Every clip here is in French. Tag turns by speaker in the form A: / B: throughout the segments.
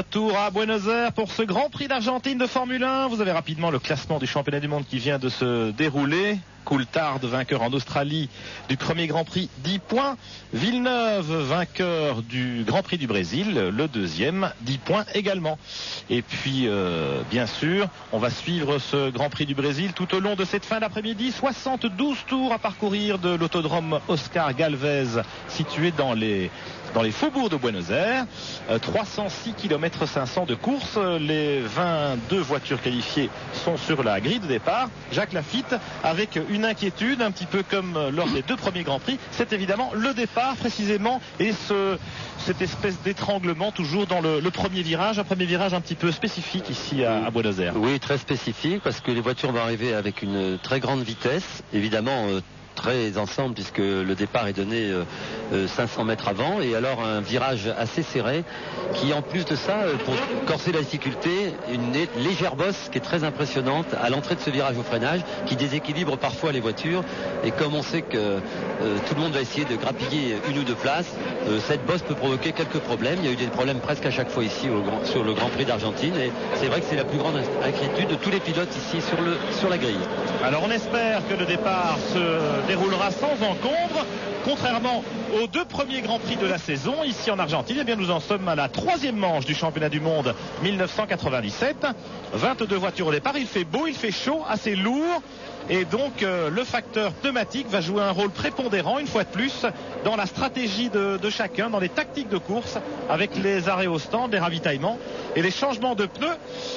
A: Retour à Buenos Aires pour ce Grand Prix d'Argentine de Formule 1. Vous avez rapidement le classement du championnat du monde qui vient de se dérouler. Coulthard, vainqueur en Australie du premier Grand Prix, 10 points. Villeneuve, vainqueur du Grand Prix du Brésil, le deuxième, 10 points également. Et puis, bien sûr, on va suivre ce Grand Prix du Brésil tout au long de cette fin d'après-midi. 72 tours à parcourir de l'autodrome Oscar Galvez, situé dans les faubourgs de Buenos Aires. 306 km 500 de course. Les 22 voitures qualifiées sont sur la grille de départ. Jacques Lafitte avec une inquiétude, un petit peu comme lors des deux premiers Grands Prix. C'est évidemment le départ précisément et cette espèce d'étranglement toujours dans le premier virage. Un premier virage un petit peu spécifique ici à Buenos Aires.
B: Oui, très spécifique parce que les voitures vont arriver avec une très grande vitesse. Évidemment, très ensemble puisque le départ est donné 500 mètres avant et alors un virage assez serré qui en plus de ça pour corser la difficulté une légère bosse qui est très impressionnante à l'entrée de ce virage au freinage qui déséquilibre parfois les voitures et comme on sait que tout le monde va essayer de grappiller une ou deux places, cette bosse peut provoquer quelques problèmes. Il y a eu des problèmes presque à chaque fois ici sur le Grand Prix d'Argentine et c'est vrai que c'est la plus grande inquiétude de tous les pilotes ici sur la grille.
A: Alors on espère que le départ se déroulera sans encombre. Contrairement aux deux premiers Grands Prix de la saison, ici en Argentine, eh bien nous en sommes à la troisième manche du championnat du monde 1997. 22 voitures au départ, il fait beau, il fait chaud, assez lourd. Et donc le facteur pneumatique va jouer un rôle prépondérant une fois de plus dans la stratégie de chacun, dans les tactiques de course avec les arrêts au stand, les ravitaillements et les changements de pneus,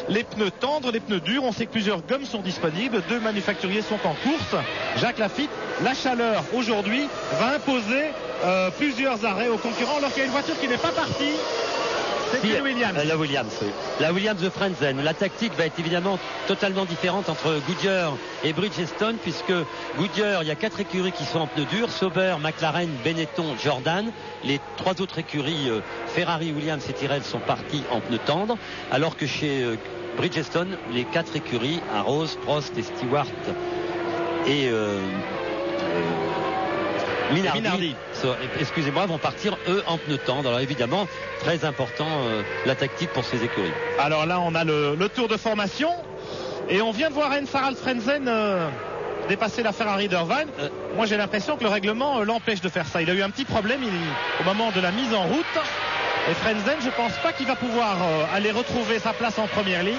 A: les pneus tendres, les pneus durs. On sait que plusieurs gommes sont disponibles, deux manufacturiers sont en course. Jacques Lafitte, la chaleur aujourd'hui va imposer plusieurs arrêts aux concurrents alors qu'il y a une voiture qui n'est pas partie. C'est la Williams.
B: Oui. La Williams de Frentzen. La tactique va être évidemment totalement différente entre Goodyear et Bridgestone puisque Goodyear, il y a 4 écuries qui sont en pneus durs. Sauber, McLaren, Benetton, Jordan. Les 3 autres écuries, Ferrari, Williams et Tyrrell sont parties en pneus tendres. Alors que chez Bridgestone, les 4 écuries, Arrows, Prost et Stewart et Minardi, excusez-moi, vont partir eux en pneus tendres. Alors évidemment, très important la tactique pour ces écuries.
A: Alors là, on a le tour de formation et on vient de voir Harald Frentzen dépasser la Ferrari d'Irvine. Moi, j'ai l'impression que le règlement l'empêche de faire ça. Il a eu un petit problème au moment de la mise en route. Et Frentzen, je pense pas qu'il va pouvoir aller retrouver sa place en première ligne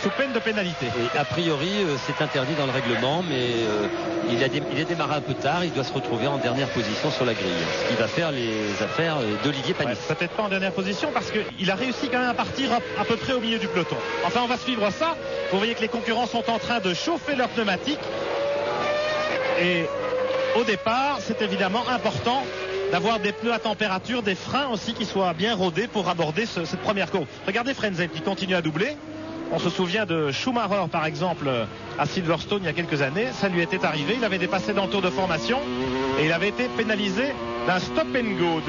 A: sous peine de pénalité.
B: Et a priori, c'est interdit dans le règlement, mais il est démarré un peu tard. Il doit se retrouver en dernière position sur la grille. Ce qui va faire les affaires d'Olivier Panis.
A: Ouais, peut-être pas en dernière position parce qu'il a réussi quand même à partir à peu près au milieu du peloton. Enfin, on va suivre ça. Vous voyez que les concurrents sont en train de chauffer leurs pneumatiques. Et au départ, c'est évidemment important d'avoir des pneus à température, des freins aussi qui soient bien rodés pour aborder cette première courbe. Regardez Frentzen qui continue à doubler. On se souvient de Schumacher par exemple à Silverstone il y a quelques années. Ça lui était arrivé, il avait dépassé dans le tour de formation et il avait été pénalisé d'un stop and go,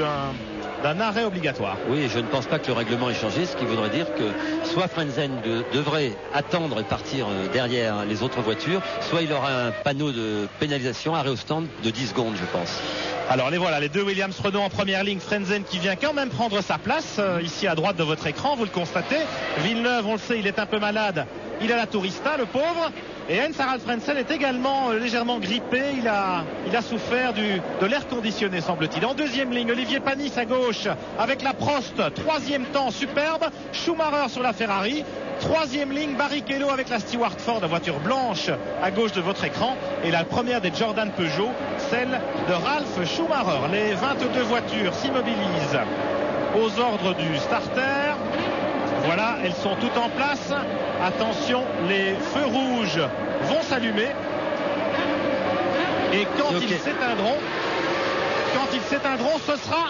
A: d'un arrêt obligatoire.
B: Oui, je ne pense pas que le règlement ait changé, ce qui voudrait dire que soit Frentzen devrait attendre et partir derrière les autres voitures, soit il aura un panneau de pénalisation, arrêt au stand de 10 secondes je pense.
A: Alors les voilà, les deux Williams Renault en première ligne. Frentzen qui vient quand même prendre sa place ici à droite de votre écran, vous le constatez. Villeneuve, on le sait, il est un peu malade. Il a la tourista, le pauvre. Et Harald Frentzen est également légèrement grippé. Il a souffert de l'air conditionné, semble-t-il. En deuxième ligne, Olivier Panis à gauche avec la Prost. Troisième temps superbe. Schumacher sur la Ferrari. Troisième ligne, Barrichello avec la Stewart Ford, la voiture blanche à gauche de votre écran. Et la première des Jordan Peugeot, celle de Ralf Schumacher. Les 22 voitures s'immobilisent aux ordres du starter. Voilà, elles sont toutes en place. Attention, les feux rouges vont s'allumer. Et quand ils s'éteindront, ce sera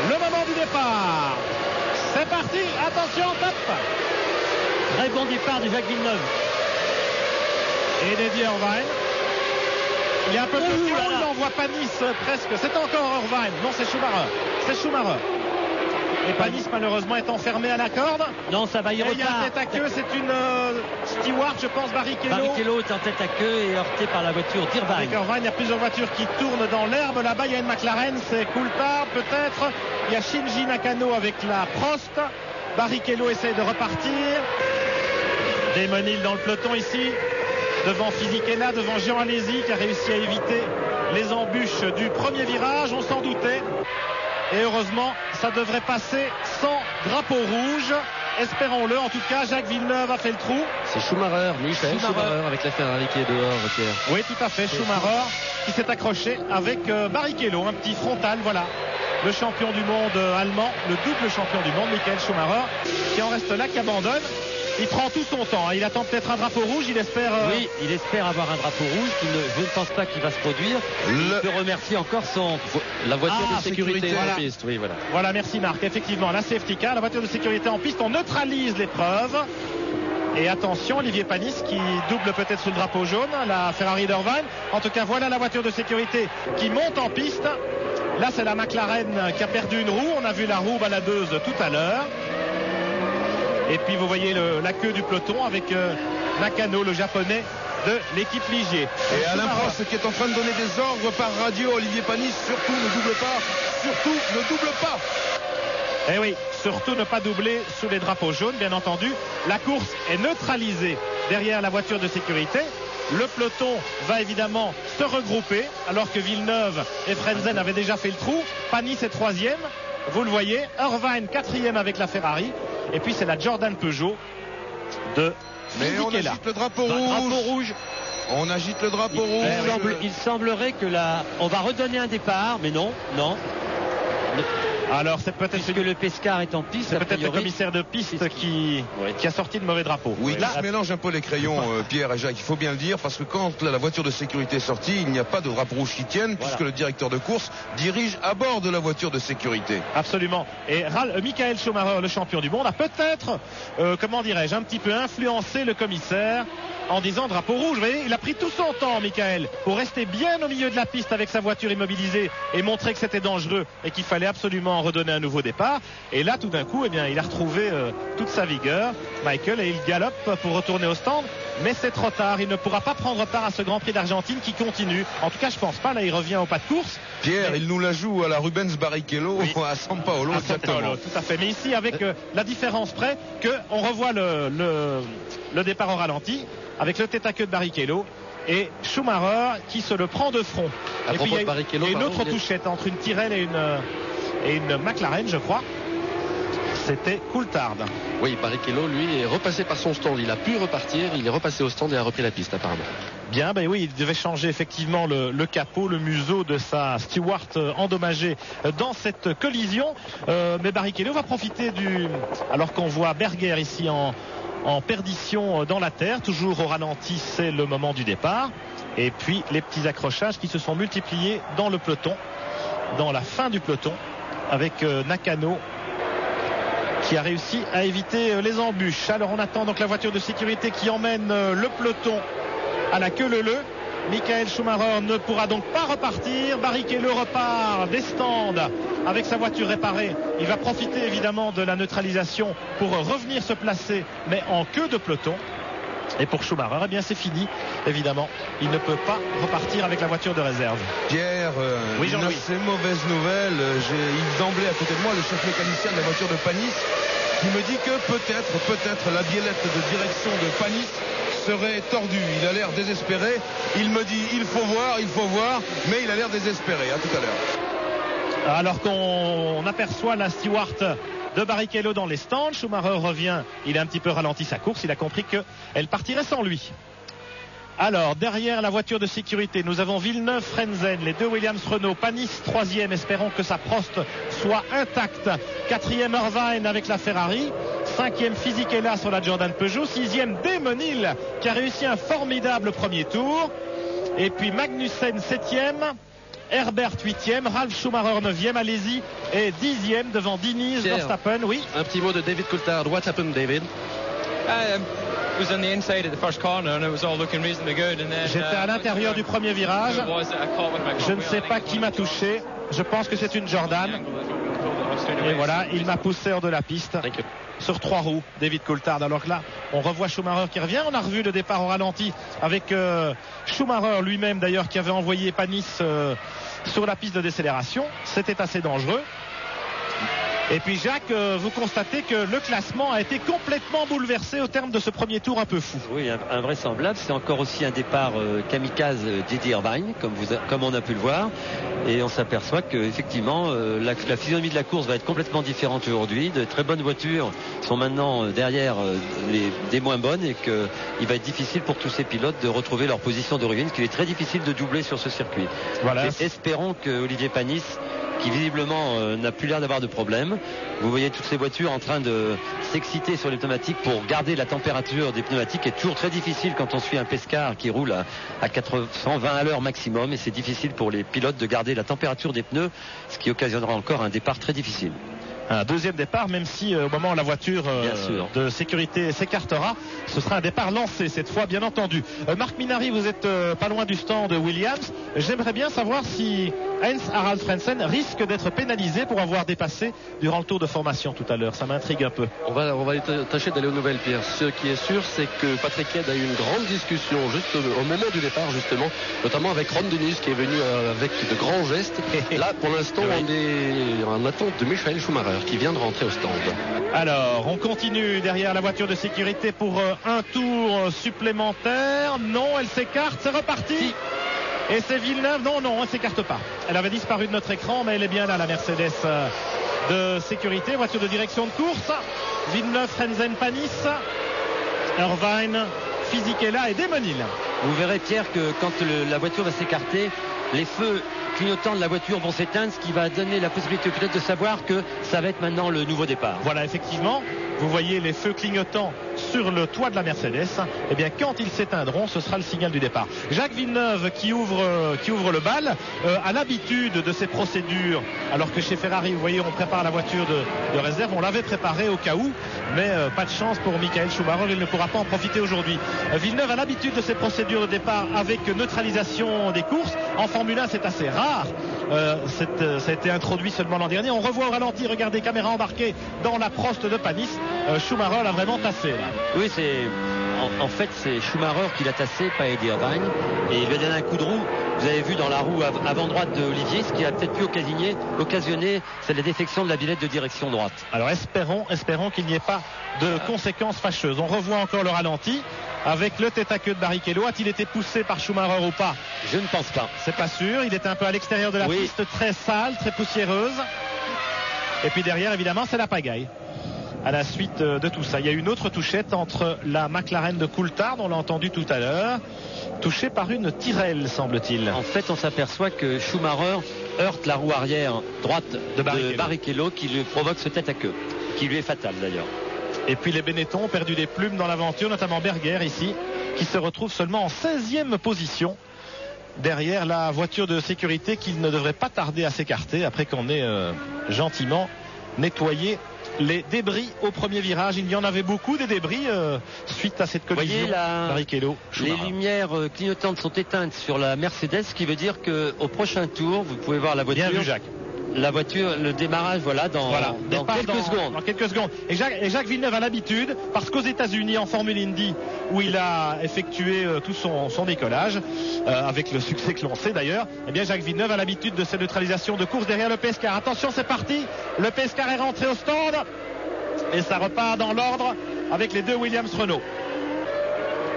A: le moment du départ. C'est parti, attention, top.
B: Très bon départ du Jacques Villeneuve.
A: Et d'Eddie Irvine. Il y a un peu de chaos, il envoie Panis presque. C'est encore Irvine. Non, c'est Schumacher. Et Panis malheureusement est enfermé à la corde.
B: Non, ça va y repartir.
A: Il y a un tête à queue, c'est une Stewart, je pense, Barrichello.
B: Barrichello est en tête à queue et heurté par la voiture d'Irvine.
A: Avec Irvine, il y a plusieurs voitures qui tournent dans l'herbe. Là-bas, il y a une McLaren, c'est Coulthard peut-être. Il y a Shinji Nakano avec la Prost. Barrichello essaye de repartir. Damon Hill dans le peloton ici, devant Fisichella, devant Jean Alesi qui a réussi à éviter les embûches du premier virage. On s'en doutait. Et heureusement, ça devrait passer sans drapeau rouge. Espérons-le. En tout cas, Jacques Villeneuve a fait le trou.
C: C'est Schumacher, Michael Schumacher avec la Ferrari qui est dehors, Pierre.
A: Oui, tout à fait. Schumacher qui s'est accroché avec Barrichello. Un petit frontal, voilà. Le champion du monde allemand, le double champion du monde, Michael Schumacher, qui en reste là, qui abandonne. Il prend tout son temps. Il attend peut-être un drapeau rouge. Il espère.
C: Oui, il espère avoir un drapeau rouge. Je ne pense pas qu'il va se produire. Il peut remercier encore la voiture de sécurité
A: voilà.
C: en piste. Oui, voilà.
A: Voilà, merci Marc. Effectivement, la safety car, la voiture de sécurité en piste. On neutralise l'épreuve. Et attention, Olivier Panis qui double peut-être sous le drapeau jaune, la Ferrari d'Irvine. En tout cas, voilà la voiture de sécurité qui monte en piste. Là, c'est la McLaren qui a perdu une roue. On a vu la roue baladeuse tout à l'heure. Et puis vous voyez la queue du peloton avec Nakano, le japonais de l'équipe Ligier.
D: Et Alain Prost qui est en train de donner des ordres par radio. Olivier Panis, surtout ne double pas. Surtout ne double pas.
A: Eh oui, surtout ne pas doubler sous les drapeaux jaunes, bien entendu. La course est neutralisée derrière la voiture de sécurité. Le peloton va évidemment se regrouper alors que Villeneuve et Frenzen avaient déjà fait le trou. Panis est troisième, vous le voyez. Irvine quatrième avec la Ferrari. Et puis c'est la Jordan Peugeot de
D: Mais on
A: Fisichella.
D: agite le drapeau rouge. On agite le drapeau rouge.
C: Il semblerait que on va redonner un départ, mais non.
A: Alors c'est peut-être
C: Puisque le Pescar est en piste.
A: c'est peut-être le commissaire de piste qui a sorti de mauvais drapeau.
D: Oui, là, se mélange un peu les crayons, Pierre et Jacques, il faut bien le dire, parce que quand la voiture de sécurité est sortie, il n'y a pas de drapeau rouge qui tienne, puisque le directeur de course dirige à bord de la voiture de sécurité.
A: Absolument. Et Michael Schumacher, le champion du monde, a peut-être, comment dirais-je, un petit peu influencé le commissaire en disant drapeau rouge. Vous voyez, il a pris tout son temps, Michael, pour rester bien au milieu de la piste avec sa voiture immobilisée et montrer que c'était dangereux et qu'il fallait absolument redonner un nouveau départ. Et là, tout d'un coup, eh bien, il a retrouvé toute sa vigueur, Michael, et il galope pour retourner au stand. Mais c'est trop tard. Il ne pourra pas prendre part à ce Grand Prix d'Argentine qui continue. En tout cas, je pense pas. Là, il revient au pas de course.
D: Pierre, il nous la joue à la Rubens Barrichello, à San Paolo.
A: À San Paolo, tout à fait. Mais ici, avec la différence près qu'on revoit le départ au ralenti avec le tête à queue de Barrichello et Schumacher qui se le prend de front. Et puis il y a une autre touchette entre une Tyrrell et une McLaren, je crois. C'était Coulthard.
C: Oui, Barrichello, lui, est repassé par son stand. Il a pu repartir, il est repassé au stand et a repris la piste, apparemment.
A: Bien, ben oui, il devait changer effectivement le capot, le museau de sa Stewart endommagée dans cette collision. Mais Barrichello va profiter alors qu'on voit Berger ici en perdition dans la terre, toujours au ralenti, c'est le moment du départ. Et puis les petits accrochages qui se sont multipliés dans le peloton, dans la fin du peloton, avec Nakano qui a réussi à éviter les embûches. Alors on attend donc la voiture de sécurité qui emmène le peloton à la queue leu-leu. Michael Schumacher ne pourra donc pas repartir. Barrichello repart des stands avec sa voiture réparée. Il va profiter évidemment de la neutralisation pour revenir se placer, mais en queue de peloton. Et pour Schumacher, eh bien c'est fini, évidemment. Il ne peut pas repartir avec la voiture de réserve.
D: Pierre,
A: oui,
D: une assez mauvaise nouvelle. J'ai Yves D'Emblay à côté de moi, le chef mécanicien de la voiture de Panis, qui me dit que peut-être la biellette de direction de Panis serait tordue. Il a l'air désespéré. Il me dit il faut voir, mais il a l'air désespéré. À tout à l'heure.
A: Alors qu'on aperçoit la Stewart de Barrichello dans les stands, Schumacher revient, il a un petit peu ralenti sa course, il a compris qu'elle partirait sans lui. Alors derrière la voiture de sécurité, nous avons Villeneuve, Frenzen, les deux Williams Renault, Panis troisième, espérons que sa Prost soit intacte, quatrième Irvine avec la Ferrari, cinquième Fisichella sur la Jordan Peugeot, sixième Damon Hill qui a réussi un formidable premier tour, et puis Magnussen septième, Herbert 8e, Ralf Schumacher 9e, Alesi et 10e devant Diniz, Verstappen. Oui.
C: Un petit mot de David Coulthard. What happened, David?
A: J'étais à l'intérieur du premier virage. Je ne sais pas qui m'a touché. Je pense que c'est une Jordan. Et voilà, il m'a poussé hors de la piste. Sur 3 roues, David Coulthard. Alors que là, on revoit Schumacher qui revient. On a revu le départ au ralenti avec Schumacher lui-même d'ailleurs qui avait envoyé Panis sur la piste de décélération. C'était assez dangereux. Et puis Jacques, vous constatez que le classement a été complètement bouleversé au terme de ce premier tour un peu fou.
B: Oui, invraisemblable. C'est encore aussi un départ kamikaze d'Eddie Irvine, comme on a pu le voir. Et on s'aperçoit qu'effectivement, la physionomie de la course va être complètement différente aujourd'hui. De très bonnes voitures sont maintenant derrière des moins bonnes et qu'il va être difficile pour tous ces pilotes de retrouver leur position d'origine, qu'il est très difficile de doubler sur ce circuit.
A: Voilà.
B: Espérons que Olivier Panis, qui visiblement n'a plus l'air d'avoir de problème. Vous voyez toutes ces voitures en train de s'exciter sur les pneumatiques pour garder la température des pneumatiques. Est toujours très difficile quand on suit un Pescar qui roule à 120 à l'heure maximum, et c'est difficile pour les pilotes de garder la température des pneus, ce qui occasionnera encore un départ très difficile.
A: Un deuxième départ, même si au moment où la voiture de sécurité s'écartera, ce sera un départ lancé cette fois, bien entendu. Marc Minary, vous êtes pas loin du stand de Williams. J'aimerais bien savoir si Heinz Harald Frentzen risque d'être pénalisé pour avoir dépassé durant le tour de formation tout à l'heure. Ça m'intrigue un peu.
E: On va tâcher d'aller aux nouvelles, Pierre. Ce qui est sûr, c'est que Patrick Head a eu une grande discussion juste au moment du départ, justement, notamment avec Ron Dennis qui est venu avec de grands gestes. Là, pour l'instant, on est en attente de Michael Schumacher qui vient de rentrer au stand.
A: Alors, on continue derrière la voiture de sécurité pour un tour supplémentaire. Non, elle s'écarte, c'est reparti. Et c'est Villeneuve. Non, elle s'écarte pas. Elle avait disparu de notre écran, mais elle est bien là, la Mercedes de sécurité. Voiture de direction de course. Villeneuve, Frentzen, Panis, Irvine, Fisichella et Demonil.
B: Vous verrez, Pierre, que quand la voiture va s'écarter, les feux clignotants de la voiture vont s'éteindre, ce qui va donner la possibilité au pilote de savoir que ça va être maintenant le nouveau départ.
A: Voilà, effectivement, vous voyez les feux clignotants sur le toit de la Mercedes. Eh bien, quand ils s'éteindront, ce sera le signal du départ. Jacques Villeneuve qui ouvre le bal a l'habitude de ces procédures, alors que chez Ferrari, vous voyez, on prépare la voiture de réserve. On l'avait préparée au cas où, mais pas de chance pour Michael Schumacher, il ne pourra pas en profiter aujourd'hui. Villeneuve a l'habitude de ces procédures de départ avec neutralisation des courses. En Formule 1, c'est assez rare. Ça a été introduit seulement l'an dernier. On revoit au ralenti, regardez, caméra embarquée dans la Prost de Panis. Schumacher l'a vraiment tassé là.
B: Oui, en fait c'est Schumacher qui l'a tassé, pas Eddie Irvine, et il lui a donné un coup de roue. Vous avez vu dans la roue avant droite de Olivier, ce qui a peut-être pu occasionner, c'est la défection de la bilette de direction droite.
A: Alors espérons qu'il n'y ait pas de conséquences fâcheuses. On revoit encore le ralenti avec le tête à queue de Barrichello. A-t-il été poussé par Schumacher ou pas?
B: Je ne pense pas.
A: C'est pas sûr. Il était un peu à l'extérieur de la piste, très sale, très poussiéreuse. Et puis derrière, évidemment, c'est la pagaille. À la suite de tout ça, il y a une autre touchette entre la McLaren de Coulthard, on l'a entendu tout à l'heure, touchée par une Tyrrell, semble-t-il.
B: En fait, on s'aperçoit que Schumacher heurte la roue arrière droite de Barrichello qui lui provoque ce tête à queue, qui lui est fatal d'ailleurs.
A: Et puis les Benetton ont perdu des plumes dans l'aventure, notamment Berger ici, qui se retrouve seulement en 16e position derrière la voiture de sécurité, qui ne devrait pas tarder à s'écarter après qu'on ait gentiment nettoyé les débris au premier virage. Il y en avait beaucoup des débris suite à cette collision.
B: Barrichello, les lumières clignotantes sont éteintes sur la Mercedes, ce qui veut dire qu'au prochain tour, vous pouvez voir la voiture.
A: Bien vu, Jacques.
B: La voiture, le démarrage, dans quelques secondes.
A: Dans quelques secondes. Et Jacques Villeneuve a l'habitude, parce qu'aux États-Unis, en Formule Indy, où il a effectué tout son décollage, avec le succès que l'on sait d'ailleurs, eh bien Jacques Villeneuve a l'habitude de ces neutralisations de course derrière le Pescar. Attention, c'est parti. Le Pescar est rentré au stand. Et ça repart dans l'ordre avec les deux Williams Renault.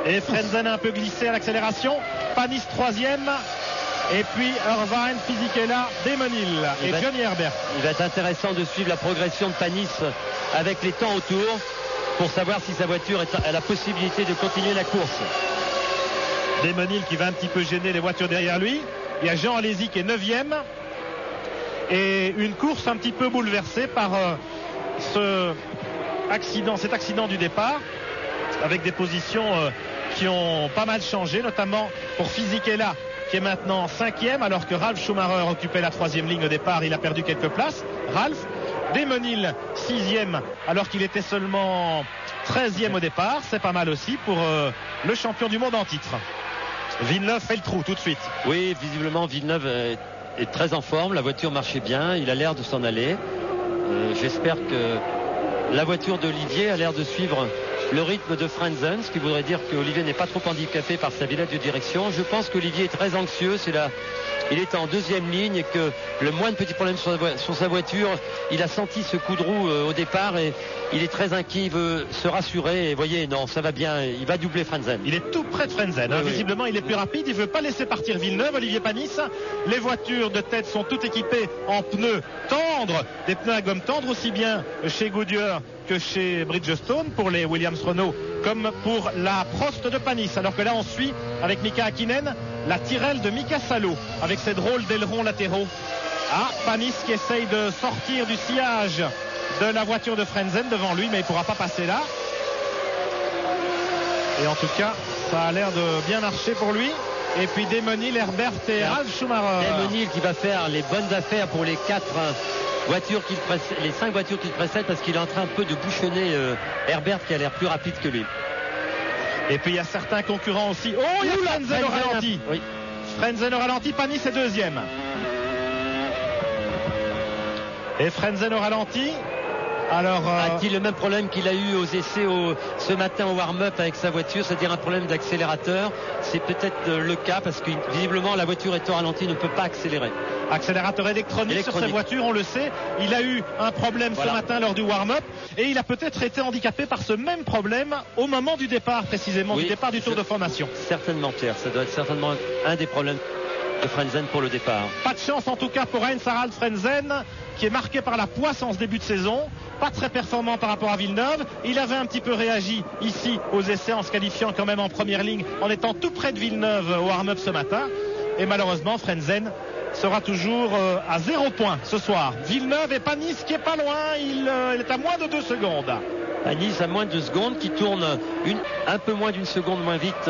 A: Et Frentzen a un peu glissé à l'accélération. Panis 3e. Et puis Irvine, Fisichella, Demonil et Johnny Herbert.
B: Il va être intéressant de suivre la progression de Panis avec les temps autour pour savoir si sa voiture a la possibilité de continuer la course.
A: Demonil qui va un petit peu gêner les voitures derrière lui. Il y a Jean Alesi qui est 9e. Et une course un petit peu bouleversée par cet accident du départ, avec des positions qui ont pas mal changé, notamment pour Fisichella, qui est maintenant 5e, alors que Ralf Schumacher occupait la 3e ligne au départ. Il a perdu quelques places. Ralf. Demonil 6e, alors qu'il était seulement 13e au départ. C'est pas mal aussi pour le champion du monde en titre. Villeneuve fait le trou tout de suite.
B: Oui, visiblement Villeneuve est très en forme. La voiture marchait bien. Il a l'air de s'en aller. J'espère que la voiture d'Olivier a l'air de suivre le rythme de Frentzen, ce qui voudrait dire qu'Olivier n'est pas trop handicapé par sa bilette de direction. Je pense qu'Olivier est très anxieux. C'est il était en deuxième ligne et que le moindre petit problème sur sa voiture, il a senti ce coup de roue au départ et il est très inquiet, il veut se rassurer et voyez, non, ça va bien, il va doubler Frentzen.
A: Il est tout près de Frentzen,
B: Oui.
A: visiblement il est plus rapide, il ne veut pas laisser partir Villeneuve, Olivier Panis. Les voitures de tête sont toutes équipées en pneus tendres, des pneus à gomme tendre aussi bien chez Goodyear que chez Bridgestone pour les Williams-Renault comme pour la Prost de Panis, alors que là on suit avec Mika Hakkinen la Tyrrell de Mika Salo avec ses drôles d'ailerons latéraux. Panis qui essaye de sortir du sillage de la voiture de Frentzen devant lui, mais il ne pourra pas passer là. Et en tout cas, ça a l'air de bien marcher pour lui. Et puis Demonil, Herbert et Ralf Schumacher.
B: Demonil qui va faire les bonnes affaires pour les 5 voitures qu'il précède parce qu'il est en train un peu de bouchonner Herbert qui a l'air plus rapide que lui.
A: Et puis il y a certains concurrents aussi. Oh, il y a Frentzen au ralenti.
B: Oui.
A: Frentzen au ralenti, Panis est deuxième. Et Frentzen au ralenti. Alors,
B: a-t-il le même problème qu'il a eu aux essais ce matin au warm-up avec sa voiture, c'est-à-dire un problème d'accélérateur? C'est peut-être le cas parce que visiblement la voiture est au ralenti, ne peut pas accélérer.
A: Accélérateur électronique sur ses voitures, on le sait. Il a eu un problème ce matin lors du warm-up et il a peut-être été handicapé par ce même problème au moment du départ, précisément, du départ du tour de formation.
B: Certainement, Pierre, ça doit être certainement un des problèmes de Frentzen pour le départ.
A: Pas de chance en tout cas pour Heinz-Harald Frentzen qui est marqué par la poisse en ce début de saison, pas très performant par rapport à Villeneuve. Il avait un petit peu réagi ici aux essais en se qualifiant quand même en première ligne en étant tout près de Villeneuve au warm-up ce matin, et malheureusement Frentzen sera toujours à 0 points ce soir. Villeneuve et Panis qui est pas loin, il est à moins de 2 secondes.
B: Panis à moins de 2 secondes, qui tourne un peu moins d'une seconde moins vite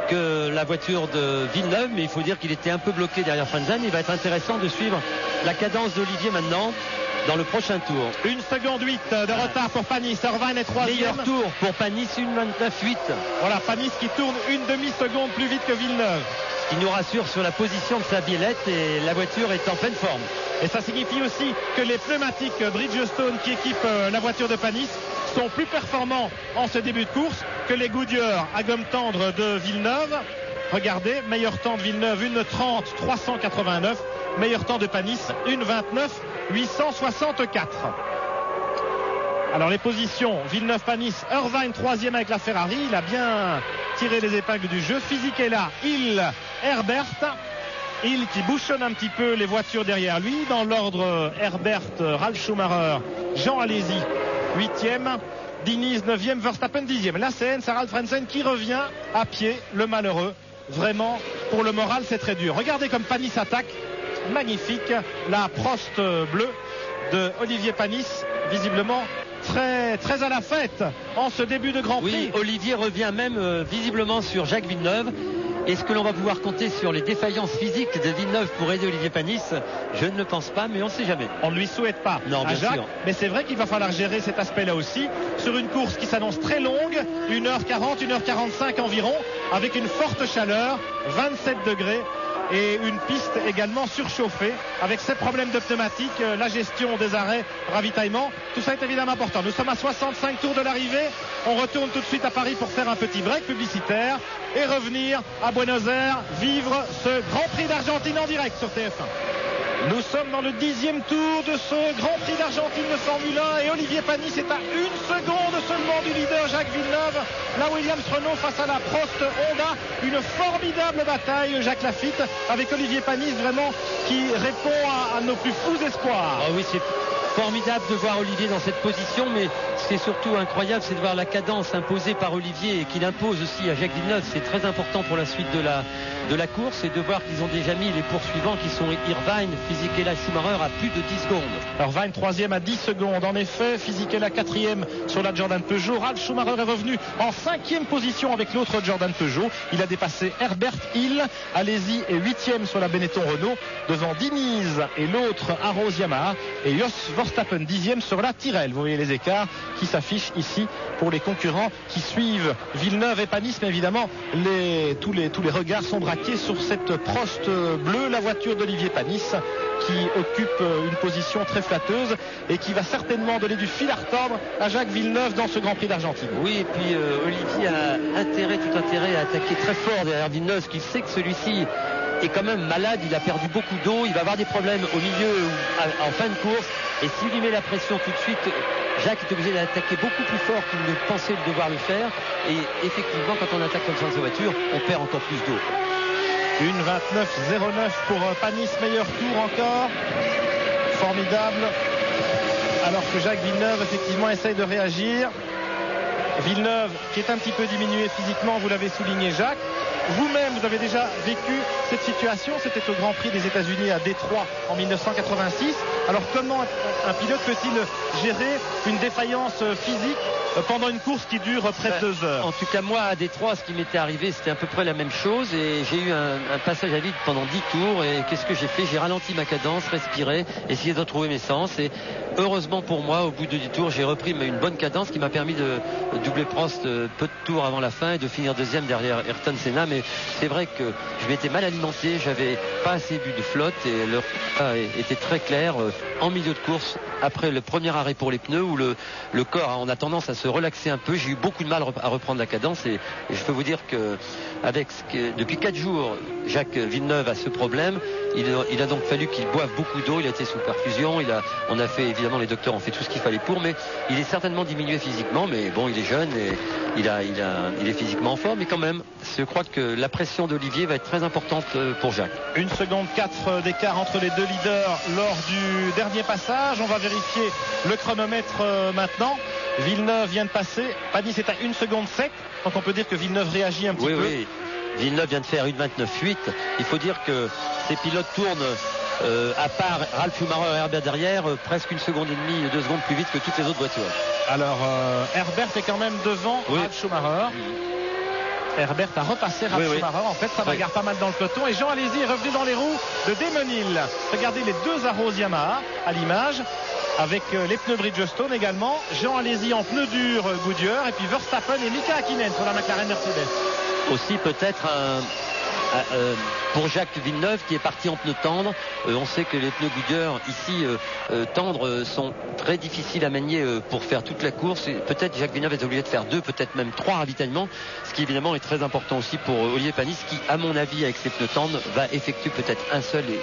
B: que la voiture de Villeneuve, mais il faut dire qu'il était un peu bloqué derrière Frentzen. Il va être intéressant de suivre la cadence d'Olivier maintenant dans le prochain tour.
A: 1 seconde 8 de retard pour Panis. Irvine est troisième.
B: Meilleur tour pour Panis, 1:29.8.
A: Voilà, Panis qui tourne une demi-seconde plus vite que Villeneuve.
B: Ce qui nous rassure sur la position de sa biellette, et la voiture est en pleine forme.
A: Et ça signifie aussi que les pneumatiques Bridgestone qui équipent la voiture de Panis sont plus performants en ce début de course que les Goodyear à gomme tendre de Villeneuve. Regardez, meilleur temps de Villeneuve 1:30.389, meilleur temps de Panis 1:29.864. Alors les positions, Villeneuve-Panis, Irvine troisième avec la Ferrari, il a bien tiré les épingles du jeu. Fisichella, Hill, Herbert. Hill qui bouchonne un petit peu les voitures derrière lui. Dans l'ordre, Herbert, Ralf Schumacher, Jean Alesi 8e, Diniz 9e, Verstappen 10e. Là c'est Heinz-Harald Frentzen qui revient à pied, le malheureux. Vraiment, pour le moral c'est très dur. Regardez comme Panis attaque, magnifique, la Prost bleue de Olivier Panis, visiblement très, très à la fête en ce début de Grand Prix.
B: Oui, Olivier revient même visiblement sur Jacques Villeneuve. Est-ce que l'on va pouvoir compter sur les défaillances physiques de Villeneuve pour aider Olivier Panis? Je ne le pense pas, mais on ne sait jamais.
A: On ne lui souhaite pas à Jacques, mais c'est vrai qu'il va falloir gérer cet aspect-là aussi sur une course qui s'annonce très longue, 1h40, 1h45 environ, avec une forte chaleur, 27 degrés. Et une piste également surchauffée avec ces problèmes de pneumatique, la gestion des arrêts, ravitaillement, tout ça est évidemment important. Nous sommes à 65 tours de l'arrivée, on retourne tout de suite à Paris pour faire un petit break publicitaire et revenir à Buenos Aires, vivre ce Grand Prix d'Argentine en direct sur TF1. Nous sommes dans le 10e tour de ce Grand Prix d'Argentine de Formule 1 et Olivier Panis est à 1 seconde seulement du leader Jacques Villeneuve. La Williams-Renault face à la Prost Honda. Une formidable bataille, Jacques Lafitte, avec Olivier Panis vraiment qui répond à nos plus fous espoirs.
B: Ah oui, c'est formidable de voir Olivier dans cette position, mais ce qui est surtout incroyable, c'est de voir la cadence imposée par Olivier et qu'il impose aussi à Jacques Villeneuve. C'est très important pour la suite de la course, et de voir qu'ils ont déjà mis les poursuivants qui sont Irvine, Fisichella, Schumacher à plus de 10 secondes.
A: Irvine 3e à 10 secondes en effet, Fisichella 4e sur la Jordan Peugeot. Ralf Schumacher est revenu en 5e position avec l'autre Jordan Peugeot. Il a dépassé Herbert, Hill, Alesi est 8e sur la Benetton Renault devant Diniz et l'autre Arrows Yamaha, et Jos Verstappen 10e sur la Tyrrell. Vous voyez les écarts qui s'affichent ici pour les concurrents qui suivent Villeneuve et Panis, mais évidemment tous les regards sont braqués sur cette Prost bleue, la voiture d'Olivier Panis, qui occupe une position très flatteuse et qui va certainement donner du fil à retordre à Jacques Villeneuve dans ce Grand Prix d'Argentine.
B: Oui, et puis Olivier a tout intérêt à attaquer très fort derrière Villeneuve, qu'il sait que celui-ci est quand même malade, il a perdu beaucoup d'eau, il va avoir des problèmes au milieu en fin de course, et s'il lui met la pression tout de suite, Jacques est obligé d'attaquer beaucoup plus fort qu'il ne pensait devoir le faire, et effectivement quand on attaque comme ça dans sa voiture, on perd encore plus d'eau.
A: Une 29,09 pour Panis, meilleur tour encore, formidable, alors que Jacques Villeneuve effectivement essaye de réagir. Villeneuve qui est un petit peu diminué physiquement, vous l'avez souligné Jacques. Vous-même, vous avez déjà vécu cette situation, c'était au Grand Prix des États-Unis à Détroit en 1986. Alors comment un pilote peut-il gérer une défaillance physique pendant une course qui dure près de 2 heures?
B: En tout cas, moi, à Détroit, ce qui m'était arrivé, c'était à peu près la même chose. Et j'ai eu un passage à vide pendant 10 tours. Et qu'est-ce que j'ai fait? J'ai ralenti ma cadence, respiré, essayé de retrouver mes sens. Et heureusement pour moi, au bout de 10 tours, j'ai repris une bonne cadence qui m'a permis de doubler Prost peu de tours avant la fin et de finir deuxième derrière Ayrton Senna. Mais c'est vrai que je m'étais mal alimenté, j'avais pas assez bu de flotte et le repas était très clair en milieu de course après le premier arrêt pour les pneus où le corps on a tendance à se relaxer un peu. J'ai eu beaucoup de mal à reprendre la cadence et je peux vous dire que depuis 4 jours Jacques Villeneuve a ce problème. Il a donc fallu qu'il boive beaucoup d'eau, il a été sous perfusion, on a fait évidemment, les docteurs ont fait tout ce qu'il fallait pour, mais il est certainement diminué physiquement, mais bon, il est jeune et il est physiquement en forme, mais quand même je crois que la pression d'Olivier va être très importante pour Jacques.
A: 1 seconde 4 d'écart entre les deux leaders lors du dernier passage. On va vérifier le chronomètre maintenant. Villeneuve vient de passer, Panis est à 1 seconde 7, donc on peut dire que Villeneuve réagit un petit peu.
B: Oui. Villeneuve vient de faire 1,29,8. Il faut dire que ces pilotes tournent, à part Ralf Schumacher et Herbert derrière, presque 1 seconde et demie, 2 secondes plus vite que toutes les autres voitures.
A: Alors Herbert est quand même devant Ralf Schumacher. Herbert a repassé Ralf Schumacher. En fait, ça bagarre pas mal dans le peloton. Et Jean Alesi est revenu dans les roues de Damon Hill. Regardez les 2 Arrows Yamaha à l'image, avec les pneus Bridgestone également. Jean Alesi en pneus durs Goodyear, et puis Verstappen et Mika Hakkinen sur la McLaren Mercedes.
B: Aussi peut-être pour Jacques Villeneuve qui est parti en pneus tendres. On sait que les pneus Goodyear ici tendres sont très difficiles à manier pour faire toute la course. Et peut-être Jacques Villeneuve est obligé de faire 2, peut-être même 3 ravitaillements, ce qui évidemment est très important aussi pour Olivier Panis qui, à mon avis, avec ses pneus tendres, va effectuer peut-être un seul et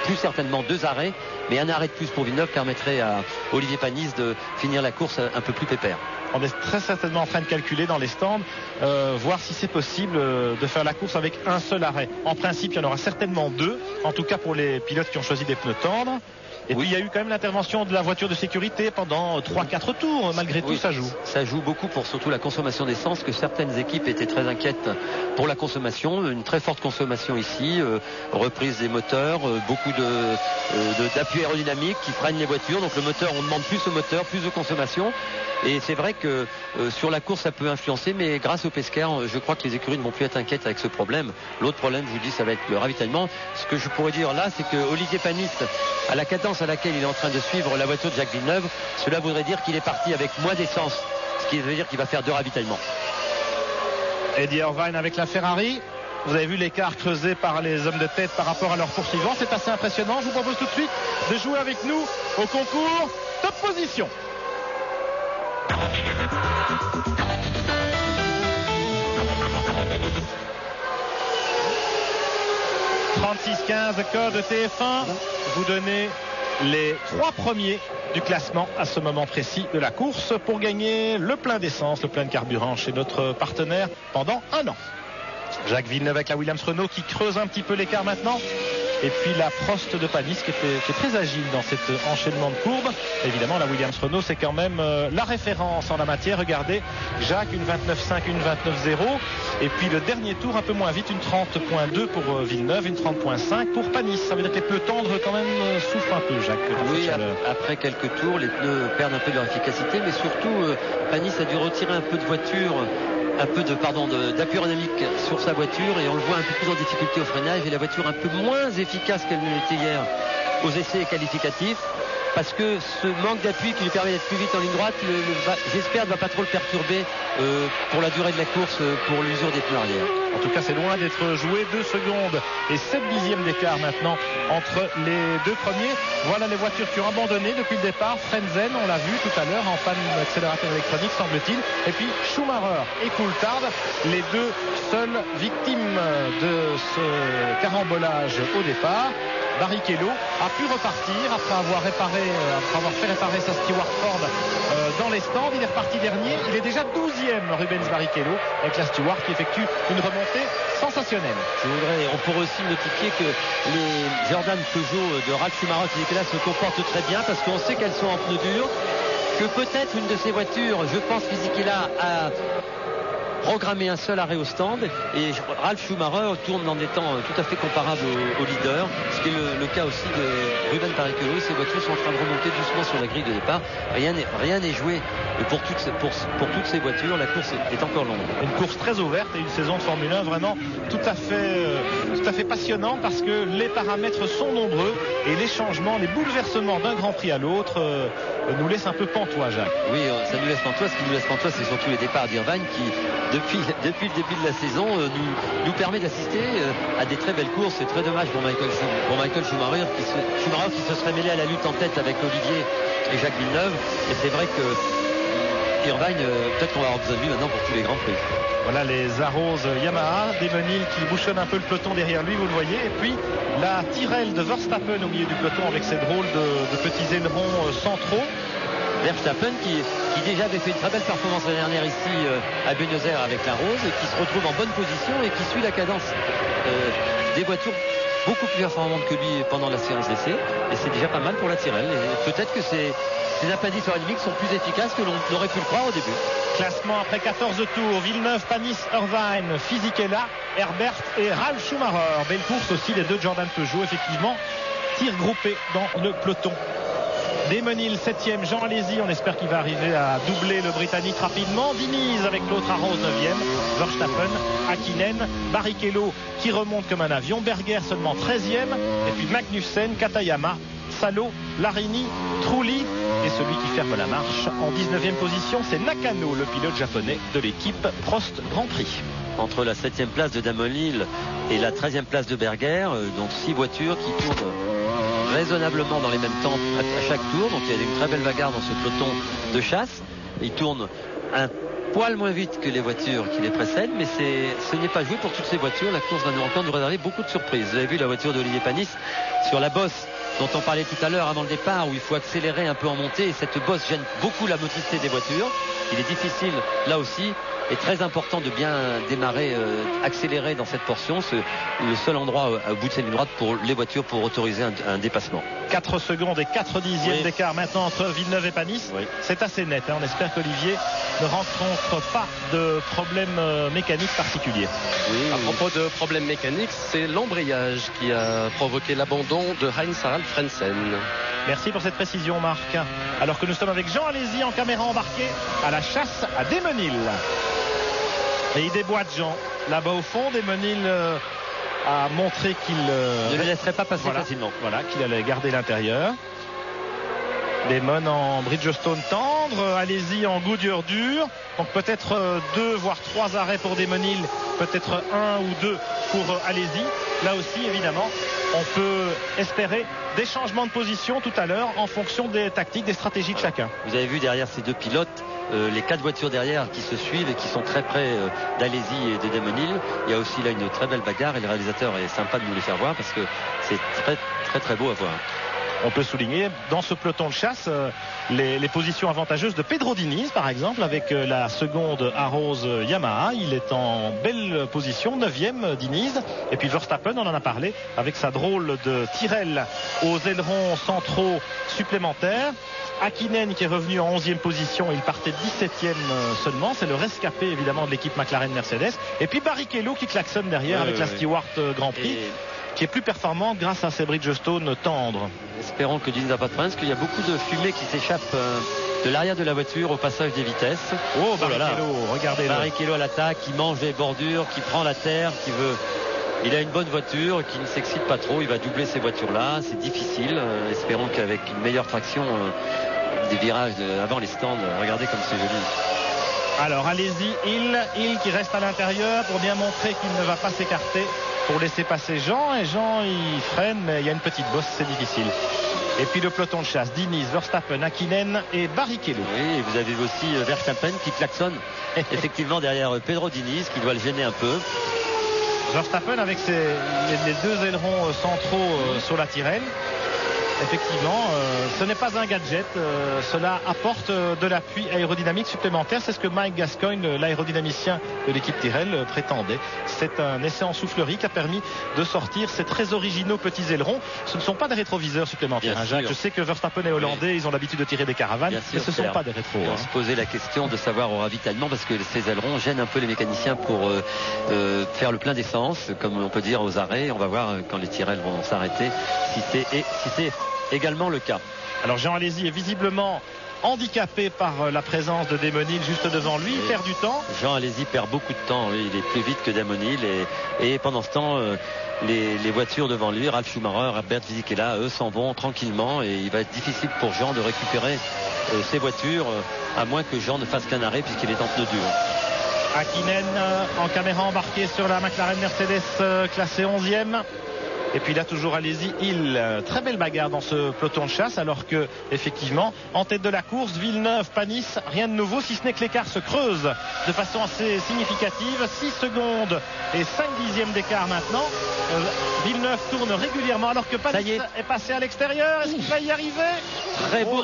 B: plus certainement 2 arrêts, mais un arrêt de plus pour Villeneuve permettrait à Olivier Panis de finir la course un peu plus pépère.
A: On est très certainement en train de calculer dans les stands, voir si c'est possible de faire la course avec un seul arrêt. En principe, il y en aura certainement 2, en tout cas pour les pilotes qui ont choisi des pneus tendres. Et puis il y a eu quand même l'intervention de la voiture de sécurité pendant 3-4 tours. Malgré tout, ça joue.
B: Ça joue beaucoup pour surtout la consommation d'essence, que certaines équipes étaient très inquiètes pour la consommation. Une très forte consommation ici, reprise des moteurs, beaucoup d'appui aérodynamique qui freinent les voitures. Donc le moteur, on demande plus au moteur, plus de consommation. Et c'est vrai que sur la course ça peut influencer, mais grâce au Pesquer, je crois que les écuries ne vont plus être inquiètes avec ce problème. L'autre problème, je vous dis, ça va être le ravitaillement. Ce que je pourrais dire là, c'est que Olivier Panis, à la cadence à laquelle il est en train de suivre la voiture de Jacques Villeneuve, cela voudrait dire qu'il est parti avec moins d'essence, ce qui veut dire qu'il va faire 2 ravitaillements.
A: Eddie Irvine avec la Ferrari. Vous avez vu l'écart creusé par les hommes de tête par rapport à leurs poursuivants, c'est assez impressionnant. Je vous propose tout de suite de jouer avec nous au concours Top Position. 36-15 code TF1. Vous donnez les 3 premiers du classement à ce moment précis de la course pour gagner le plein d'essence, le plein de carburant chez notre partenaire pendant 1 an. Jacques Villeneuve avec la Williams Renault qui creuse un petit peu l'écart maintenant. Et puis la Prost de Panis qui est très agile dans cet enchaînement de courbes. Évidemment, la Williams Renault, c'est quand même la référence en la matière. Regardez, Jacques, une 29.5, une 29.0. Et puis le dernier tour, un peu moins vite, une 30.2 pour Villeneuve, une 30.5 pour Panis. Ça veut dire que les pneus tendres, quand même, souffrent un peu, Jacques.
B: Oui, après quelques tours, les pneus perdent un peu de leur efficacité. Mais surtout, Panis a dû retirer un peu de voiture, d'appui aérodynamique sur sa voiture, et on le voit un peu plus en difficulté au freinage, et la voiture un peu moins efficace qu'elle ne l'était hier aux essais qualificatifs. parce que ce manque d'appui qui lui permet d'être plus vite en ligne droite, j'espère, ne va pas trop le perturber pour la durée de la course, pour l'usure des pneus arrière.
A: En tout cas, c'est loin d'être joué. 2 secondes et 7 dixièmes d'écart maintenant entre les deux premiers. Voilà les voitures qui ont abandonné depuis le départ. Frentzen, on l'a vu tout à l'heure, en panne d'accélérateur électronique, semble-t-il. Et puis Schumacher et Coulthard, les deux seules victimes de ce carambolage au départ. Barrichello a pu repartir après avoir fait réparer sa Stewart Ford dans les stands. Il est reparti dernier. Il est déjà 12e, Rubens Barrichello, avec la Stewart qui effectue une remontée sensationnelle.
B: On pourrait aussi notifier que les Jordan Peugeot de Ralf Schumacher qui là se comportent très bien parce qu'on sait qu'elles sont en pneus durs, que peut-être une de ces voitures, je pense Fisichella a programmé un seul arrêt au stand et Ralf Schumacher tourne en étant tout à fait comparable au leader, ce qui est le cas aussi de Rubens Barrichello. Ces voitures sont en train de remonter doucement sur la grille de départ. Rien n'est joué pour toutes ces voitures. La course est encore longue.
A: Une course très ouverte et une saison de Formule 1 vraiment tout à fait passionnant parce que les paramètres sont nombreux et les changements, les bouleversements d'un Grand Prix à l'autre nous laissent un peu pantois, Jacques.
B: Oui, ça nous laisse pantois. Ce qui nous laisse pantois, c'est surtout les départs d'Irvine qui depuis le début de la saison nous permet d'assister à des très belles courses. C'est très dommage pour Michael Schumacher qui se serait mêlé à la lutte en tête avec Olivier et Jacques Villeneuve. Et c'est vrai que Irvine, peut-être qu'on va avoir besoin de lui maintenant pour tous les grands prix.
A: Voilà les Arrows Yamaha, Desmenil qui bouchonne un peu le peloton derrière lui, vous le voyez. Et puis la Tyrrell de Verstappen au milieu du peloton avec ses drôles de petits ailerons centraux.
B: Verstappen qui déjà avait fait une très belle performance l'année dernière ici à Buenos Aires avec la Rose et qui se retrouve en bonne position et qui suit la cadence des voitures beaucoup plus performantes que lui pendant la séance d'essai. Et c'est déjà pas mal pour la Tyrrell. Et peut-être que ces appendices aérodynamiques sont plus efficaces que l'on aurait pu le croire au début.
A: Classement après 14 tours: Villeneuve, Panis, Irvine, Fisichella, Herbert et Ralf Schumacher. Belle course aussi des deux Jordan Peugeot, effectivement. Tir groupé dans le peloton. Desmenil 7e, Jean Alesi, on espère qu'il va arriver à doubler le Britannique rapidement. Diniz avec l'autre Arrows 9e, Verstappen, Hakkinen, Barrichello qui remonte comme un avion, Berger seulement 13e, et puis Magnussen, Katayama, Salo, Larini, Trulli et celui qui ferme la marche en 19e position, c'est Nakano, le pilote japonais de l'équipe Prost Grand Prix.
B: Entre la 7e place de Damon-Hill et la 13e place de Berger, donc 6 voitures qui tournent raisonnablement dans les mêmes temps à chaque tour. Donc il y a une très belle bagarre dans ce peloton de chasse. Ils tournent un poil moins vite que les voitures qui les précèdent, mais ce n'est pas joué pour toutes ces voitures. La course va encore nous réserver beaucoup de surprises. Vous avez vu la voiture d'Olivier Panis sur la bosse dont on parlait tout à l'heure avant le départ, où il faut accélérer un peu en montée, et cette bosse gêne beaucoup la motricité des voitures. Il est difficile là aussi et très important de bien démarrer, accélérer dans cette portion. C'est le seul endroit au bout de cette ligne droite pour les voitures pour autoriser un dépassement.
A: 4 secondes et 4 dixièmes d'écart maintenant entre Villeneuve et Panis. Oui. C'est assez net, hein. On espère qu'Olivier ne rencontre pas de problème mécanique particulier.
E: Oui. À propos de problèmes mécaniques, c'est l'embrayage qui a provoqué l'abandon de Heinz-Harald Frentzen.
A: Merci pour cette précision, Marc. Alors que nous sommes avec Jean Alesi en caméra embarquée à la chasse à Desmenil. Et il déboîte Jean. Là-bas au fond, Desmenil a montré qu'il
B: ne le laisserait pas passer facilement.
A: Voilà, qu'il allait garder l'intérieur. Damon en Bridgestone tendre, Alesi en Goodyear dur. Donc peut-être 2 voire 3 arrêts pour Desmenil, peut-être 1 ou 2 pour Alesi. Là aussi, évidemment, on peut espérer des changements de position tout à l'heure en fonction des tactiques, des stratégies de chacun.
B: Vous avez vu derrière ces deux pilotes les 4 voitures derrière qui se suivent et qui sont très près d'Alesi et de Desmenil. Il y a aussi là une très belle bagarre et le réalisateur est sympa de nous les faire voir parce que c'est très très très beau à voir.
A: On peut souligner dans ce peloton de chasse les positions avantageuses de Pedro Diniz par exemple avec la seconde Arrows Yamaha. Il est en belle position, 9e Diniz. Et puis Verstappen, on en a parlé, avec sa drôle de Tyrrell aux ailerons centraux supplémentaires. Hakkinen qui est revenu en 11e position, il partait 17e seulement, c'est le rescapé évidemment de l'équipe McLaren Mercedes. Et puis Barrichello qui klaxonne derrière avec la Stewart Grand Prix. Qui est plus performant grâce à ses Bridgestone tendres.
B: Espérons que Diniz n'a pas de problème, parce qu'il y a beaucoup de fumée qui s'échappe de l'arrière de la voiture au passage des vitesses.
A: Oh Barrichello, regardez-le.
B: Barrichello à l'attaque, qui mange les bordures, qui prend la terre, qui veut Il a une bonne voiture qui ne s'excite pas trop. Il va doubler ces voitures-là. C'est difficile. Espérons qu'avec une meilleure traction des virages avant les stands, regardez comme c'est joli.
A: Alors allez-y, Hill qui reste à l'intérieur pour bien montrer qu'il ne va pas s'écarter pour laisser passer Jean. Et Jean il freine, mais il y a une petite bosse, c'est difficile. Et puis le peloton de chasse, Diniz, Verstappen, Hakkinen et Barrichello.
B: Oui, et vous avez aussi Verstappen qui klaxonne effectivement derrière Pedro Diniz qui doit le gêner un peu.
A: Verstappen avec les deux ailerons centraux sur la Tyrrell. Effectivement, ce n'est pas un gadget, cela apporte de l'appui aérodynamique supplémentaire. C'est ce que Mike Gascoigne, l'aérodynamicien de l'équipe Tyrrell, prétendait. C'est un essai en soufflerie qui a permis de sortir ces très originaux petits ailerons. Ce ne sont pas des rétroviseurs supplémentaires, hein, Jacques. Je sais que Verstappen est hollandais, ils ont l'habitude de tirer des caravanes, mais ce ne sont pas des rétros.
B: On se posait la question de savoir au ravitaillement, parce que ces ailerons gênent un peu les mécaniciens pour faire le plein d'essence, comme on peut dire aux arrêts. On va voir quand les Tyrrell vont s'arrêter si c'est également le cas.
A: Alors Jean Alesi est visiblement handicapé par la présence de Damon Hill juste devant lui. Il perd du temps.
B: Jean Alesi perd beaucoup de temps. Oui, il est plus vite que Damon Hill et pendant ce temps les voitures devant lui, Ralf Schumacher, Herbert Fisichella, eux s'en vont tranquillement et il va être difficile pour Jean de récupérer ses voitures à moins que Jean ne fasse qu'un arrêt puisqu'il est en pneu dur.
A: Hakkinen en caméra embarquée sur la McLaren Mercedes classée 11e. Et puis là toujours Alesi, Hill, très belle bagarre dans ce peloton de chasse, alors que effectivement en tête de la course Villeneuve, Panis, rien de nouveau si ce n'est que l'écart se creuse de façon assez significative. 6 secondes et 5 dixièmes d'écart maintenant. Villeneuve tourne régulièrement alors que Panis est passé à l'extérieur. Est-ce qu'il va y arriver?
B: Très beau.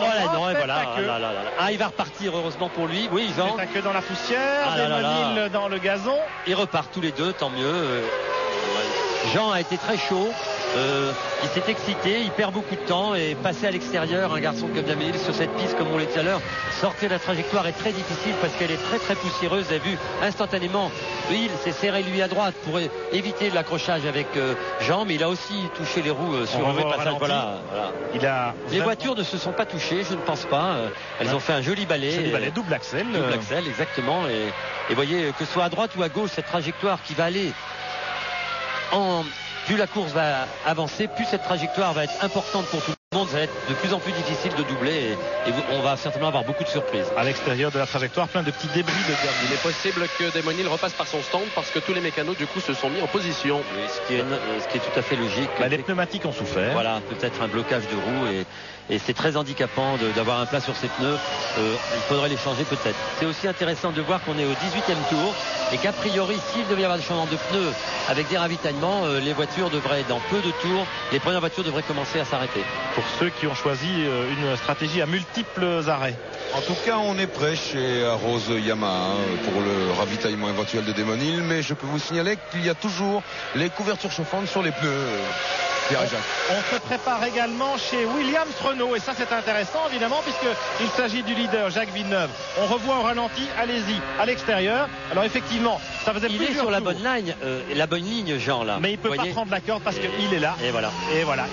B: Il va repartir heureusement pour lui. Oui, Jean.
A: C'est à queue dans la poussière, Damon Hill dans le gazon.
B: Ils repartent tous les deux, tant mieux. Jean a été très chaud, il s'est excité, il perd beaucoup de temps et passer à l'extérieur, un garçon comme Damon Hill sur cette piste comme on l'a dit tout à l'heure, sortir de la trajectoire est très difficile parce qu'elle est très très poussiéreuse. Vous avez vu instantanément, Hill s'est serré lui à droite pour éviter l'accrochage avec Jean, mais il a aussi touché les roues sur le passage. Voilà. Les voitures ne se sont pas touchées, je ne pense pas. Elles ont fait un joli balai.
A: Double axel.
B: Double axel, exactement. Et voyez, que ce soit à droite ou à gauche, cette trajectoire qui va aller plus la course va avancer, plus cette trajectoire va être importante pour tout le monde. Ça va être de plus en plus difficile de doubler et on va certainement avoir beaucoup de surprises.
A: À l'extérieur de la trajectoire, plein de petits débris de gamme.
E: Il est possible que Damon Hill repasse par son stand parce que tous les mécanos du coup se sont mis en position.
B: Oui, ce qui est tout à fait logique.
A: Les pneumatiques ont souffert.
B: Voilà, peut-être un blocage de roue et c'est très handicapant d'avoir un plat sur ses pneus. Il faudrait les changer peut-être. C'est aussi intéressant de voir qu'on est au 18e tour et qu'a priori, s'il devait y avoir des changements de pneus avec des ravitaillements, les voitures devraient, dans peu de tours, les premières voitures devraient commencer à s'arrêter.
A: Pour ceux qui ont choisi une stratégie à multiples arrêts.
D: En tout cas, on est prêt chez Arrows Yamaha pour le ravitaillement éventuel de Damon Hill, mais je peux vous signaler qu'il y a toujours les couvertures chauffantes sur les pneus.
A: On se prépare également chez Williams Renault et ça c'est intéressant évidemment puisqu'il s'agit du leader Jacques Villeneuve. On revoit au ralenti, allez-y, à l'extérieur. Alors effectivement, ça faisait
B: plusieurs tours. Il est sur la bonne ligne Jean là.
A: Mais il peut pas prendre la corde parce qu'il est là.
B: Et voilà.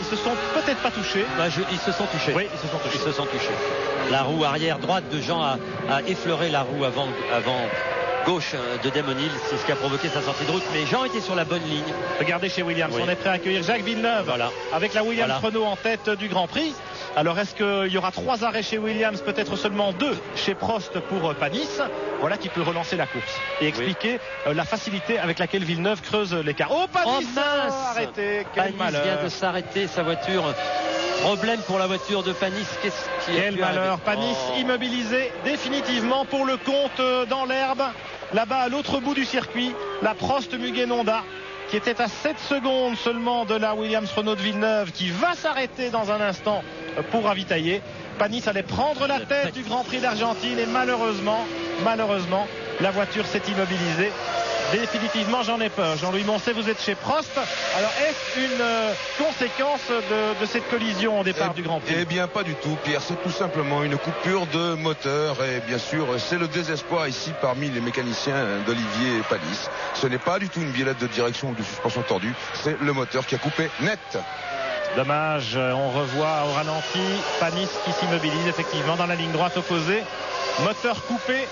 A: Ils se sont peut-être pas touchés.
B: Ils se sont touchés.
A: Oui, ils se sont touchés.
B: La roue arrière droite de Jean a effleuré la roue avant gauche de Damon Hill, c'est ce qui a provoqué sa sortie de route, mais Jean était sur la bonne ligne.
A: Regardez chez Williams, on est prêt à accueillir Jacques Villeneuve avec la Williams Renault en tête du Grand Prix. Alors est-ce qu'il y aura 3 arrêts chez Williams, peut-être seulement 2 chez Prost pour Panis? Voilà qui peut relancer la course et expliquer la facilité avec laquelle Villeneuve creuse l'écart. Oh, Panis arrêté, quel malheur.
B: Vient de s'arrêter sa voiture. Problème pour la voiture de Panis.
A: Quel malheur. Panis immobilisé définitivement pour le compte dans l'herbe. Là-bas à l'autre bout du circuit, la Prost Mugen Honda qui était à 7 secondes seulement de la Williams Renault de Villeneuve qui va s'arrêter dans un instant pour ravitailler. Panis allait prendre la tête du Grand Prix d'Argentine et malheureusement, la voiture s'est immobilisée. Définitivement, j'en ai peur. Jean-Louis Moncet, vous êtes chez Prost. Alors, est-ce une conséquence de cette collision au départ du Grand Prix?
D: Eh bien, pas du tout, Pierre. C'est tout simplement une coupure de moteur. Et bien sûr, c'est le désespoir ici parmi les mécaniciens d'Olivier Panis. Ce n'est pas du tout une biellette de direction ou de suspension tordue. C'est le moteur qui a coupé net.
A: Dommage, on revoit au ralenti Panis qui s'immobilise effectivement dans la ligne droite opposée. Moteur coupé.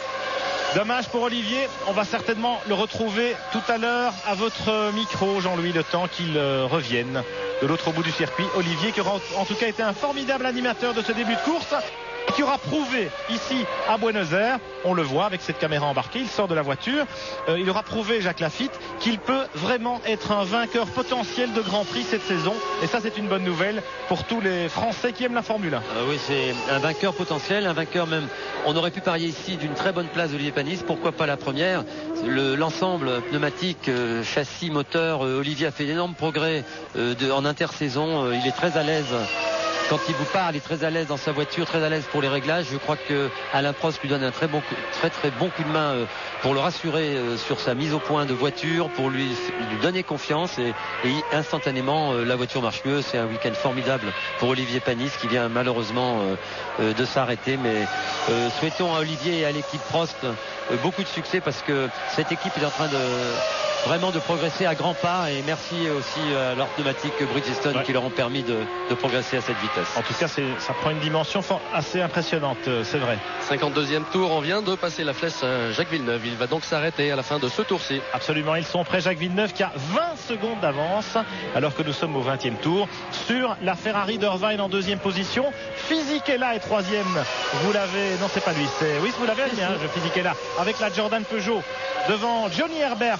A: Dommage pour Olivier. On va certainement le retrouver tout à l'heure à votre micro, Jean-Louis, le temps qu'il revienne de l'autre bout du circuit. Olivier qui aura en tout cas été un formidable animateur de ce début de course, qui aura prouvé ici à Buenos Aires, on le voit avec cette caméra embarquée, il sort de la voiture, il aura prouvé, Jacques Lafitte, qu'il peut vraiment être un vainqueur potentiel de Grand Prix cette saison, et ça c'est une bonne nouvelle pour tous les Français qui aiment la Formule 1.
B: Oui, c'est un vainqueur potentiel, un vainqueur même. On aurait pu parier ici d'une très bonne place d'Olivier Panis, pourquoi pas la première. L'ensemble pneumatique, châssis, moteur, Olivier a fait d'énormes progrès en intersaison, il est très à l'aise. Quand il vous parle, il est très à l'aise dans sa voiture, très à l'aise pour les réglages. Je crois que Alain Prost lui donne un très bon coup de main pour le rassurer sur sa mise au point de voiture, pour lui donner confiance et instantanément la voiture marche mieux. C'est un week-end formidable pour Olivier Panis qui vient malheureusement de s'arrêter. Mais souhaitons à Olivier et à l'équipe Prost beaucoup de succès parce que cette équipe est en train vraiment de progresser à grands pas, et merci aussi à leur pneumatique Bridgestone qui leur ont permis de progresser à cette vitesse.
A: En tout cas, ça prend une dimension assez impressionnante, c'est vrai.
E: 52e tour, on vient de passer la flèche Jacques Villeneuve. Il va donc s'arrêter à la fin de ce tour-ci.
A: Absolument, ils sont prêts. Jacques Villeneuve qui a 20 secondes d'avance alors que nous sommes au 20e tour sur la Ferrari d'Irvine en deuxième position. Fisichella est troisième. Vous l'avez, non c'est pas lui, oui vous l'avez bien, Fisichella avec la Jordan Peugeot devant Johnny Herbert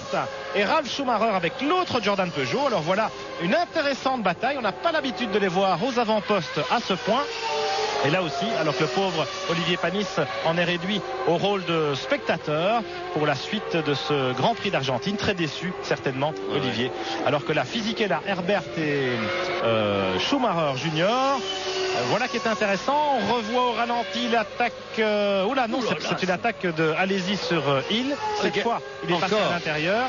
A: et Ralf Schumacher avec l'autre Jordan Peugeot. Alors voilà une intéressante bataille. On n'a pas l'habitude de les voir aux avant-postes à ce point. Et là aussi, alors que le pauvre Olivier Panis en est réduit au rôle de spectateur pour la suite de ce Grand Prix d'Argentine. Très déçu, certainement, Olivier. Alors que la Fisichella, Herbert et Schumacher Junior. Voilà qui est intéressant. On revoit au ralenti l'attaque. C'est une attaque de Alesi sur Hill. Cette fois, il est passé à l'intérieur.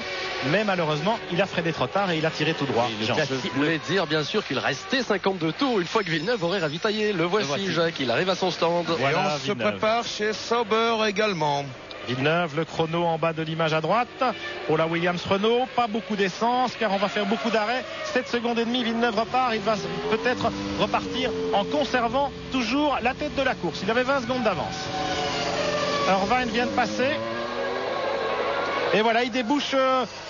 A: Mais malheureusement, il a freiné trop tard et il a tiré tout droit.
E: Je voulais dire bien sûr qu'il restait 52 tours une fois que Villeneuve aurait ravitaillé. Le voici, Jacques. Il arrive à son stand.
D: Voilà, et on se prépare chez Sauber également.
A: Villeneuve, le chrono en bas de l'image à droite pour la Williams Renault. Pas beaucoup d'essence car on va faire beaucoup d'arrêts. 7 secondes et demie, Villeneuve repart. Il va peut-être repartir en conservant toujours la tête de la course. Il avait 20 secondes d'avance. Irvine vient de passer. Et voilà, il débouche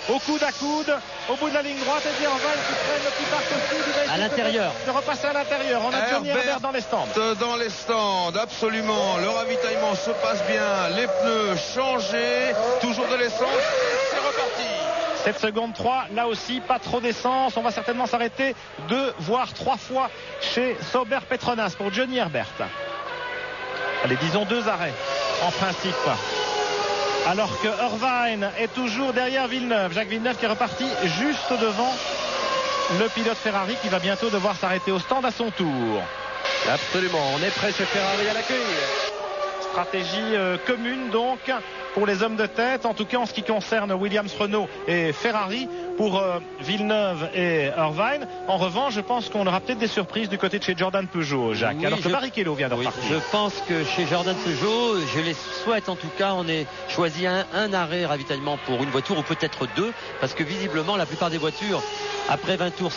A: au coude à coude, au bout de la ligne droite. Et Irvine qui traîne le petit parc aussi.
C: À l'intérieur.
A: De repasser à l'intérieur. On a Johnny Herbert dans les stands.
D: Dans les stands, absolument. Le ravitaillement se passe bien. Les pneus changés. Toujours de l'essence. C'est reparti.
A: 7 secondes 3, là aussi pas trop d'essence. On va certainement s'arrêter 2 voire 3 fois chez Sauber Petronas pour Johnny Herbert. Allez, disons 2 arrêts en principe. Alors que Irvine est toujours derrière Villeneuve. Jacques Villeneuve qui est reparti juste devant le pilote Ferrari qui va bientôt devoir s'arrêter au stand à son tour.
E: Absolument, on est prêt chez Ferrari à l'accueil.
A: Stratégie commune donc pour les hommes de tête, en tout cas en ce qui concerne Williams, Renault et Ferrari. Pour Villeneuve et Irvine. En revanche, je pense qu'on aura peut-être des surprises du côté de chez Jordan Peugeot, Jacques. Oui, alors que Barrichello vient de repartir.
B: Je pense que chez Jordan Peugeot, je les souhaite en tout cas, on ait choisi un arrêt ravitaillement pour une voiture ou peut-être 2, parce que visiblement la plupart des voitures, après 20 tours,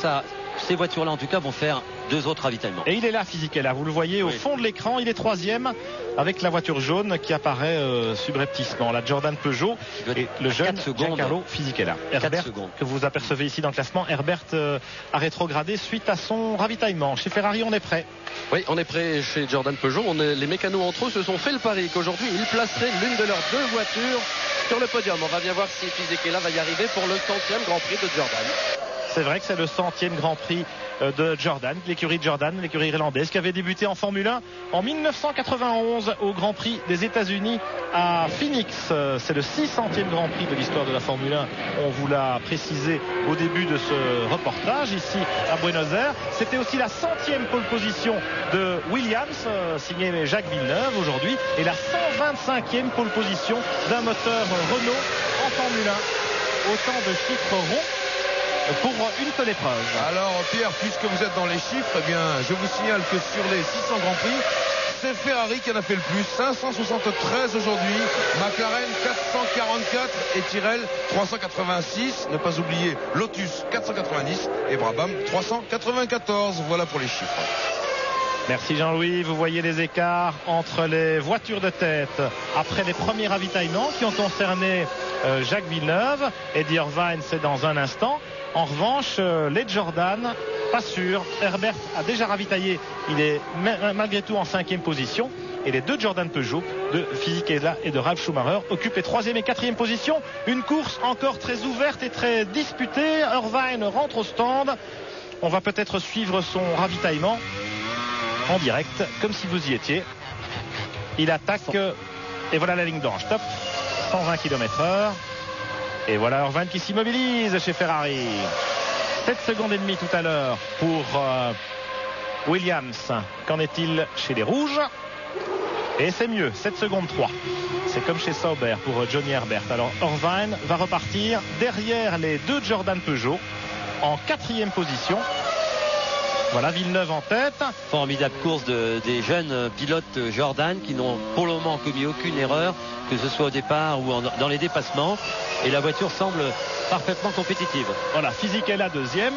B: ces voitures-là en tout cas vont faire 2 autres ravitaillements.
A: Et il est là, Fisichella, vous le voyez au fond de l'écran, il est 3e avec la voiture jaune qui apparaît subrepticement, la Jordan Peugeot et le jeune Giancarlo Fisichella. Herbert, que vous apercevez ici dans le classement, Herbert a rétrogradé suite à son ravitaillement. Chez Ferrari, on est prêt.
E: Oui, on est prêt chez Jordan Peugeot. Les mécanos entre eux se sont fait le pari qu'aujourd'hui, ils placeraient l'une de leurs 2 voitures sur le podium. On va bien voir si Fisichella va y arriver pour le 100e Grand Prix de Jordan.
A: C'est vrai que c'est le 100e Grand Prix de Jordan, l'écurie Jordan, l'écurie irlandaise qui avait débuté en Formule 1 en 1991 au Grand Prix des États-Unis à Phoenix. C'est le 600e Grand Prix de l'histoire de la Formule 1. On vous l'a précisé au début de ce reportage ici à Buenos Aires. C'était aussi la 100e pole position de Williams, signé Jacques Villeneuve aujourd'hui, et la 125e pole position d'un moteur Renault en Formule 1. Autant de chiffres ronds pour une seule épreuve.
D: Alors Pierre, puisque vous êtes dans les chiffres, eh bien, je vous signale que sur les 600 Grands Prix, c'est Ferrari qui en a fait le plus, 573 aujourd'hui, McLaren 444 et Tyrrell 386, ne pas oublier Lotus 490 et Brabham 394. Voilà pour les chiffres.
A: Merci Jean-Louis. Vous voyez les écarts entre les voitures de tête après les premiers ravitaillements qui ont concerné Jacques Villeneuve. Eddie Irvine, c'est dans un instant. En revanche, les Jordan, pas sûr. Herbert a déjà ravitaillé. Il est malgré tout en 5e position. Et les deux Jordan Peugeot de Fisichella et de Ralf Schumacher occupent les 3e et 4e positions. Une course encore très ouverte et très disputée. Irvine rentre au stand. On va peut-être suivre son ravitaillement en direct, comme si vous y étiez. Il attaque et voilà la ligne d'orange. Top, 120 km/h. Et voilà Irvine qui s'immobilise chez Ferrari. 7 secondes et demie tout à l'heure pour Williams. Qu'en est-il chez les rouges? Et c'est mieux, 7 secondes 3. C'est comme chez Sauber pour Johnny Herbert. Alors Irvine va repartir derrière les deux Jordan Peugeot en 4e position. Voilà Villeneuve en tête.
B: Formidable course des jeunes pilotes Jordan qui n'ont pour le moment commis aucune erreur, que ce soit au départ ou dans les dépassements. Et la voiture semble parfaitement compétitive.
A: Voilà, Fisichella 2e.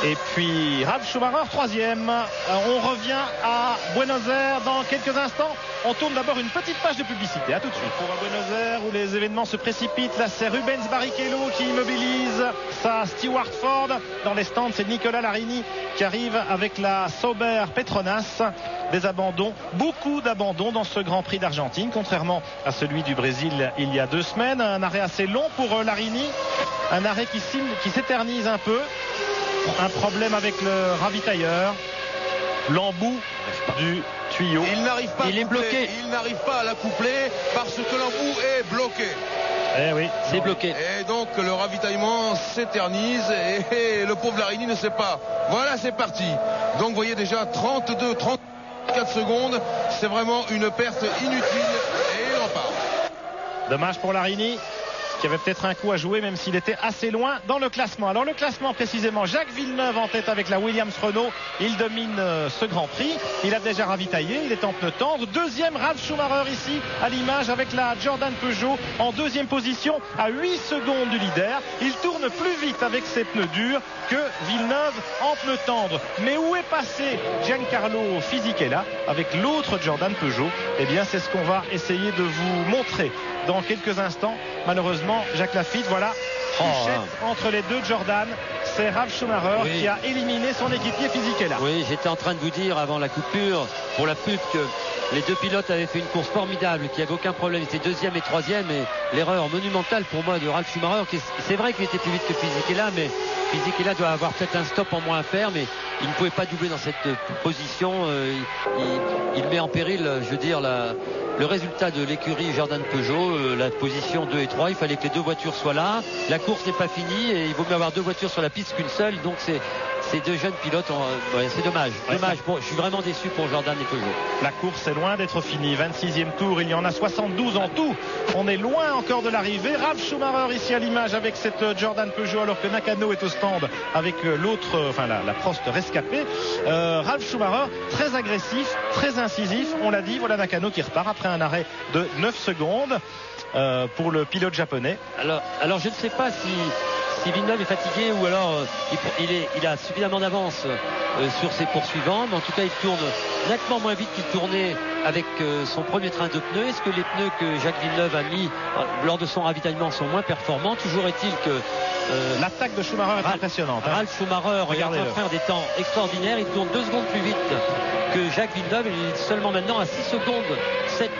A: Et puis Ralf Schumacher 3e. On revient à Buenos Aires dans quelques instants. On tourne d'abord une petite page de publicité. À tout de suite. Pour Buenos Aires où les événements se précipitent. Là c'est Rubens Barrichello qui immobilise sa Stewart Ford. Dans les stands c'est Nicolas Larini qui arrive avec la Sauber Petronas. Des abandons, beaucoup d'abandons dans ce Grand Prix d'Argentine, contrairement à celui du Brésil il y a 2 semaines. Un arrêt assez long pour Larini. Un arrêt qui s'éternise un peu. Un problème avec le ravitailleur. L'embout du tuyau.
D: Il n'arrive pas.
B: Il est bloqué.
D: Il n'arrive pas à la coupler parce que l'embout est bloqué.
A: Eh oui,
B: c'est bloqué.
D: Et donc le ravitaillement s'éternise et le pauvre Larini ne sait pas. Voilà, c'est parti. Donc vous voyez déjà 34 secondes. C'est vraiment une perte inutile et on part.
A: Dommage pour Larini, qui avait peut-être un coup à jouer même s'il était assez loin dans le classement. Alors le classement précisément, Jacques Villeneuve en tête avec la Williams Renault. Il domine ce Grand Prix. Il a déjà ravitaillé, il est en pneu tendre. 2e Ralf Schumacher ici à l'image avec la Jordan Peugeot en 2e position à 8 secondes du leader. Il tourne plus vite avec ses pneus durs que Villeneuve en pneu tendre. Mais où est passé Giancarlo Fisichella avec l'autre Jordan Peugeot? Eh bien c'est ce qu'on va essayer de vous montrer dans quelques instants. Malheureusement, Jacques Lafitte, voilà, entre les deux Jordan. C'est Ralf Schumacher qui a éliminé son équipier Fisichella.
B: Oui, j'étais en train de vous dire avant la coupure, pour la pub, que les deux pilotes avaient fait une course formidable, qu'il n'y avait aucun problème. C'était 2e et 3e. Et l'erreur monumentale pour moi de Ralf Schumacher, c'est vrai qu'il était plus vite que Fisichella, mais Fisichella doit avoir peut-être un stop en moins à faire, mais il ne pouvait pas doubler dans cette position. Il met en péril, je veux dire, le résultat de l'écurie Jordan Peugeot, la position 2 et 3. Il fallait que les deux voitures soient là. La course n'est pas finie et il vaut mieux avoir deux voitures sur la piste qu'une seule. Donc ces deux jeunes pilotes, c'est dommage. Je suis vraiment déçu pour Jordan et Peugeot.
A: La course est loin d'être finie. 26e tour, il y en a 72 en tout. On est loin encore de l'arrivée. Ralf Schumacher ici à l'image avec cette Jordan Peugeot, alors que Nakano est au stand avec l'autre, la Prost rescapée. Ralf Schumacher très agressif, très incisif. On l'a dit, voilà Nakano qui repart après un arrêt de 9 secondes pour le pilote japonais.
B: Alors je ne sais pas si Villeneuve est fatigué ou alors il a suffisamment d'avance sur ses poursuivants, mais en tout cas il tourne nettement moins vite qu'il tournait avec son premier train de pneus. Est-ce que les pneus que Jacques Villeneuve a mis lors de son ravitaillement sont moins performants? Toujours est-il que
A: l'attaque de Schumacher est impressionnante.
B: Ralf Schumacher est en train de faire des temps extraordinaires. Il tourne 2 secondes plus vite que Jacques Villeneuve. Il est seulement maintenant à 6 secondes 7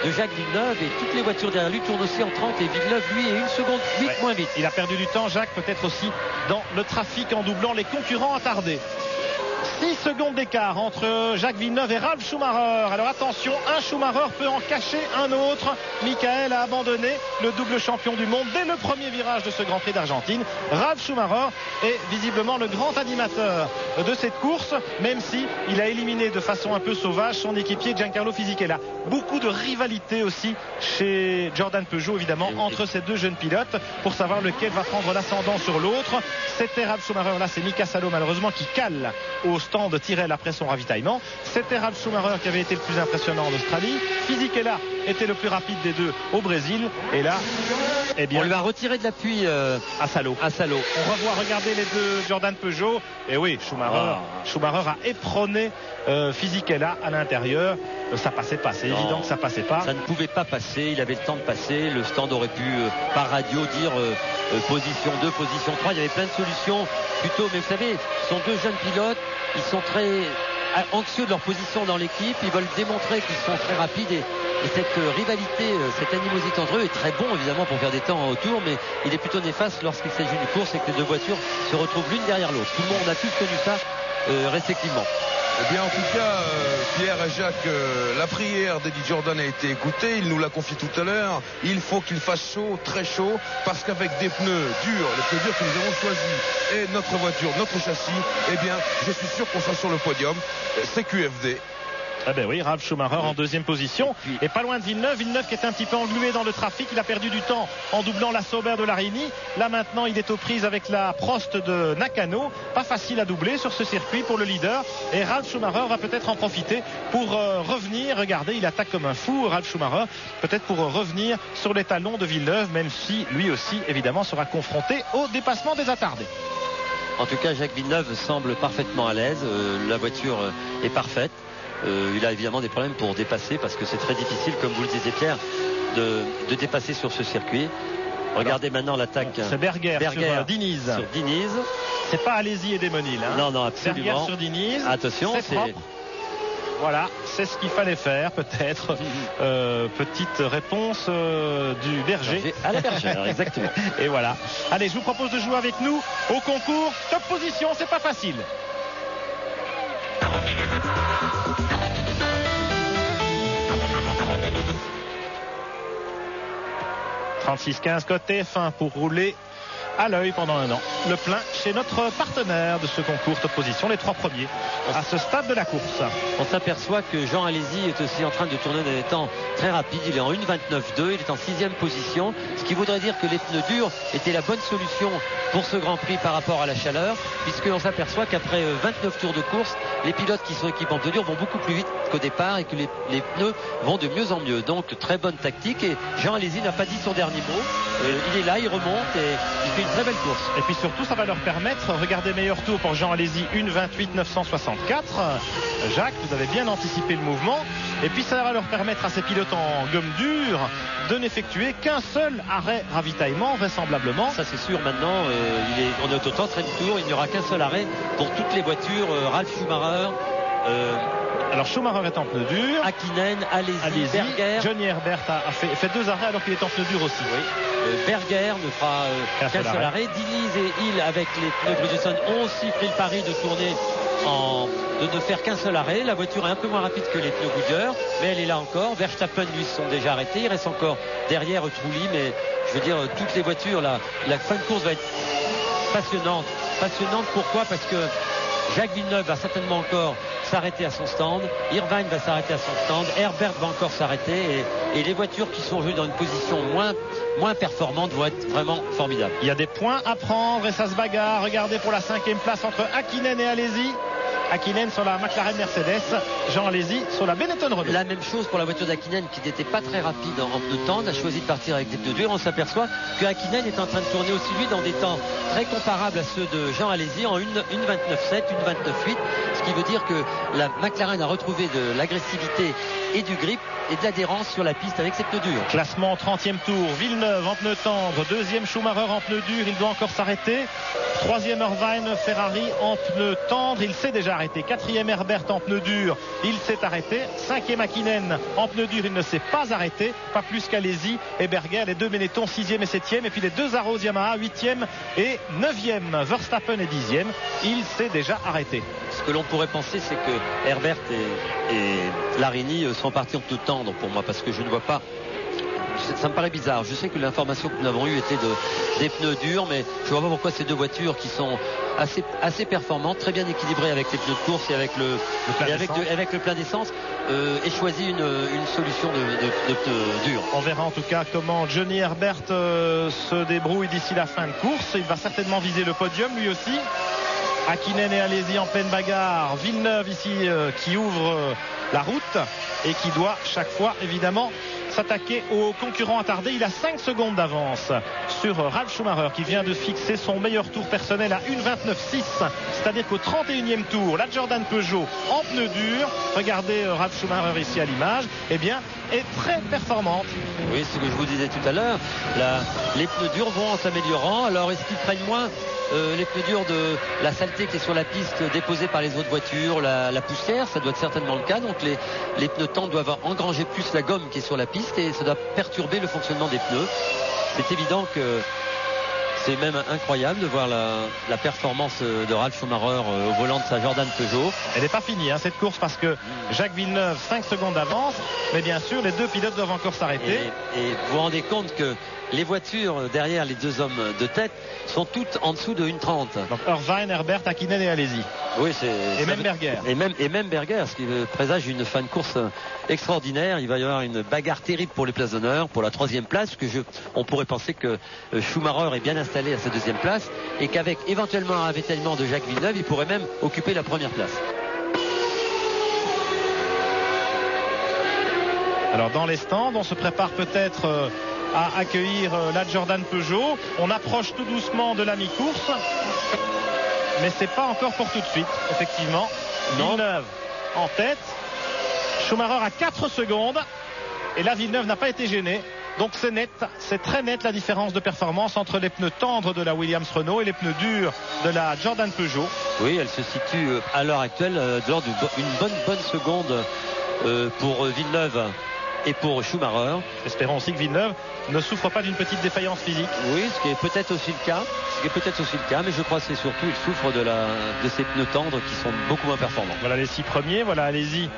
B: de Jacques Villeneuve, et toutes les voitures derrière lui tournent aussi en 30, et Villeneuve lui est 1 seconde 8 moins vite.
A: Il a perdu du temps, Jacques, peut-être aussi dans le trafic en doublant les concurrents attardés. 6 secondes d'écart entre Jacques Villeneuve et Ralf Schumacher. Alors attention, un Schumacher peut en cacher un autre. Michael a abandonné, le double champion du monde, dès le premier virage de ce Grand Prix d'Argentine. Ralf Schumacher est visiblement le grand animateur de cette course, même si il a éliminé de façon un peu sauvage son équipier Giancarlo Fisichella. Beaucoup de rivalité aussi chez Jordan Peugeot, évidemment, entre ces deux jeunes pilotes pour savoir lequel va prendre l'ascendant sur l'autre. C'était Ralf Schumacher, là c'est Mika Salo malheureusement qui cale au stand Tyrrell après son ravitaillement. C'était Ralf Schumacher qui avait été le plus impressionnant en Australie. Fisichella était le plus rapide des deux au Brésil. Et là, Eh bien,
C: on lui a retiré de l'appui
A: à Salo. On revoit, regardez les deux Jordan Peugeot. Et oui, Schumacher a éperonné Fisichella à l'intérieur. Ça passait pas, c'est évident que ça passait pas.
C: Ça ne pouvait pas passer, il avait le temps de passer. Le stand aurait pu par radio dire position 2, position 3. Il y avait plein de solutions plutôt, mais vous savez, ce sont deux jeunes pilotes, ils sont très anxieux de leur position dans l'équipe, ils veulent démontrer qu'ils sont très rapides et cette rivalité, cette animosité entre eux est très bon évidemment pour faire des temps en autour, mais il est plutôt néfaste lorsqu'il s'agit d'une course et que les deux voitures se retrouvent l'une derrière l'autre. Tout le monde a tous connu ça respectivement.
D: Eh bien, en tout cas, Pierre et Jacques, la prière d'Eddie Jordan a été écoutée. Il nous l'a confié tout à l'heure. Il faut qu'il fasse chaud, très chaud, parce qu'avec des pneus durs, les pneus durs que nous avons choisis, et notre voiture, notre châssis, eh bien, je suis sûr qu'on sera sur le podium. C'est QFD.
A: Ah ben oui, Ralf Schumacher en deuxième position et pas loin de Villeneuve qui est un petit peu englué dans le trafic. Il a perdu du temps en doublant la Sauber de Larini. Là maintenant il est aux prises avec la Prost de Nakano. Pas facile à doubler sur ce circuit pour le leader, et Ralf Schumacher va peut-être en profiter pour revenir. Regardez, il attaque comme un fou, Ralf Schumacher, peut-être pour revenir sur les talons de Villeneuve, même si lui aussi évidemment sera confronté au dépassement des attardés.
C: En tout cas, Jacques Villeneuve semble parfaitement à l'aise, la voiture est parfaite. Il a évidemment des problèmes pour dépasser parce que c'est très difficile, comme vous le disiez Pierre, de dépasser sur ce circuit. Regardez maintenant l'attaque.
A: C'est Berger sur Diniz. C'est pas Alesi et Demonil.
C: Non, absolument.
A: Berger sur Diniz.
C: Attention,
A: c'est propre. Voilà, c'est ce qu'il fallait faire peut-être. Petite réponse du berger.
C: À la bergère, exactement.
A: Et voilà. Allez, je vous propose de jouer avec nous au concours Top Position, c'est pas facile. 36-15 côté F1 pour rouler à l'œil pendant un an. Le plein chez notre partenaire de ce concours Top Position, les trois premiers à ce stade de la course.
C: On s'aperçoit que Jean Alesi est aussi en train de tourner dans des temps très rapides. Il est en 1.29.2, il est en 6e position, ce qui voudrait dire que les pneus durs étaient la bonne solution pour ce Grand Prix par rapport à la chaleur, puisqu'on s'aperçoit qu'après 29 tours de course, les pilotes qui sont équipés en pneus durs vont beaucoup plus vite qu'au départ et que les pneus vont de mieux en mieux. Donc très bonne tactique, et Jean Alesi n'a pas dit son dernier mot. Il est là, il remonte et il fait une très belle course.
A: Et puis surtout, ça va leur permettre, regardez, meilleur tour pour Jean Alesi, 1.28.964. Jacques, vous avez bien anticipé le mouvement. Et puis ça va leur permettre à ces pilotes en gomme dure de n'effectuer qu'un seul arrêt ravitaillement, vraisemblablement.
C: Ça c'est sûr, maintenant, on est au 30e tour, il n'y aura qu'un seul arrêt pour toutes les voitures. Ralf Schumacher.
A: Alors Schumacher est en pneu dur,
C: Hakkinen, Alesi, Berger.
A: Johnny Herbert a fait deux arrêts alors qu'il est en pneu dur aussi.
C: Oui. Berger ne fera qu'un seul arrêt. Diniz et Hill avec les pneus Bridgestone ont aussi pris le pari de tourner de ne faire qu'un seul arrêt. La voiture est un peu moins rapide que les pneus Goodyear, mais elle est là encore. Verstappen, lui, se sont déjà arrêtés. Il reste encore derrière Trulli, mais je veux dire, toutes les voitures, la fin de course va être passionnante. Passionnante, pourquoi? Parce que Jacques Villeneuve va certainement encore s'arrêter à son stand, Irvine va s'arrêter à son stand, Herbert va encore s'arrêter, et les voitures qui sont aujourd'hui dans une position moins performante vont être vraiment formidables.
A: Il y a des points à prendre et ça se bagarre. Regardez pour la 5e place entre Hakkinen et Alesi. Hakkinen sur la McLaren Mercedes, Jean Alesi sur la Benetton Renault.
C: La même chose pour la voiture d'Hakkinen qui n'était pas très rapide en pneus tendres, a choisi de partir avec des pneus durs. On s'aperçoit que Hakkinen est en train de tourner aussi lui dans des temps très comparables à ceux de Jean Alesi en 1.29.7, 1.29.8, ce qui veut dire que la McLaren a retrouvé de l'agressivité et du grip et de l'adhérence sur la piste avec ses pneus durs.
A: Classement 30e tour, Villeneuve en pneus tendres, 2e Schumacher en pneus durs, il doit encore s'arrêter. 3e Irvine, Ferrari en pneus tendres, il s'est déjà arrêté. 4e Herbert en pneus durs, il s'est arrêté. 5e Hakkinen en pneus durs, il ne s'est pas arrêté, pas plus qu'Alesi et Berger, les deux Benetton 6e et 7e, et puis les deux Arrows Yamaha 8e et 9e, Verstappen et 10e, il s'est déjà arrêté.
C: Ce que l'on pourrait penser, c'est que Herbert et Larini sont partis en pneus tendres pour moi, parce que je ne vois pas. Ça me paraît bizarre. Je sais que l'information que nous avons eue était des pneus durs, mais je ne vois pas pourquoi ces deux voitures qui sont assez performantes, très bien équilibrées avec les pneus de course et avec le plein d'essence, aient choisi une solution de pneus durs.
A: On verra en tout cas comment Johnny Herbert se débrouille d'ici la fin de course. Il va certainement viser le podium lui aussi. Hakkinen et Alesi en pleine bagarre. Villeneuve ici qui ouvre la route et qui doit chaque fois évidemment s'attaquer aux concurrents attardés. Il a 5 secondes d'avance sur Ralf Schumacher qui vient de fixer son meilleur tour personnel à 1,29,6. C'est-à-dire qu'au 31e tour, la Jordan Peugeot en pneus durs, regardez Ralf Schumacher ici à l'image, eh bien, est très performante.
C: Oui, ce que je vous disais tout à l'heure, les pneus durs vont en s'améliorant. Alors est-ce qu'ils prennent moins les pneus durs de la saleté qui est sur la piste déposée par les autres voitures, la poussière? Ça doit être certainement le cas. Donc les pneus tendres doivent engranger plus la gomme qui est sur la piste et ça doit perturber le fonctionnement des pneus. C'est évident que c'est même incroyable de voir la performance de Ralf Schumacher au volant de sa Jordan Peugeot.
A: Elle n'est pas finie cette course parce que Jacques Villeneuve 5 secondes d'avance, mais bien sûr les deux pilotes doivent encore s'arrêter.
C: Et vous vous rendez compte que les voitures derrière les deux hommes de tête sont toutes en dessous de 1,30.
A: Donc Irvine, Herbert, Hakkinen et Alesi.
C: Oui,
A: et même Berger.
C: Et même Berger, ce qui présage une fin de course extraordinaire. Il va y avoir une bagarre terrible pour les places d'honneur, pour la 3e place, on pourrait penser que Schumacher est bien installé à sa 2e place et qu'avec éventuellement un ravitaillement de Jacques Villeneuve, il pourrait même occuper la 1re place.
A: Alors dans les stands, on se prépare peut-être à accueillir la Jordan Peugeot. On approche tout doucement de la mi-course, mais c'est pas encore pour tout de suite, effectivement. Villeneuve en tête, Schumacher à 4 secondes, et là Villeneuve n'a pas été gêné. Donc c'est net, c'est très net la différence de performance entre les pneus tendres de la Williams-Renault et les pneus durs de la Jordan Peugeot.
C: Oui, elle se situe à l'heure actuelle de l'ordre d'une bonne seconde pour Villeneuve et pour Schumacher.
A: Espérons aussi que Villeneuve ne souffre pas d'une petite défaillance physique.
C: Oui, ce qui est peut-être aussi le cas. Mais je crois que c'est surtout il souffre de ces pneus tendres qui sont beaucoup moins performants.
A: Voilà les 6 premiers, voilà allez-y.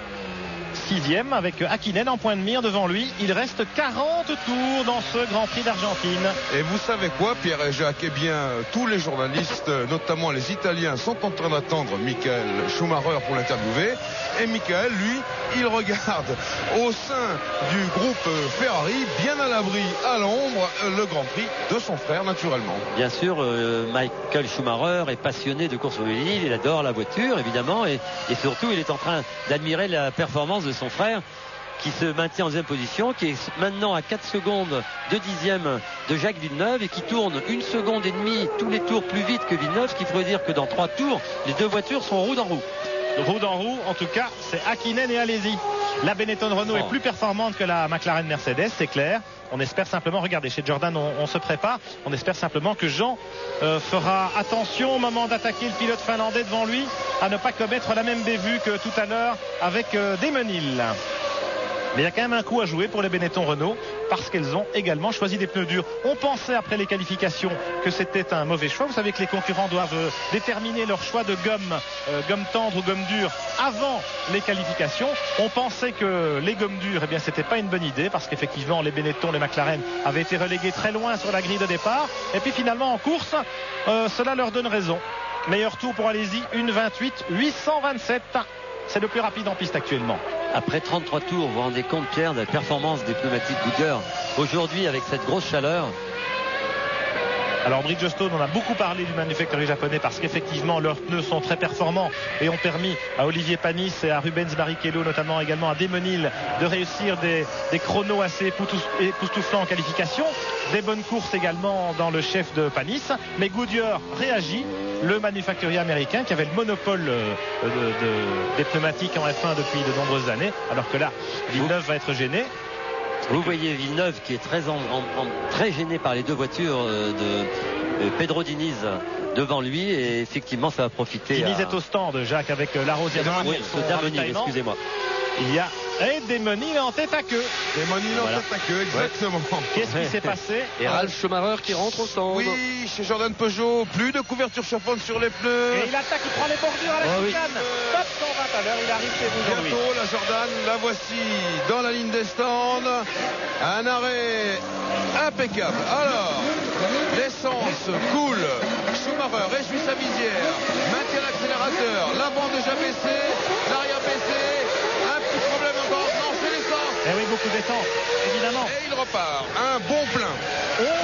A: 6e avec Hakkinen en point de mire devant lui. Il reste 40 tours dans ce Grand Prix d'Argentine.
D: Et vous savez quoi, Pierre et Jacques? Eh bien, tous les journalistes, notamment les Italiens, sont en train d'attendre Michael Schumacher pour l'interviewer. Et Michael, lui, il regarde au sein du groupe Ferrari, bien à l'abri, à l'ombre, le Grand Prix de son frère, naturellement.
C: Bien sûr, Michael Schumacher est passionné de course automobile. Il adore la voiture, évidemment. Et surtout, il est en train d'admirer la performance de son frère qui se maintient en 2e position, qui est maintenant à 4 secondes de 10e de Jacques Villeneuve et qui tourne 1,5 seconde tous les tours plus vite que Villeneuve, ce qui pourrait dire que dans 3 tours, les deux voitures sont roue dans roue.
A: Roue dans roue, en tout cas, c'est Hakkinen et Alesi. La Benetton Renault est plus performante que la McLaren Mercedes, c'est clair. On espère simplement, regardez, chez Jordan, on se prépare. On espère simplement que Jean fera attention au moment d'attaquer le pilote finlandais devant lui, à ne pas commettre la même bévue que tout à l'heure avec Demenil. Mais il y a quand même un coup à jouer pour les Benetton Renault parce qu'elles ont également choisi des pneus durs. On pensait après les qualifications que c'était un mauvais choix. Vous savez que les concurrents doivent déterminer leur choix de gomme tendre ou gomme dure avant les qualifications. On pensait que les gommes dures, eh bien, c'était pas une bonne idée parce qu'effectivement les Benetton, les McLaren avaient été relégués très loin sur la grille de départ. Et puis finalement en course, cela leur donne raison. Meilleur tour pour Alesi, 1,28,827. C'est le plus rapide en piste actuellement.
C: Après 33 tours, vous vous rendez compte, Pierre, de la performance des pneumatiques Goodyear aujourd'hui avec cette grosse chaleur?
A: Alors Bridgestone, on a beaucoup parlé du manufacturier japonais parce qu'effectivement leurs pneus sont très performants et ont permis à Olivier Panis et à Rubens Barrichello, notamment également à Demenil, de réussir des chronos assez époustouflants en qualification. Des bonnes courses également dans le chef de Panis. Mais Goodyear réagit. Le manufacturier américain qui avait le monopole des pneumatiques en F1 depuis de nombreuses années, alors que là, Villeneuve va être gêné.
C: Vous voyez Villeneuve qui est très gêné par les deux voitures de Pedro Diniz devant lui et effectivement ça va profiter.
A: Diniz est au stand, Jacques, avec Larosière.
C: Oui, excusez-moi.
A: Il y a Demenil en tête à queue.
D: Demenil en tête à queue, exactement.
A: Qu'est-ce qui s'est passé?
E: Et Ralf Schumacher qui rentre au stand.
D: Oui, chez Jordan Peugeot, plus de couverture chauffante sur les pneus.
A: Et il attaque, il prend les bordures à la chicane. Top 120 à l'heure, il arrive chez vous aujourd'hui.
D: Bientôt la Jordan, la voici dans la ligne des stands. Un arrêt impeccable. Alors, l'essence coule. Schumacher réjouit sa visière, maintient l'accélérateur, l'avant déjà baissé, l'arrière baissé. Un petit problème encore, non, c'est l'essence.
A: Eh oui, beaucoup d'essence, évidemment.
D: Et il repart, un bon plein.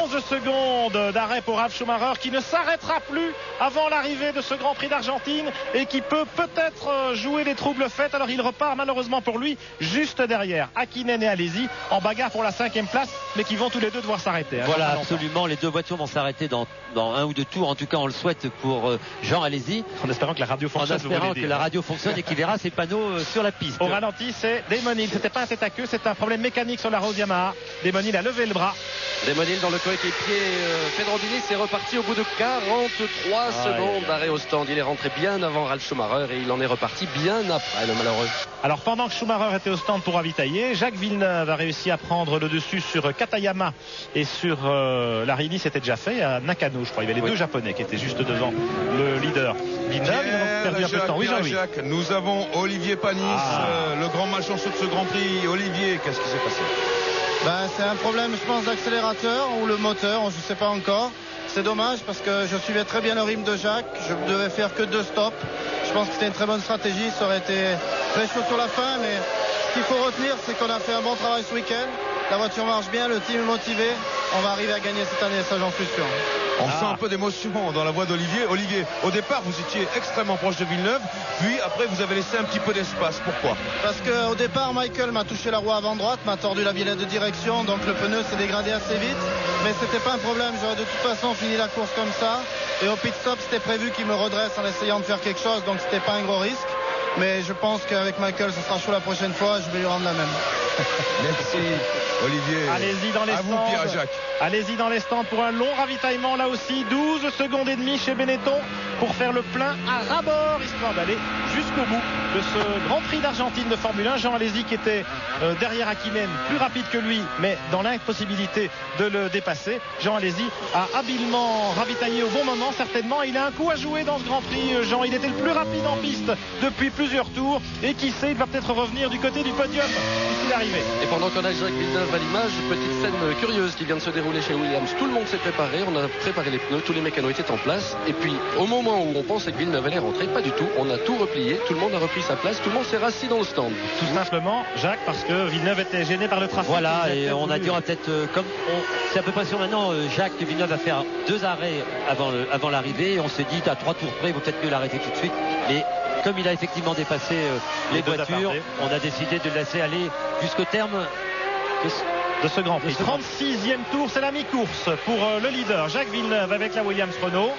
A: 11 secondes d'arrêt pour Ralf Schumacher qui ne s'arrêtera plus avant l'arrivée de ce Grand Prix d'Argentine et qui peut peut-être jouer les troubles faits. Alors il repart malheureusement pour lui juste derrière Hakkinen et Alesi en bagarre pour la 5e place, mais qui vont tous les deux devoir s'arrêter.
C: Voilà, absolument, les deux voitures vont s'arrêter dans un ou deux tours. En tout cas, on le souhaite pour Jean Alesi.
A: En espérant que la radio fonctionne.
C: En espérant que la radio fonctionne et qu'il verra ses panneaux sur la piste.
A: Au ralenti, c'est Damon Hill. C'était pas un tête à queue, c'est un problème mécanique sur la Rose Yamaha. Damon Hill a levé le bras.
E: Damon Hill dans le coéquipier Pedro Diniz est reparti au bout de 43 secondes d'arrêt au stand. Il est rentré bien avant Ralf Schumacher et il en est reparti bien après, le malheureux.
A: Alors pendant que Schumacher était au stand pour ravitailler, Jacques Villeneuve a réussi à prendre le dessus sur Katayama et sur Larini. C'était déjà fait à Nakano, je crois. Il y avait les deux Japonais qui étaient juste devant le leader. Villeneuve, il a donc perdu un peu de temps. Oui, Jean-Louis.
D: Nous avons Olivier Panis, le grand malchanceux de ce Grand Prix. Olivier, qu'est-ce qui s'est passé?
F: C'est un problème, je pense, d'accélérateur ou le moteur, je ne sais pas encore. C'est dommage parce que je suivais très bien le rythme de Jacques. Je devais faire que 2 stops. Je pense que c'était une très bonne stratégie. Ça aurait été très chaud sur la fin, mais ce qu'il faut retenir, c'est qu'on a fait un bon travail ce week-end. La voiture marche bien, le team est motivé. On va arriver à gagner cette année, ça j'en suis sûr.
D: On sent un peu d'émotion dans la voix d'Olivier. Olivier, au départ, vous étiez extrêmement proche de Villeneuve, puis après, vous avez laissé un petit peu d'espace. Pourquoi?
F: Parce qu'au départ, Michael m'a touché la roue avant droite, m'a tordu la biellette de direction, donc le pneu s'est dégradé assez vite. Mais c'était pas un problème, j'aurais de toute façon fini la course comme ça. Et au pit stop, c'était prévu qu'il me redresse en essayant de faire quelque chose, donc c'était pas un gros risque. Mais je pense qu'avec Michael, ce sera chaud la prochaine fois, je vais lui rendre la même.
D: Merci Olivier.
A: Allez-y dans les stands.
D: Vous, Pierre Jacques.
A: Allez-y dans les stands pour un long ravitaillement là aussi. 12 secondes et demie chez Benetton pour faire le plein à ras-bord, histoire d'aller jusqu'au bout de ce Grand Prix d'Argentine de Formule 1. Jean Alesi qui était derrière Hakkinen, plus rapide que lui, mais dans l'impossibilité de le dépasser. Jean Alesi a habilement ravitaillé au bon moment, certainement. Il a un coup à jouer dans ce Grand Prix, Jean. Il était le plus rapide en piste depuis plusieurs tours. Et qui sait, il va peut-être revenir du côté du podium puisqu'il est arrivé.
E: Et pendant qu'on a Jacques Villeneuve à l'image, petite scène curieuse qui vient de se dérouler chez Williams. Tout le monde s'est préparé, on a préparé les pneus, tous les mécanos étaient en place. Et puis au moment où on pensait que Villeneuve allait rentrer, pas du tout. On a tout replié, tout le monde a repris sa place, tout le monde s'est rassis dans le stand.
A: Tout simplement, Jacques, parce que Villeneuve était gêné par le trafic.
C: Voilà, et on a dit on va peut-être, c'est à peu près sûr maintenant, Jacques Villeneuve va faire 2 arrêts avant l'arrivée. Et on s'est dit à 3 tours près, il vaut peut-être mieux l'arrêter tout de suite. Mais comme il a effectivement dépassé les voitures, on a décidé de le laisser aller jusqu'au terme
A: de ce Grand Prix. 36e tour, c'est la mi-course pour le leader Jacques Villeneuve avec la Williams Renault.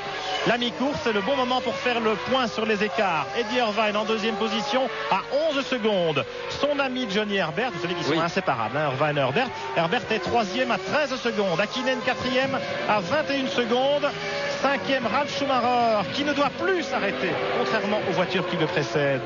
A: La mi-course, c'est le bon moment pour faire le point sur les écarts. Eddie Irvine en 2e position à 11 secondes. Son ami Johnny Herbert, vous savez qu'ils sont inséparables, Irvine et Herbert. Herbert est 3e à 13 secondes. Hakkinen 4e à 21 secondes. 5e Ralf Schumacher qui ne doit plus s'arrêter, contrairement aux voitures qui le précèdent.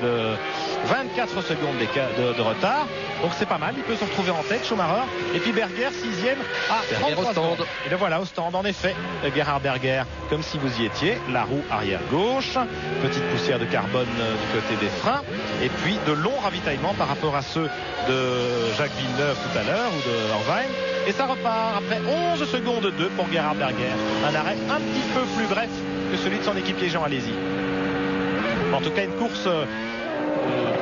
A: 24 secondes de retard. Donc c'est pas mal, il peut se retrouver en tête, Schumacher. Et puis Berger 6e à 33 secondes. Et le voilà au stand, en effet, Gerhard Berger, comme si vous y étiez. La roue arrière gauche, petite poussière de carbone du côté des freins. Et puis de longs ravitaillements par rapport à ceux de Jacques Villeneuve tout à l'heure ou de Irvine. Et ça repart après 11 secondes 2 pour Gerhard Berger. Un arrêt un petit peu plus bref que celui de son équipier Jean Alesi. En tout cas, une course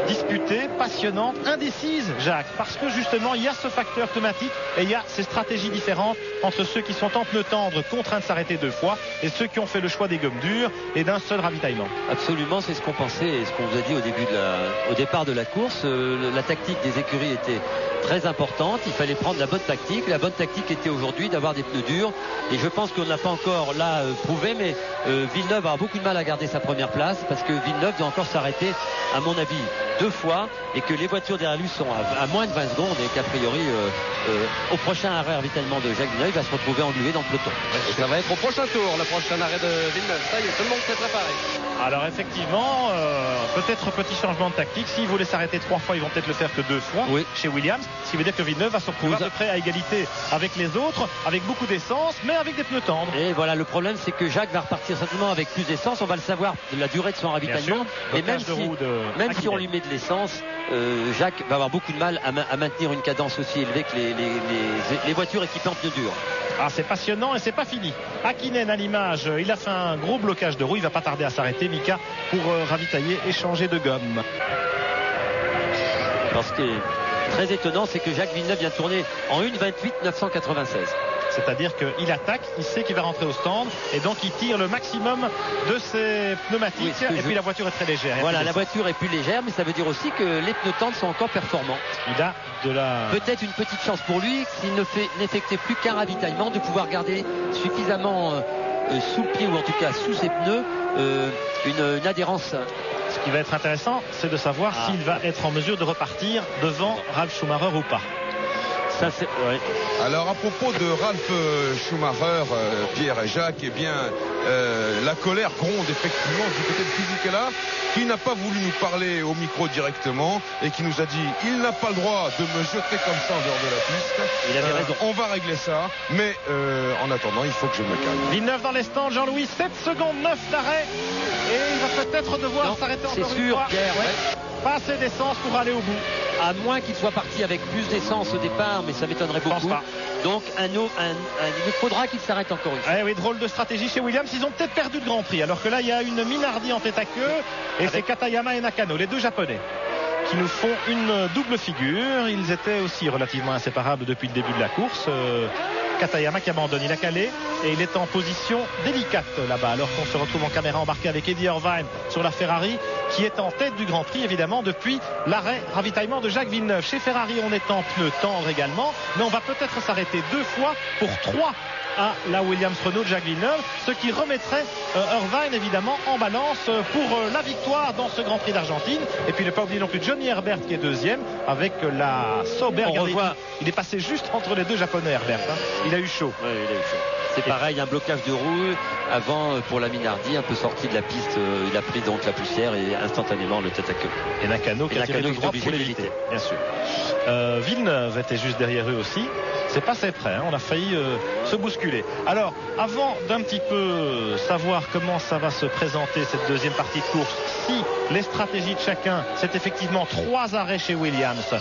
A: disputée, passionnante, indécise, Jacques, parce que justement il y a ce facteur climatique et il y a ces stratégies différentes entre ceux qui sont en pneu tendre, contraints de s'arrêter 2 fois, et ceux qui ont fait le choix des gommes dures et d'un seul ravitaillement.
C: Absolument, c'est ce qu'on pensait et ce qu'on vous a dit au départ de la course. La tactique des écuries était très importante, il fallait prendre la bonne tactique. La bonne tactique était aujourd'hui d'avoir des pneus durs, et je pense qu'on n'a pas encore là prouvé, mais Villeneuve a beaucoup de mal à garder sa première place, parce que Villeneuve doit encore s'arrêter, à mon avis, 2 fois, et que les voitures derrière lui sont à moins de 20 secondes, et qu'a priori au prochain arrêt ravitaillement de Jacques Villeneuve, il va se retrouver englué dans le peloton.
E: Et ça va être au prochain tour, le prochain arrêt de Villeneuve. Ça y est, tout le monde s'est préparé.
A: Alors effectivement, peut-être petit changement de tactique. S'ils voulaient s'arrêter 3 fois, ils vont peut-être le faire que 2 fois chez Williams. Ce qui veut dire que Villeneuve va se retrouver à peu près à égalité avec les autres, avec beaucoup d'essence, mais avec des pneus tendres.
C: Et voilà, le problème c'est que Jacques va repartir certainement avec plus d'essence. On va le savoir de la durée de son ravitaillement. Et même si on lui met de l'essence, Jacques va avoir beaucoup de mal à maintenir une cadence aussi élevée que les voitures équipées en pneus durs.
A: Ah, c'est passionnant et c'est pas fini. Hakkinen à l'image, il a fait un gros blocage de roue, il va pas tarder à s'arrêter, Mika, pour ravitailler et changer de gomme.
C: Alors, ce qui est très étonnant, c'est que Jacques Villeneuve vient tourner en 1:28 996.
A: C'est-à-dire qu'il attaque, il sait qu'il va rentrer au stand et donc il tire le maximum de ses pneumatiques.
C: Oui,
A: et puis la voiture est très légère.
C: Voilà, la voiture est plus légère, mais ça veut dire aussi que les pneus tendres sont encore performants.
A: Il a de la...
C: Peut-être une petite chance pour lui, s'il n'effectuait plus qu'un ravitaillement, de pouvoir garder suffisamment sous le pied, ou en tout cas sous ses pneus, une adhérence.
A: Ce qui va être intéressant, c'est de savoir s'il va être en mesure de repartir devant Ralf Schumacher ou pas.
C: Ça, c'est... Ouais.
D: Alors à propos de Ralf Schumacher, Pierre et Jacques, eh bien la colère gronde effectivement du côté de Fisichella, qui n'a pas voulu nous parler au micro directement et qui nous a dit il n'a pas le droit de me jeter comme ça en dehors de la piste.
C: Il avait raison.
D: On va régler ça, mais en attendant il faut que je me calme.
A: Villeneuve dans les stands, Jean-Louis, 7 secondes 9 d'arrêt et il va peut-être devoir s'arrêter encore une fois.
C: C'est sûr, Pierre.
A: Ouais. Pas assez d'essence pour aller au bout.
C: À moins qu'il soit parti avec plus d'essence au départ, mais ça m'étonnerait beaucoup.
A: Pas.
C: Donc il faudra qu'il s'arrête encore une fois.
A: Oui, drôle de stratégie chez Williams. Ils ont peut-être perdu le Grand Prix. Alors que là, il y a une Minardi en tête à queue. Et c'est Katayama et Nakano, les deux Japonais, qui nous font une double figure. Ils étaient aussi relativement inséparables depuis le début de la course. Katayama qui abandonne, il a calé et il est en position délicate là-bas, alors qu'on se retrouve en caméra embarquée avec Eddie Irvine sur la Ferrari, qui est en tête du Grand Prix évidemment depuis l'arrêt ravitaillement de Jacques Villeneuve. Chez Ferrari, on est en pneus tendres également, mais on va peut-être s'arrêter 2 fois pour 3 à la Williams Renault de Jacques Villeneuve, ce qui remettrait Irvine évidemment en balance pour la victoire dans ce Grand Prix d'Argentine. Et puis ne pas oublier non plus Johnny Herbert qui est deuxième avec la Sauber. Il est passé juste entre les deux Japonais, Herbert. Il a eu chaud.
C: Oui, il a eu chaud. C'est pareil, un blocage de roue avant pour la Minardi, un peu sorti de la piste, il a pris donc la poussière et instantanément le tête à queue.
A: Et Nakano qui a tiré tout droit pour l'éviter, bien sûr. Villeneuve était juste derrière eux aussi. C'est pas assez près, hein. On a failli se bousculer. Alors, avant d'un petit peu savoir comment ça va se présenter cette deuxième partie de course, si les stratégies de chacun, c'est effectivement 3 arrêts chez Williams,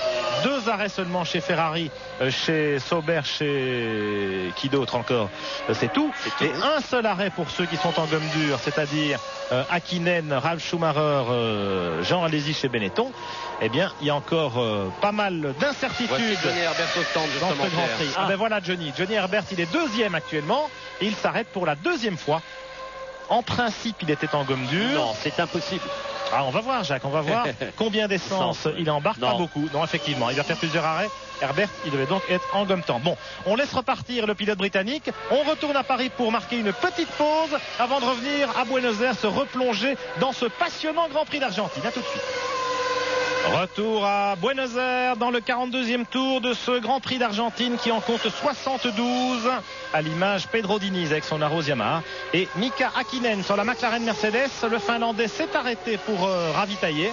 A: 2 arrêts seulement chez Ferrari, chez Sauber, chez qui d'autre encore, c'est tout. Et un seul arrêt pour ceux qui sont en gomme dure, c'est-à-dire Hakkinen, Ralf Schumacher, Jean Alesi chez Benetton. Eh bien, il y a encore pas mal d'incertitudes
E: Johnny Herbert au stand,
A: dans ce Grand Prix. Ben voilà Johnny Herbert, il est deuxième actuellement et il s'arrête pour la deuxième fois. En principe, il était en gomme dure.
C: Non, c'est impossible.
A: On va voir, Jacques, on va voir combien d'essence il embarque. Pas beaucoup. Non, effectivement, il va faire plusieurs arrêts. Herbert, il devait donc être en gomme tendre. Bon, on laisse repartir le pilote britannique. On retourne à Paris pour marquer une petite pause avant de revenir à Buenos Aires, se replonger dans ce passionnant Grand Prix d'Argentine. À tout de suite. Retour à Buenos Aires dans le 42e tour de ce Grand Prix d'Argentine qui en compte 72 à l'image Pedro Diniz avec son Arrows Yamaha et Mika Hakkinen sur la McLaren Mercedes. Le Finlandais s'est arrêté pour ravitailler.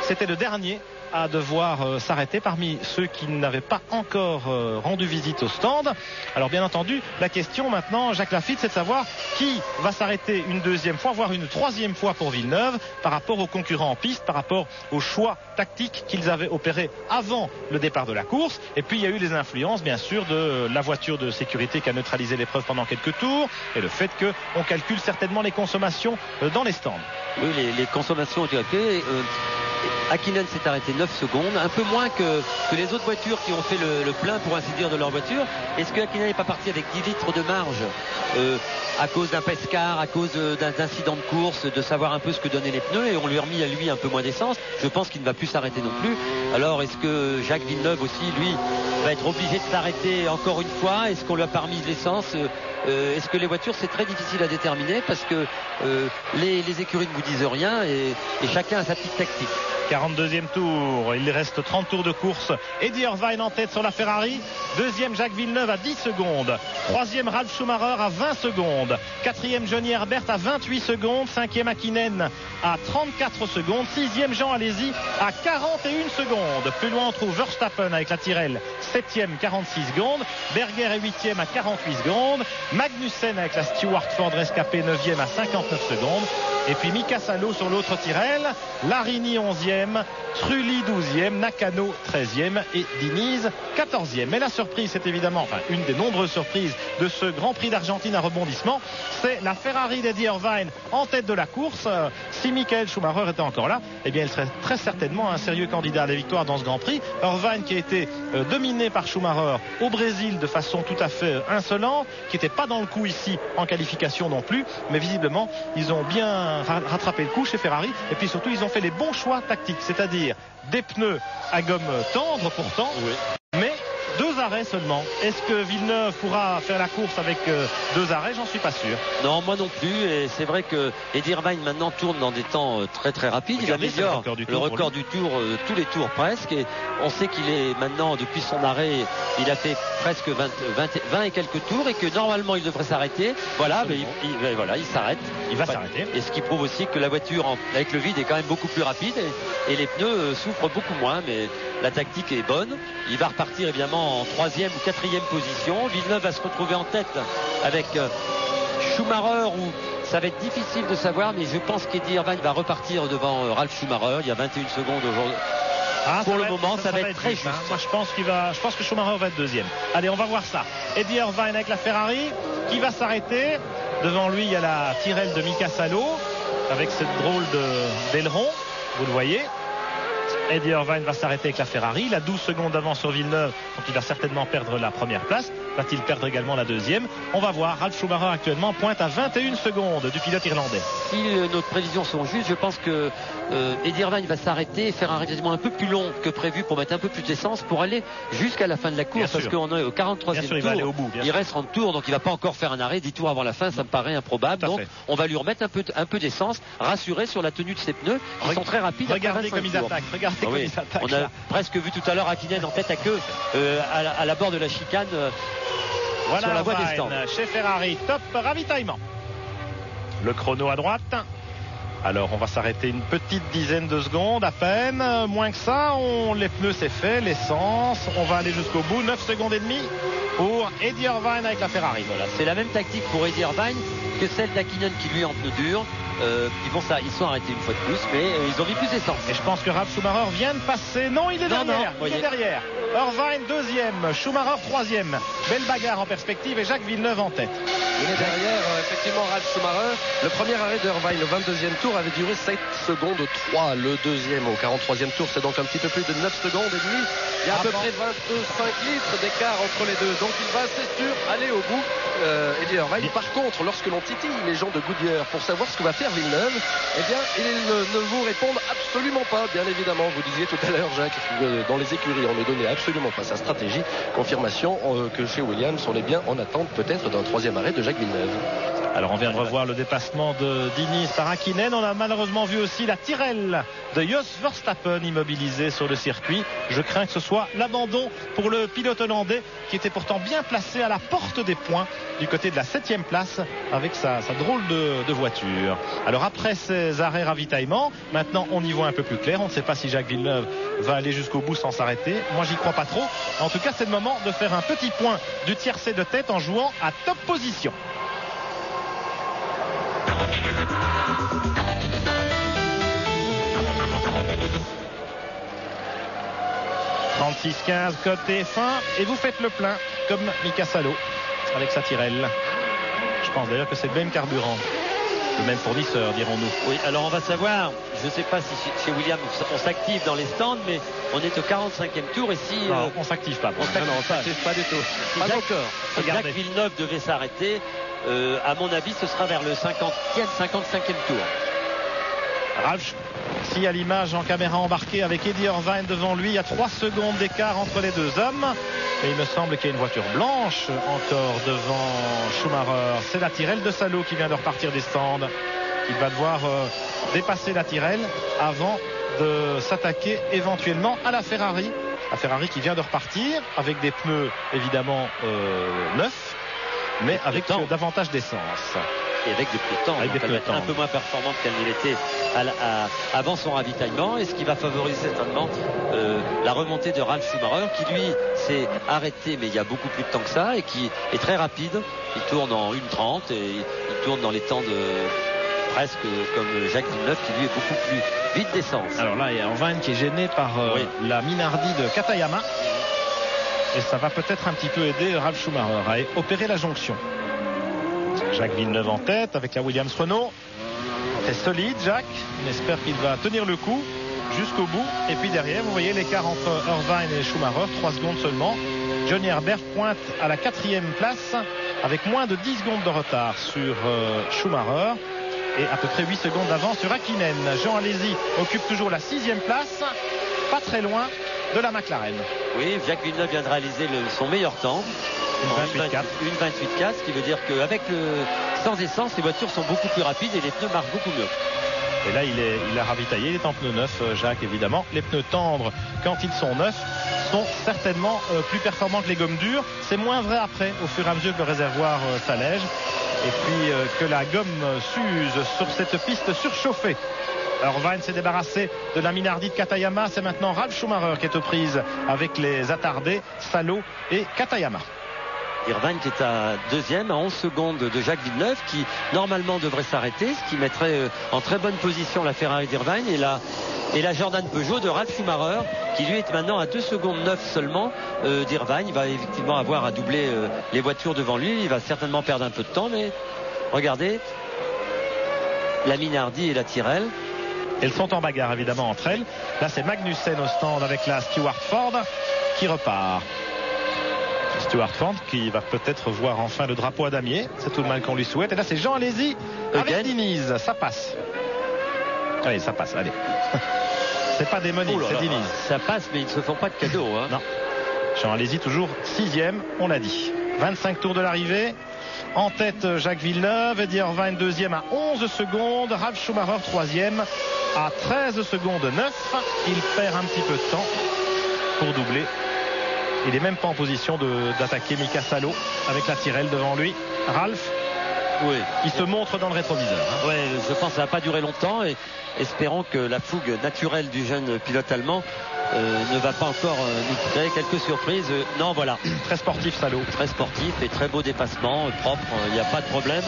A: C'était le dernier à devoir s'arrêter parmi ceux qui n'avaient pas encore rendu visite au stand. Alors bien entendu, la question maintenant, Jacques Lafitte, c'est de savoir qui va s'arrêter une deuxième fois, voire une troisième fois pour Villeneuve par rapport aux concurrents en piste, par rapport aux choix tactiques qu'ils avaient opérés avant le départ de la course. Et puis il y a eu les influences bien sûr de la voiture de sécurité qui a neutralisé l'épreuve pendant quelques tours et le fait qu'on calcule certainement les consommations dans les stands.
C: Oui, les consommations ont été calculées. Hakkinen s'est arrêté 9 secondes, un peu moins que les autres voitures qui ont fait le plein pour ainsi dire de leur voiture. Est-ce que Hakkinen n'est pas parti avec 10 litres de marge à cause d'un pescar, à cause d'incidents de course, de savoir un peu ce que donnaient les pneus et on lui a remis à lui un peu moins d'essence? Je pense qu'il ne va plus s'arrêter non plus. Alors est-ce que Jacques Villeneuve aussi, lui, va être obligé de s'arrêter encore une fois? Est-ce qu'on lui a pas remis de l'essence? Est-ce que les voitures, c'est très difficile à déterminer parce que les écuries ne vous disent rien et chacun a sa petite tactique.
A: 42e tour, il reste 30 tours de course. Eddie Irvine en tête sur la Ferrari. Deuxième Jacques Villeneuve à 10 secondes. Troisième Ralf Schumacher à 20 secondes. Quatrième Johnny Herbert à 28 secondes. Cinquième Hakkinen à 34 secondes. Sixième Jean Alesi à 41 secondes. Plus loin on trouve Verstappen avec la Tyrrell. Septième 46 secondes. Berger est huitième à 48 secondes. Magnussen avec la Stewart Ford rescapé 9e à 59 secondes. Et puis Mika Salo sur l'autre Tyrrell, Larini 11e, Trulli 12e, Nakano 13e et Diniz 14e. Mais la surprise, c'est évidemment, enfin une des nombreuses surprises de ce Grand Prix d'Argentine à rebondissement, c'est la Ferrari d'Eddie Irvine en tête de la course. Si Michael Schumacher était encore là, eh bien il serait très certainement un sérieux candidat à la victoire dans ce Grand Prix. Irvine qui a été dominé par Schumacher au Brésil de façon tout à fait insolente, qui n'était pas dans le coup ici en qualification non plus, mais visiblement ils ont bien rattrapé le coup chez Ferrari, et puis surtout ils ont fait les bons choix tactiques, c'est-à-dire des pneus à gomme tendre pourtant, oui, mais 2 arrêts seulement. Est-ce que Villeneuve pourra faire la course avec 2 arrêts? J'en suis pas sûr.
C: Non, moi non plus. Et c'est vrai que Eddie Irvine maintenant tourne dans des temps très très rapides. Il améliore le record du tour, tous les tours presque. Et on sait qu'il est maintenant, depuis son arrêt, il a fait presque 20 et quelques tours, et que normalement il devrait s'arrêter. Voilà, mais il s'arrête. Il va s'arrêter. Et ce qui prouve aussi que la voiture avec le vide est quand même beaucoup plus rapide, et les pneus souffrent beaucoup moins. Mais la tactique est bonne. Il va repartir évidemment en 3e ou 4e position. Villeneuve va se retrouver en tête avec Schumacher, où ça va être difficile de savoir, mais je pense qu'Eddie Irvine va repartir devant Ralf Schumacher. Il y a 21 secondes aujourd'hui. Pour le moment, ça va être très juste.
A: Moi, je pense que Schumacher va être 2e. Allez, on va voir ça. Eddie Irvine avec la Ferrari qui va s'arrêter. Devant lui, il y a la Tyrrell de Mika Salo avec cette drôle d'aileron. Vous le voyez. Eddie Irvine va s'arrêter avec la Ferrari. Il a 12 secondes d'avance sur Villeneuve, donc il va certainement perdre la première place. Va-t-il perdre également la 2e? On va voir. Ralf Schumacher actuellement pointe à 21 secondes du pilote irlandais.
C: Si nos prévisions sont justes, je pense que Eddie Irvine va s'arrêter et faire un quasiment un peu plus long que prévu pour mettre un peu plus d'essence pour aller jusqu'à la fin de la course, parce qu'on est au 43e tour.
A: Il va aller au bout,
C: il reste 30 tours, donc il va pas encore faire un arrêt 10 tours avant la fin, ça me paraît improbable. Donc on va lui remettre un peu d'essence, rassurer sur la tenue de ses pneus qui sont très rapides.
A: Regardez comme ils attaquent.
C: On a presque vu tout à l'heure Hakkinen en tête à queue à la bord de la chicane.
A: Voilà
C: sur la voie des stands.
A: Chez Ferrari, top ravitaillement. Le chrono à droite. Alors on va s'arrêter une petite dizaine de secondes à peine, moins que ça. Les pneus c'est fait, l'essence, on va aller jusqu'au bout. 9 secondes et demie pour Eddie Irvine avec la Ferrari.
C: Voilà, c'est la même tactique pour Eddie Irvine que celle d'Hakkinen qui lui en pneus durs. Ils sont arrêtés une fois de plus, mais ils ont mis plus d'essence.
A: Et je pense que Ralf Schumacher vient de passer. Non, il est derrière. Il est derrière. Irvine 2e, Schumacher 3e. Belle bagarre en perspective et Jacques Villeneuve en tête.
E: Il est derrière, effectivement, Ralf Schumacher. Le premier arrêt d'Irvine, le 22e tour, avait duré 7 secondes 3. Le deuxième au 43e tour, c'est donc un petit peu plus de 9 secondes et demie. Il y a à peu près 25 litres d'écart entre les deux. Donc il va, c'est sûr, aller au bout. Eddie Irvine. Par contre, lorsque l'on titille les gens de Goodyear pour savoir ce que va faire Villeneuve, eh bien, ils ne vous répondent absolument pas, bien évidemment. Vous disiez tout à l'heure, Jacques, dans les écuries, on ne donnait absolument pas sa stratégie. Confirmation que chez Williams, on est bien en attente peut-être d'un 3e arrêt de Jacques Villeneuve.
A: Alors on vient de revoir le dépassement de Diniz par Hakkinen. On a malheureusement vu aussi la Tyrrell de Jos Verstappen immobilisée sur le circuit. Je crains que ce soit l'abandon pour le pilote hollandais qui était pourtant bien placé à la porte des points du côté de la 7e place avec sa drôle de voiture. Alors après ces arrêts ravitaillement, maintenant on y voit un peu plus clair. On ne sait pas si Jacques Villeneuve va aller jusqu'au bout sans s'arrêter. Moi j'y crois pas trop. En tout cas c'est le moment de faire un petit point du tiercé de tête en jouant à top position. 36-15 côté fin et vous faites le plein comme Mika Salo avec sa Tyrrell. Je pense d'ailleurs que c'est le même carburant, le même fournisseur, dirons-nous.
C: Oui, alors on va savoir, je ne sais pas si chez Williams on s'active dans les stands, mais on est au 45e tour et si...
A: Non, on s'active pas.
C: On s'active pas du tout.
A: Pas encore.
C: Si Jacques Villeneuve devait s'arrêter, à mon avis ce sera vers le 55e tour.
A: Ralf, si à l'image en caméra embarquée avec Eddie Irvine devant lui, il y a 3 secondes d'écart entre les deux hommes. Et il me semble qu'il y a une voiture blanche encore devant Schumacher. C'est la Tyrrell de Salo qui vient de repartir des stands. Il va devoir dépasser la Tyrrell avant de s'attaquer éventuellement à la Ferrari. La Ferrari qui vient de repartir avec des pneus évidemment neufs, mais avec davantage d'essence.
C: Et avec des pneus de temps, elle va être un peu moins performante qu'elle ne l'était avant son ravitaillement, et ce qui va favoriser certainement la remontée de Ralf Schumacher qui lui s'est arrêté mais il y a beaucoup plus de temps que ça et qui est très rapide. Il tourne en 1:30 et il tourne dans les temps presque comme Jacques Villeneuve qui lui est beaucoup plus vite d'essence.
A: Alors là, il y a Irvine qui est gêné par la Minardi de Katayama. Et ça va peut-être un petit peu aider Ralf Schumacher à opérer la jonction. Jacques Villeneuve en tête avec la Williams Renault. C'est solide, Jacques. On espère qu'il va tenir le coup jusqu'au bout. Et puis derrière, vous voyez l'écart entre Irvine et Schumacher, 3 secondes seulement. Johnny Herbert pointe à la 4e place avec moins de 10 secondes de retard sur Schumacher et à peu près 8 secondes d'avance sur Hakkinen. Jean Alesi occupe toujours la 6e place, pas très loin de la McLaren.
C: Oui, Jacques Villeneuve vient de réaliser son meilleur temps.
A: Une 28,4.
C: Une 28,4, ce qui veut dire qu'avec sans essence, les voitures sont beaucoup plus rapides et les pneus marchent beaucoup mieux.
A: Et là, il a ravitaillé, il est en pneus neufs, Jacques, évidemment. Les pneus tendres, quand ils sont neufs, sont certainement plus performants que les gommes dures. C'est moins vrai après, au fur et à mesure que le réservoir s'allège. Et puis que la gomme s'use sur cette piste surchauffée. Alors Irvine s'est débarrassé de la Minardi de Katayama. C'est maintenant Ralf Schumacher qui est aux prises avec les attardés, Salo et Katayama.
C: Irvine qui est à 2e, à 11 secondes de Jacques Villeneuve, qui normalement devrait s'arrêter, ce qui mettrait en très bonne position la Ferrari d'Irvine et la Jordan Peugeot de Ralf Schumacher, qui lui est maintenant à 2 secondes 9 seulement d'Irvine. Il va effectivement avoir à doubler les voitures devant lui. Il va certainement perdre un peu de temps, mais regardez, la Minardi et la Tyrrell.
A: Elles sont en bagarre évidemment entre elles. Là, c'est Magnussen au stand avec la Stewart Ford qui repart. Stewart Ford qui va peut-être voir enfin le drapeau à damier. C'est tout le mal qu'on lui souhaite. Et là, c'est Jean Alesi avec Diniz. Ça passe. Allez, ça passe. Allez. C'est pas démonique, c'est Diniz.
C: Ça passe, mais ils ne se font pas de cadeaux. Hein.
A: Non. Jean Alesi toujours 6e, on l'a dit. 25 tours de l'arrivée. En tête, Jacques Villeneuve. Eddie Irvine 2e à 11 secondes. Ralf Schumacher 3e à 13 secondes 9. Il perd un petit peu de temps pour doubler. Il n'est même pas en position d'attaquer Mika Salo avec la Tyrrell devant lui. Ralf,
C: oui,
A: il se montre dans le rétroviseur. Hein.
C: Oui, je pense que ça va pas durer longtemps et espérons que la fougue naturelle du jeune pilote allemand ne va pas encore nous créer quelques surprises. Non, voilà.
A: Très sportif Salo.
C: Très sportif et très beau dépassement, propre, il n'y a pas de problème.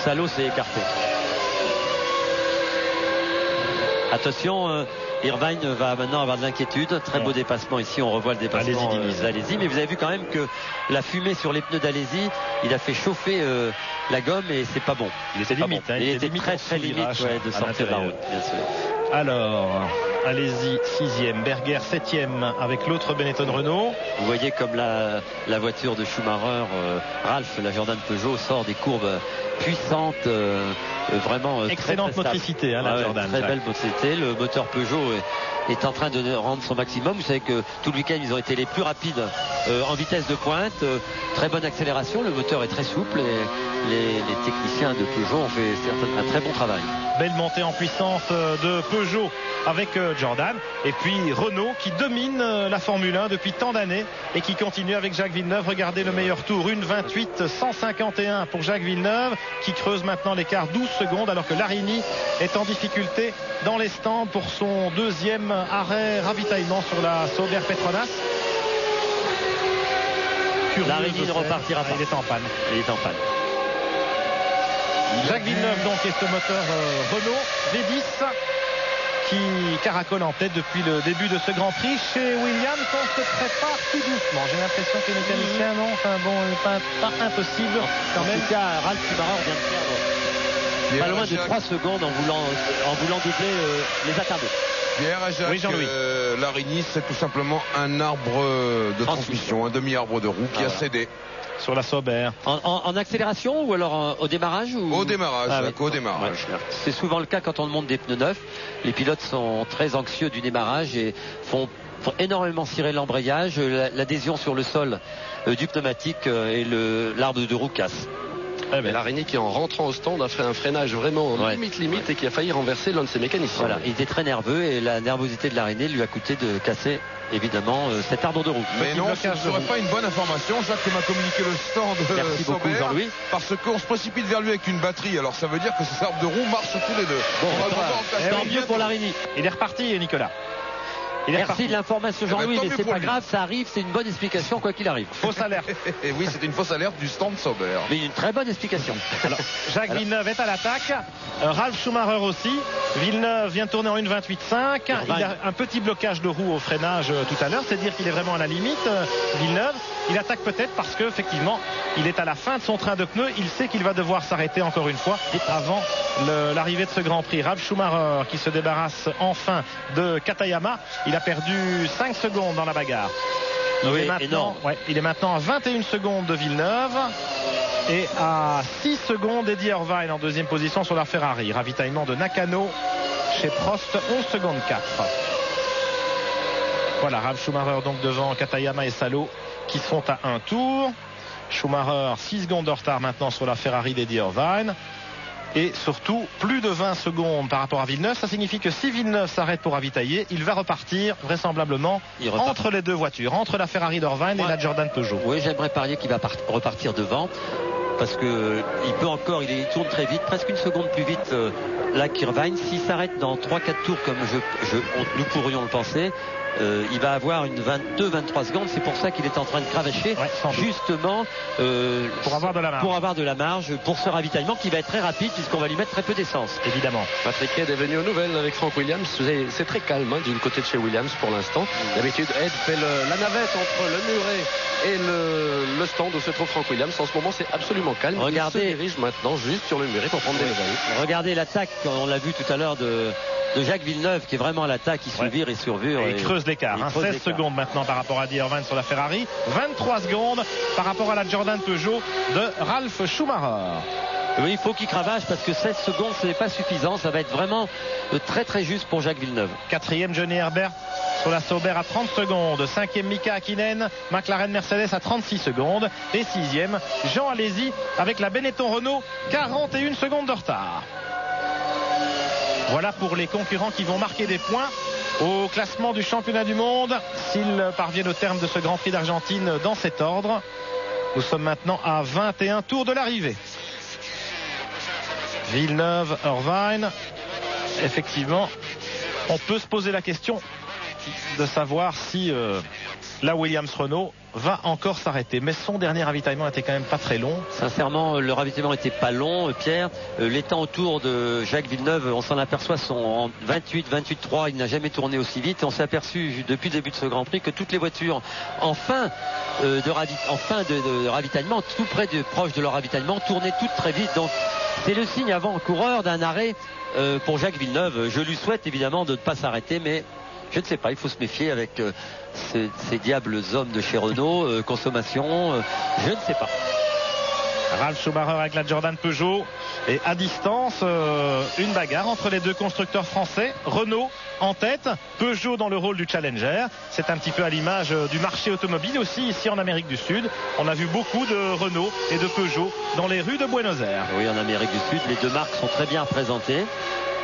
C: Salo s'est écarté. Attention, Irvine va maintenant avoir de l'inquiétude. Très beau dépassement ici. On revoit le dépassement d'Alesi. Mais vous avez vu quand même que la fumée sur les pneus d'Alesi, il a fait chauffer la gomme et c'est pas bon.
A: Il était limite.
C: Bon. Il était très très limite de sortir de la route, bien sûr.
A: Alors, Alesi 6e, Berger 7e avec l'autre Benetton Renault.
C: Vous voyez comme la voiture de Schumacher, Ralf, la Jordan Peugeot, sort des courbes puissantes. Vraiment
A: excellente motricité, la Jordan.
C: Très belle motricité. Le moteur Peugeot est en train de rendre son maximum. Vous savez que tout le week-end ils ont été les plus rapides en vitesse de pointe. Très bonne accélération. Le moteur est très souple et les techniciens de Peugeot ont fait un très bon travail.
A: Belle montée en puissance de Peugeot avec Jordan. Et puis Renault qui domine la Formule 1 depuis tant d'années et qui continue avec Jacques Villeneuve. Regardez le meilleur tour, 1:28.151 pour Jacques Villeneuve qui creuse maintenant l'écart 12 secondes alors que Larini est en difficulté dans les stands pour son 2e arrêt ravitaillement sur la Sauber Petronas.
C: Larini ne repartira pas.
A: Il est en panne.
C: Il est en panne.
A: Jacques Villeneuve donc est ce moteur Renault V10 qui caracole en tête depuis le début de ce Grand Prix. Chez Williams, on se prépare tout doucement. J'ai l'impression que les mécaniciens non, enfin bon, pas impossible quand même.
C: En tout cas, Ralf Schumacher vient de perdre pas loin de 3 secondes en voulant doubler les attardés.
D: Pierre et Jacques,
A: oui,
D: Larini, c'est tout simplement un arbre de transmission, un demi-arbre de roue qui a cédé.
A: Sur la Sauber.
C: En accélération ou alors au démarrage
D: Au démarrage, au démarrage.
C: Ouais. C'est souvent le cas quand on monte des pneus neufs. Les pilotes sont très anxieux du démarrage et font énormément cirer l'embrayage, l'adhésion sur le sol du pneumatique et l'arbre de roue casse.
E: Mais Larini qui en rentrant au stand a fait un freinage vraiment limite et qui a failli renverser l'un de ses mécaniciens.
C: Voilà, il était très nerveux et la nervosité de Larini lui a coûté de casser évidemment cet arbre de roue.
D: Mais non, ce ne serait pas une bonne information. Jacques m'a communiqué le stand de
C: Merci beaucoup
D: Sauber,
C: Jean-Louis.
D: parce qu'on se précipite vers lui avec une batterie. Alors ça veut dire que ces arbres de roue marchent tous les deux.
C: Bon, tant mieux pour Larini.
A: Il est reparti, Nicolas.
C: Merci de l'information, Jean-Louis, mais c'est pas grave, ça arrive, c'est une bonne explication quoi qu'il arrive.
A: Fausse alerte.
D: Et oui, c'est une fausse alerte du stand Sauber.
C: Mais une très bonne explication.
A: Alors, Jacques Villeneuve est à l'attaque, Ralf Schumacher aussi. Villeneuve vient de tourner en 1.28.5. Il a un petit blocage de roue au freinage tout à l'heure, c'est dire qu'il est vraiment à la limite. Villeneuve, il attaque peut-être parce qu'effectivement, il est à la fin de son train de pneus. Il sait qu'il va devoir s'arrêter encore une fois avant l'arrivée de ce Grand Prix. Ralf Schumacher qui se débarrasse enfin de Katayama. Il a perdu 5 secondes dans la bagarre. Il est maintenant à 21 secondes de Villeneuve et à 6 secondes d'Eddie Irvine en deuxième position sur la Ferrari. Ravitaillement de Nakano chez Prost, 11 secondes 4. Voilà, Ralf Schumacher donc devant Katayama et Salo qui sont à un tour. Schumacher 6 secondes de retard maintenant sur la Ferrari d'Eddie Irvine. Et surtout, plus de 20 secondes par rapport à Villeneuve. Ça signifie que si Villeneuve s'arrête pour ravitailler, il va repartir vraisemblablement entre les deux voitures, entre la Ferrari d'Irvine et la Jordan Peugeot.
C: Oui, j'aimerais parier qu'il va repartir devant. Parce que il tourne très vite, presque une seconde plus vite là qu'Irvine. S'il s'arrête dans 3-4 tours comme nous pourrions le penser, il va avoir une 22-23 secondes. C'est pour ça qu'il est en train de cravacher, justement
A: pour avoir de la marge.
C: Pour ce ravitaillement qui va être très rapide puisqu'on va lui mettre très peu d'essence.
A: Évidemment.
E: Patrick Head est venu aux nouvelles avec Frank Williams. C'est très calme du côté de chez Williams pour l'instant. D'habitude, Head fait la navette entre le muret et le stand où se trouve Frank Williams. En ce moment, c'est absolument calme.
C: Regardez,
E: il se dirige maintenant juste sur le muret pour prendre des nouvelles.
C: Regardez l'attaque, on l'a vu tout à l'heure de Jacques Villeneuve qui est vraiment à l'attaque, il survire et survure.
A: Et il creuse l'écart. 16 secondes maintenant par rapport à Eddie Irvine sur la Ferrari. 23 secondes par rapport à la Jordan Peugeot de Ralf Schumacher.
C: Oui, il faut qu'il cravache parce que 16 secondes ce n'est pas suffisant. Ça va être vraiment très très juste pour Jacques Villeneuve.
A: Quatrième Johnny Herbert sur la Sauber à 30 secondes. Cinquième Mika Hakkinen, McLaren Mercedes à 36 secondes. Et sixième Jean Alesi avec la Benetton Renault, 41 secondes de retard. Voilà pour les concurrents qui vont marquer des points au classement du championnat du monde s'ils parviennent au terme de ce Grand Prix d'Argentine dans cet ordre. Nous sommes maintenant à 21 tours de l'arrivée. Villeneuve, Irvine. Effectivement, on peut se poser la question de savoir si la Williams-Renault va encore s'arrêter. Mais son dernier ravitaillement était quand même pas très long.
C: Sincèrement, le ravitaillement était pas long, Pierre. Les temps autour de Jacques Villeneuve, on s'en aperçoit, sont en 28-3. Il n'a jamais tourné aussi vite. On s'est aperçu depuis le début de ce Grand Prix que toutes les voitures en fin de ravitaillement, tout proche de leur ravitaillement, tournaient toutes très vite. Donc c'est le signe avant-coureur d'un arrêt pour Jacques Villeneuve. Je lui souhaite évidemment de ne pas s'arrêter, mais je ne sais pas, il faut se méfier avec ces diables hommes de chez Renault, consommation, je ne sais pas.
A: Ralf Schumacher avec la Jordan Peugeot et à distance une bagarre entre les deux constructeurs français. Renault en tête, Peugeot dans le rôle du challenger. C'est un petit peu à l'image du marché automobile aussi ici en Amérique du Sud. On a vu beaucoup de Renault et de Peugeot dans les rues de Buenos Aires.
C: Oui, en Amérique du Sud, les deux marques sont très bien représentées.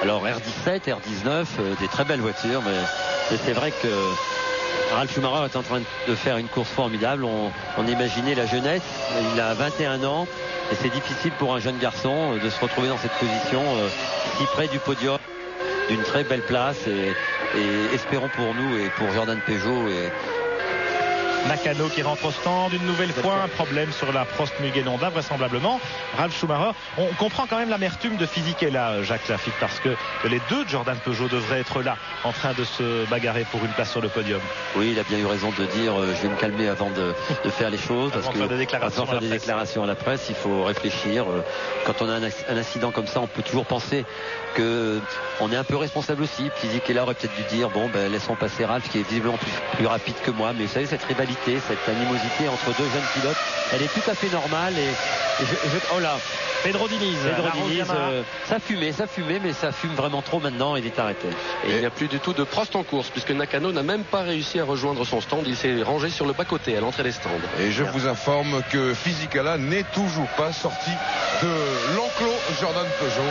C: Alors R17, R19, des très belles voitures, mais c'est vrai que Ralf Schumacher est en train de faire une course formidable. On imaginait la jeunesse, il a 21 ans et c'est difficile pour un jeune garçon de se retrouver dans cette position si près du podium, d'une très belle place et espérons pour nous et pour Jordan Peugeot et
A: Nakano qui rentre au stand une nouvelle fois, un problème sur la Prost Mugen Honda vraisemblablement. Ralf Schumacher, on comprend quand même l'amertume de physiquer là, Jacques Lafitte, parce que les deux Jordan Peugeot devraient être là en train de se bagarrer pour une place sur le podium.
C: Oui, il a bien eu raison de dire je vais me calmer avant de faire les choses, parce que avant de faire des déclarations à la presse, il faut réfléchir. Quand on a un incident comme ça, on peut toujours penser que on est un peu responsable aussi. Fisichella aurait peut-être dû dire laissons passer Ralf qui est visiblement plus rapide que moi, mais vous savez, cette rivalité, cette animosité entre deux jeunes pilotes, elle est tout à fait normale oh là,
A: Pedro Diniz,
C: ça fumait, mais ça fume vraiment trop maintenant, il est arrêté.
E: Et il n'y a plus du tout de Prost en course, puisque Nakano n'a même pas réussi à rejoindre son stand, il s'est rangé sur le bas-côté à l'entrée des stands.
D: Et je vous informe que Fisichella n'est toujours pas sorti de l'enclos Jordan Peugeot.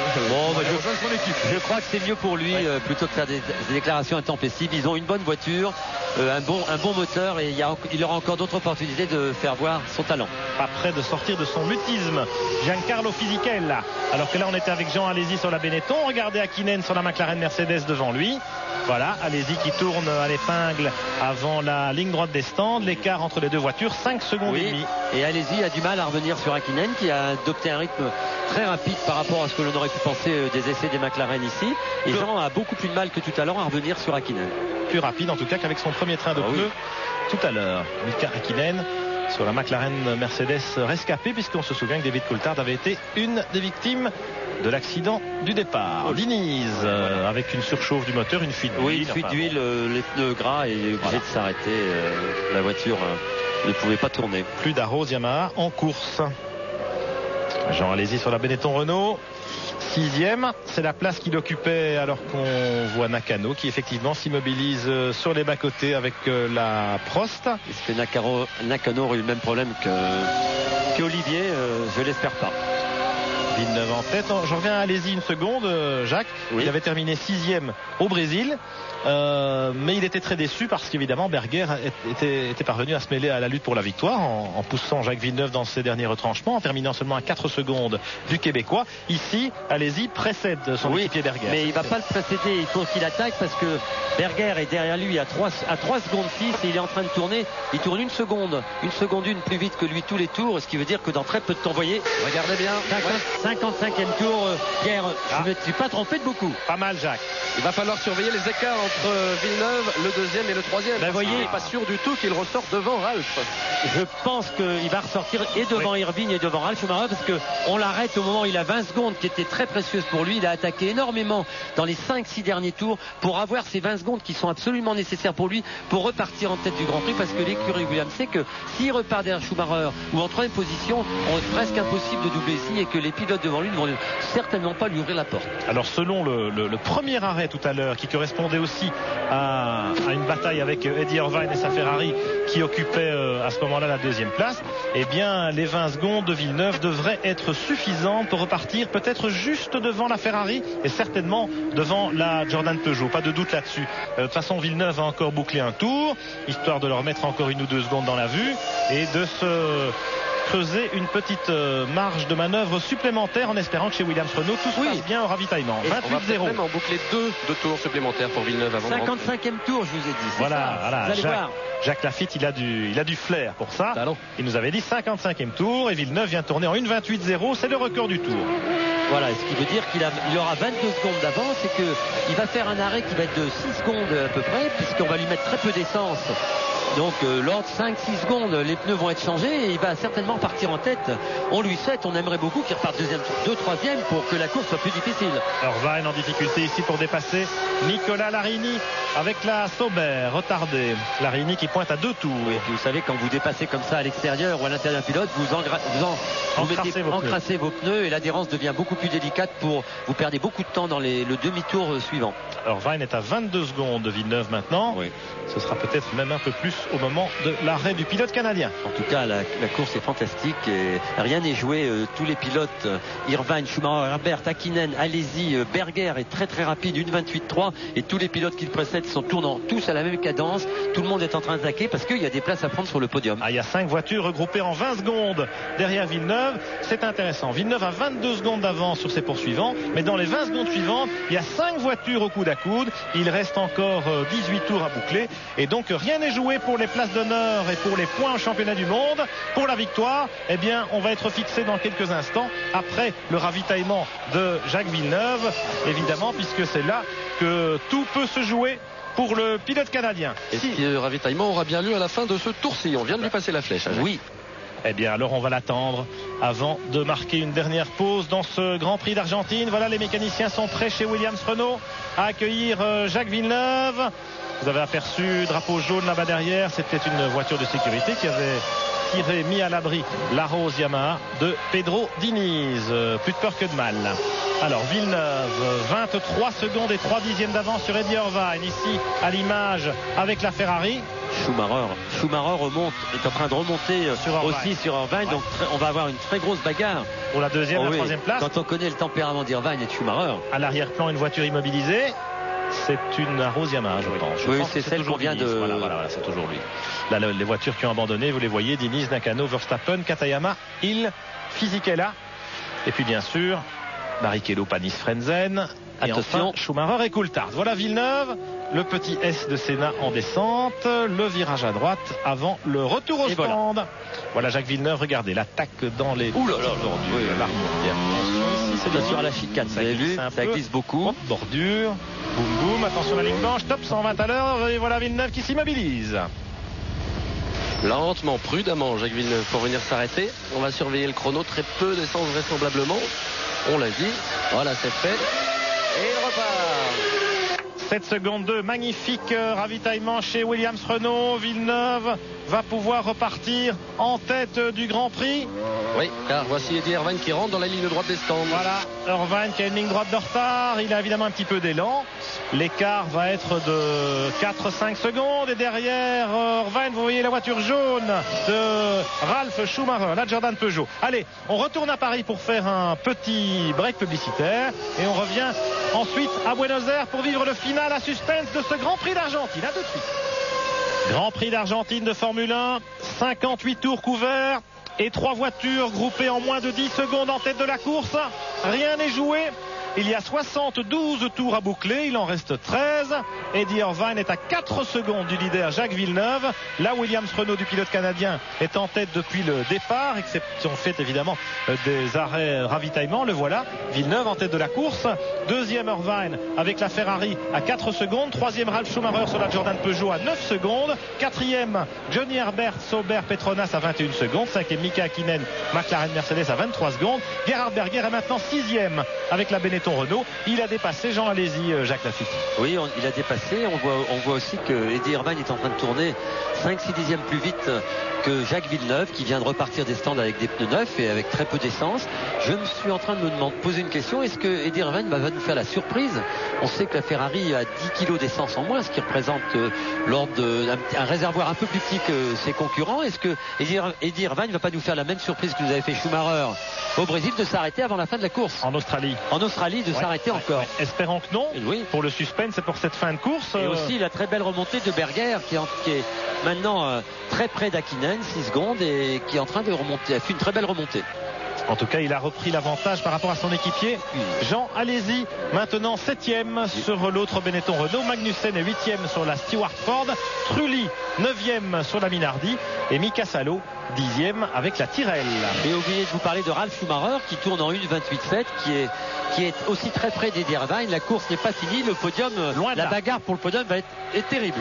C: Je crois que c'est mieux pour lui, plutôt que de faire des déclarations intempestives. Ils ont une bonne voiture, un bon moteur, et il il aura encore d'autres opportunités de faire voir son talent.
A: Pas près de sortir de son mutisme. Giancarlo Fisichella. Alors que là, on était avec Jean Alesi sur la Benetton. Regardez Hakkinen sur la McLaren Mercedes devant lui. Voilà, Alesi qui tourne à l'épingle avant la ligne droite des stands. L'écart entre les deux voitures, 5 secondes et demie.
C: Et Alesi a du mal à revenir sur Hakkinen qui a adopté un rythme très rapide par rapport à ce que l'on aurait pu penser des essais des McLaren ici. Et Jean a beaucoup plus de mal que tout à l'heure à revenir sur Hakkinen.
A: Plus rapide en tout cas qu'avec son premier train de pneus tout à l'heure. Mika Hakkinen sur la McLaren Mercedes rescapée, puisqu'on se souvient que David Coulthard avait été une des victimes de l'accident du départ. Diniz avec une surchauffe du moteur, une fuite d'huile.
C: Oui, une fuite d'huile, les pneus gras et obligé de s'arrêter. La voiture ne pouvait pas tourner.
A: Plus d'Arros Yamaha en course. Jean Alesi sur la Benetton Renault. 6e, c'est la place qu'il occupait alors qu'on voit Nakano qui effectivement s'immobilise sur les bas-côtés avec la Prost.
C: Est-ce que Nakano aurait eu le même problème qu'Olivier? Je l'espère pas.
A: Villeneuve en tête. Je reviens à Alesi une seconde, Jacques. Oui. Il avait terminé 6e au Brésil. Mais il était très déçu parce qu'évidemment Berger était parvenu à se mêler à la lutte pour la victoire en poussant Jacques Villeneuve dans ses derniers retranchements, en terminant seulement à 4 secondes du Québécois. Ici, Alesi précède son équipier Berger.
C: Mais il ne va pas le précéder, il faut qu'il attaque parce que Berger est derrière lui à 3 secondes 6 et il est en train de tourner. Il tourne une seconde plus vite que lui tous les tours, ce qui veut dire que dans très peu de temps, voyez,
E: regardez bien,
C: 55e tour, Pierre, je ne me suis pas trompé de beaucoup.
A: Pas mal, Jacques.
E: Il va falloir surveiller les écarts entre Villeneuve, le deuxième et le troisième.
C: Ben voyez,
E: il n'est pas sûr du tout qu'il ressort devant Ralph.
C: Je pense qu'il va ressortir et devant Irvine et devant Ralph Schumacher parce qu'on l'arrête au moment où il a 20 secondes qui étaient très précieuses pour lui. Il a attaqué énormément dans les 5-6 derniers tours pour avoir ces 20 secondes qui sont absolument nécessaires pour lui pour repartir en tête du Grand Prix, parce que l'écurie Williams sait que s'il repart derrière Schumacher ou en troisième position, on est presque impossible de doubler ici et que les pilotes devant lui ne vont certainement pas lui ouvrir la porte.
A: Alors selon le premier arrêt tout à l'heure qui correspondait aussi à une bataille avec Eddie Irvine et sa Ferrari qui occupait à ce moment-là la deuxième place, eh bien les 20 secondes de Villeneuve devraient être suffisantes pour repartir peut-être juste devant la Ferrari et certainement devant la Jordan Peugeot, pas de doute là-dessus. De toute façon, Villeneuve a encore bouclé un tour histoire de leur mettre encore 1 ou 2 secondes dans la vue et de se creuser une petite marge de manœuvre supplémentaire en espérant que chez Williams Renault tout se passe bien au ravitaillement. 28-0.
E: On va même en boucler 2 tours supplémentaires pour Villeneuve avant
C: 55e tour, je vous ai dit.
A: Voilà,
C: vous allez voir.
A: Jacques Lafitte, il a du flair pour ça. Il nous avait dit 55e tour et Villeneuve vient tourner en 1,28-0. C'est le record du tour.
C: Voilà, ce qui veut dire qu'il aura 22 secondes d'avance et qu'il va faire un arrêt qui va être de 6 secondes à peu près, puisqu'on va lui mettre très peu d'essence. Donc lors de 5-6 secondes, les pneus vont être changés et il va certainement partir en tête. On lui souhaite, on aimerait beaucoup qu'il reparte deuxième, 2, 3e pour que la course soit plus difficile.
A: Irvine en difficulté ici pour dépasser Nicolas Larini avec la Sauber retardée. Larini qui pointe à 2 tours.
C: Oui, vous savez, quand vous dépassez comme ça à l'extérieur ou à l'intérieur d'un pilote, vous encrassez vos pneus et l'adhérence devient beaucoup plus délicate vous perdez beaucoup de temps dans le demi-tour suivant.
A: Alors Irvine est à 22 secondes de Villeneuve maintenant.
C: Oui.
A: Ce sera peut-être même un peu plus au moment de l'arrêt du pilote canadien.
C: En tout cas, la course est fantastique et rien n'est joué. Tous les pilotes, Irvine, Schumacher, Herbert, Hakkinen, Alesi, Berger est très très rapide, 1,28-3 et tous les pilotes qui le précèdent sont tournant tous à la même cadence. Tout le monde est en train d'attaquer parce qu'il y a des places à prendre sur le podium.
A: Il y a 5 voitures regroupées en 20 secondes derrière Villeneuve. C'est intéressant. Villeneuve a 22 secondes d'avance sur ses poursuivants, mais dans les 20 secondes suivantes, il y a 5 voitures au coude à coude. Il reste encore 18 tours à boucler et donc rien n'est joué pour les places d'honneur et pour les points au championnat du monde. Pour la victoire, eh bien, on va être fixé dans quelques instants après le ravitaillement de Jacques Villeneuve, évidemment, puisque c'est là que tout peut se jouer pour le pilote canadien.
E: Et si le ravitaillement aura bien lieu à la fin de ce tour-ci, on vient de lui passer la flèche.
C: Oui.
A: Eh bien alors on va l'attendre avant de marquer une dernière pause dans ce Grand Prix d'Argentine. Voilà, les mécaniciens sont prêts chez Williams Renault à accueillir Jacques Villeneuve. Vous avez aperçu drapeau jaune là-bas derrière, c'était une voiture de sécurité qui avait mis à l'abri la Rose Yamaha de Pedro Diniz. Plus de peur que de mal. Alors Villeneuve, 23 secondes et 3 dixièmes d'avance sur Eddie Irvine ici à l'image avec la Ferrari.
C: Schumacher est en train de remonter aussi sur Irvine, donc on va avoir une très grosse bagarre
A: pour la deuxième et la troisième place.
C: Quand on connaît le tempérament d'Irvine et de Schumacher.
A: À l'arrière-plan, une voiture immobilisée. C'est une Arose Yamaha, je pense.
B: Oui, c'est celle qu'on vient de...
A: Voilà, c'est toujours lui. Là, les voitures qui ont abandonné, vous les voyez, Diniz, Nakano, Verstappen, Katayama, Hill, Fisichella. Et puis bien sûr, Barrichello, Panis, Frenzen. Et
B: attention,
A: enfin, Schumacher et Coulthard. Voilà Villeneuve, le petit S de Senna en descente, le virage à droite avant le retour au stand. Voilà Jacques Villeneuve, regardez l'attaque dans les...
B: Ouh là là, aujourd'hui,
A: c'est
B: bien sûr à la chicane, vous avez vu, ça glisse beaucoup.
A: Hop, bordure, boum boum, attention à la ligne blanche, top 120 à l'heure, et voilà Villeneuve qui s'immobilise.
E: Lentement, prudemment, Jacques Villeneuve pour venir s'arrêter. On va surveiller le chrono, très peu d'essence vraisemblablement. On l'a dit, voilà, c'est fait. Et il repart.
A: 7 secondes 2, magnifique ravitaillement chez Williams Renault. Villeneuve va pouvoir repartir en tête du Grand Prix.
E: Oui, car voici Eddie Irvine qui rentre dans la ligne droite des stands.
A: Voilà, Irvine qui a une ligne droite de retard. Il a évidemment un petit peu d'élan. L'écart va être de 4-5 secondes. Et derrière Irvine, vous voyez la voiture jaune de Ralf Schumacher, la Jordan Peugeot. Allez, on retourne à Paris pour faire un petit break publicitaire. Et on revient ensuite à Buenos Aires pour vivre le final à suspense de ce Grand Prix d'Argentine. À tout de suite. Grand Prix d'Argentine de Formule 1, 58 tours couverts et 3 voitures groupées en moins de 10 secondes en tête de la course. Rien n'est joué. Il y a 72 tours à boucler, il en reste 13. Eddie Irvine est à 4 secondes du leader Jacques Villeneuve. Là, Williams Renault du pilote canadien est en tête depuis le départ, exception faite évidemment des arrêts ravitaillement. Le voilà, Villeneuve en tête de la course. Deuxième Irvine avec la Ferrari à 4 secondes. Troisième Ralf Schumacher sur la Jordan Peugeot à 9 secondes. Quatrième Johnny Herbert, Sauber, Petronas à 21 secondes. Cinquième Mika Hakkinen, McLaren Mercedes à 23 secondes. Gerhard Berger est maintenant sixième avec la Benetton Renault. Il a dépassé Jean Alési, Jacques Lafitte.
B: Oui, il a dépassé. On voit aussi que Eddie Irvine est en train de tourner 5-6 dixièmes plus vite que Jacques Villeneuve, qui vient de repartir des stands avec des pneus neufs et avec très peu d'essence. Je me suis en train de me poser une question. Est-ce que Eddie Irvine va nous faire la surprise? On sait que la Ferrari a 10 kilos d'essence en moins, ce qui représente l'ordre d'un réservoir un peu plus petit que ses concurrents. Est-ce que Eddie Irvine ne va pas nous faire la même surprise que nous avait fait Schumacher au Brésil, de s'arrêter avant la fin de la course?
A: En Australie,
B: de s'arrêter encore.
A: Espérons que non.
B: Oui.
A: Pour le suspense et pour cette fin de course.
B: Et aussi la très belle remontée de Berger qui est maintenant très près d'Hakkinen, 6 secondes, et qui est en train de remonter. A fait une très belle remontée.
A: En tout cas, il a repris l'avantage par rapport à son équipier. Jean Alési, maintenant 7e sur l'autre Benetton Renault. Magnussen est 8e sur la Stewart Ford. Trulli, 9e sur la Minardi. Et Mika Salo, 10e avec la Tyrrell.
B: Et oubliez de vous parler de Ralf Schumacher qui tourne en 1.28.7, qui est aussi très près d'Eddie Irvine. La course n'est pas finie. Le podium, la bagarre pour le podium est terrible.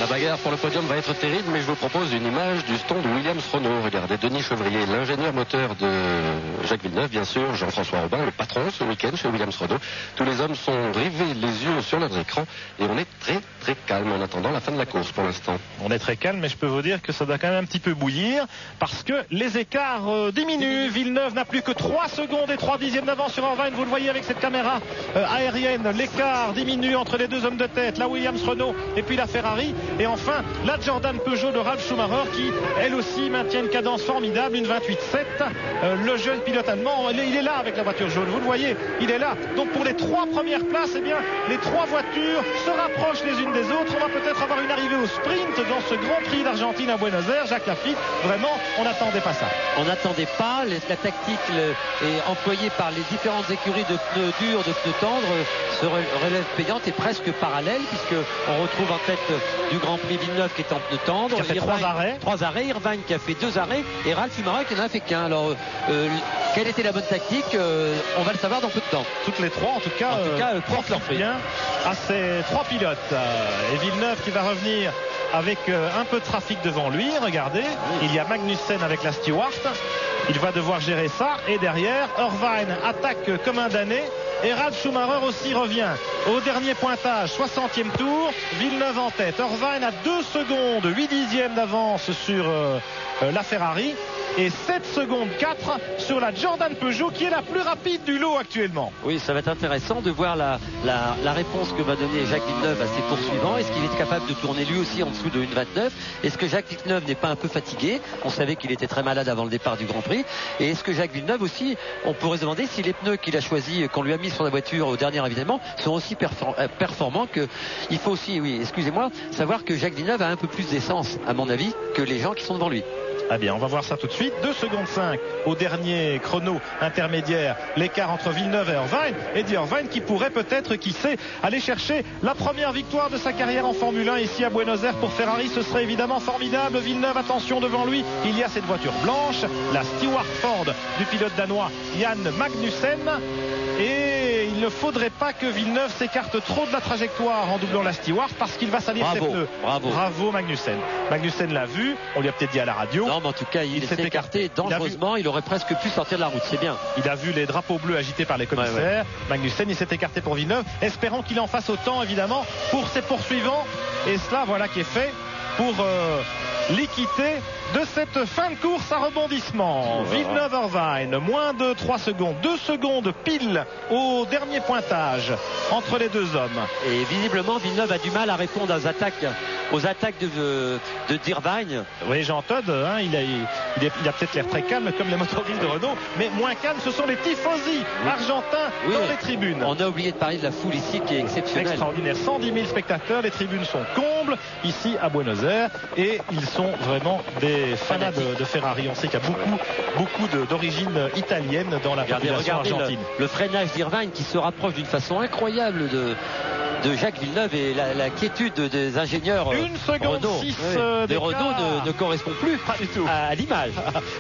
E: La bagarre pour le podium va être terrible, mais je vous propose une image du stand Williams Renault. Regardez, Denis Chevrier, l'ingénieur moteur de Jacques Villeneuve, bien sûr, Jean-François Robin, le patron ce week-end chez Williams Renault. Tous les hommes sont rivés les yeux sur leurs écrans et on est très très calme en attendant la fin de la course pour l'instant.
A: On est très calme, mais je peux vous dire que ça doit quand même un petit peu bouillir parce que les écarts diminuent. Villeneuve n'a plus que 3 secondes et 3 dixièmes d'avance sur Irvine. Vous le voyez avec cette caméra aérienne. L'écart diminue entre les deux hommes de tête, la Williams Renault et puis la Ferrari. Et enfin, la Jordan Peugeot de Ralf Schumacher qui, elle aussi, maintient une cadence formidable, une 28.7. Le jeune pilote allemand, il est là avec la voiture jaune. Vous le voyez, il est là. Donc pour les 3 premières places, eh bien, les 3 voitures se rapprochent les unes des autres. On va peut-être avoir une arrivée au sprint dans ce Grand Prix d'Argentine à Buenos Aires. Jacques Lafitte, vraiment, on n'attendait pas ça.
B: On n'attendait pas. La tactique est employée par les différentes écuries de pneus durs, de pneus tendres, se relève payante et presque parallèle, puisque on retrouve en tête du Grand Prix Villeneuve qui est en pneu tendre.
A: Qui a fait 3 arrêts.
B: 3 arrêts. Irvine qui a fait 2 arrêts. Et Ralf Schumacher qui n'en a fait qu'un. Alors, quelle était la bonne tactique? On va le savoir dans peu de temps.
A: Toutes les 3, en tout cas,
B: portent leur fruit.
A: Bien à ces 3 pilotes. Et Villeneuve qui va revenir avec un peu de trafic devant lui. Regardez, il y a Magnussen avec la Stewart. Il va devoir gérer ça. Et derrière, Irvine attaque comme un damné. Et Ralf Schumacher aussi revient au dernier pointage, 60e tour. Villeneuve en tête. Irvine a 2 secondes, 8 dixièmes d'avance sur la Ferrari. et 7 secondes 4 sur la Jordan Peugeot qui est la plus rapide du lot actuellement.
C: Oui, ça va être intéressant de voir la réponse que va donner Jacques Villeneuve à ses poursuivants. Est-ce qu'il est capable de tourner lui aussi en dessous de 1,29? Est-ce que Jacques Villeneuve n'est pas un peu fatigué? On savait qu'il était très malade avant le départ du Grand Prix. Et est-ce que Jacques Villeneuve aussi, on pourrait se demander si les pneus qu'il a choisis, qu'on lui a mis sur la voiture au dernier évidemment, sont aussi performants que... Il faut aussi, oui, excusez-moi, savoir que Jacques Villeneuve a un peu plus d'essence, à mon avis, que les gens qui sont devant lui.
A: Ah bien, on va voir ça tout de suite. 2 secondes 5 au dernier chrono intermédiaire. L'écart entre Villeneuve et Irvine. Eddie Irvine qui pourrait peut-être, qui sait, aller chercher la première victoire de sa carrière en Formule 1 ici à Buenos Aires pour Ferrari. Ce serait évidemment formidable. Villeneuve, attention devant lui. Il y a cette voiture blanche, la Stewart Ford du pilote danois Jan Magnussen. Et il ne faudrait pas que Villeneuve s'écarte trop de la trajectoire en doublant la Stewart parce qu'il va salir ses pneus. Bravo Magnussen. Magnussen l'a vu. On lui a peut-être dit à la radio.
C: Non, mais en tout cas, il s'est écarté dangereusement. Il aurait presque pu sortir de la route. C'est bien.
A: Il a vu les drapeaux bleus agités par les commissaires. Ouais. Magnussen, il s'est écarté pour Villeneuve. Espérons qu'il en fasse autant, évidemment, pour ses poursuivants. Et cela, voilà qui est fait pour l'équité de cette fin de course à rebondissement. Villeneuve-Irvine, moins de 3 secondes, 2 secondes pile au dernier pointage entre les deux hommes.
C: Et visiblement, Villeneuve a du mal à répondre aux attaques d'Irvine.
A: Oui, Jean Todt, hein, il a peut-être l'air très calme comme les motoristes de Renault, mais moins calme, ce sont les tifosi argentins dans les tribunes.
C: On a oublié de parler de la foule ici qui est exceptionnelle.
A: Extraordinaire, 110 000 spectateurs, les tribunes sont combles ici à Buenos Aires et ils sont vraiment des fanats de Ferrari. On sait qu'il y a beaucoup d'origine italienne dans la population argentine.
C: Le freinage d'Irvine qui se rapproche d'une façon incroyable de Jacques Villeneuve et la quiétude des ingénieurs
A: Renault
C: de Renault ne correspond plus à l'image.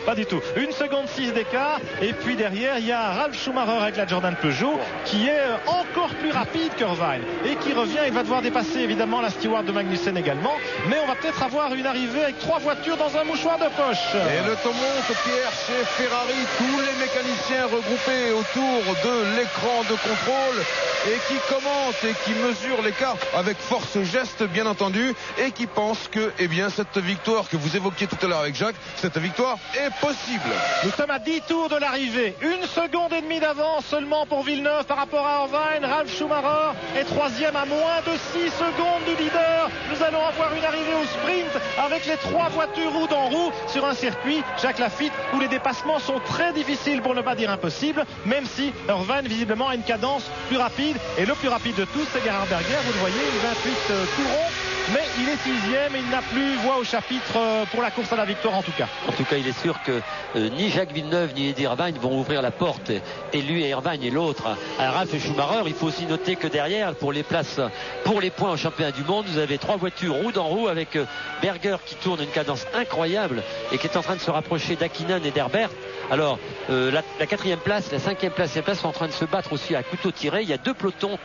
A: Pas du tout. 1 seconde 6 d'écart et puis derrière il y a Ralf Schumacher avec la Jordan Peugeot qui est encore plus rapide qu'Irvine et qui revient. Il va devoir dépasser évidemment la Stewart de Magnussen également, mais on va peut-être avoir une arrivée avec 3 voitures dans un mouchoir de poche.
D: Et le temps monte, Pierre, chez Ferrari, tous les mécaniciens regroupés autour de l'écran de contrôle et qui commentent et qui mesurent l'écart avec force geste bien entendu et qui pensent que cette victoire que vous évoquiez tout à l'heure avec Jacques, cette victoire est possible.
A: Nous sommes à 10 tours de l'arrivée, 1 seconde et demie d'avance seulement pour Villeneuve par rapport à Irvine. Ralf Schumacher est 3e à moins de 6 secondes du leader. Nous allons avoir une arrivée au sprint avec les 3 voitures roue dans roue sur un circuit, Jacques Lafitte, où les dépassements sont très difficiles pour ne pas dire impossible, même si Irvine visiblement a une cadence plus rapide et le plus rapide de tous c'est Gerhard Berger, vous le voyez, 28 courons, mais il est 6e et il n'a plus voix au chapitre pour la course à la victoire en tout cas.
C: En tout cas, il est sûr que ni Jacques Villeneuve ni Eddie Irvine vont ouvrir la porte, et lui et Irvine et l'autre à Ralf Schumacher. Il faut aussi noter que derrière, pour les places, pour les points au championnat du monde, vous avez 3 voitures roue dans roue avec Berger qui tourne une cadence incroyable et qui est en train de se rapprocher d'Hakkinen et d'Herbert. Alors la 4e place, la 5e place, la 6e place sont en train de se battre aussi à couteau tiré. Il y a 2 pelotons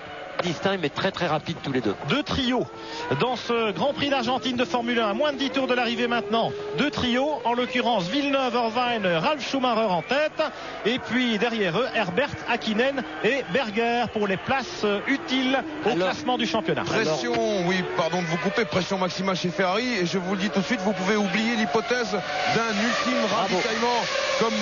C: distincts mais très très rapides tous les deux.
A: 2 trios dans ce Grand Prix d'Argentine de Formule 1, à moins de 10 tours de l'arrivée maintenant. 2 trios, en l'occurrence Villeneuve, Irvine, Ralf Schumacher en tête et puis derrière eux Herbert, Hakkinen et Berger pour les places utiles au classement du championnat.
D: Pression, pardon de vous couper, pression maximale chez Ferrari et je vous le dis tout de suite, vous pouvez oublier l'hypothèse d'un ultime ravitaillement comme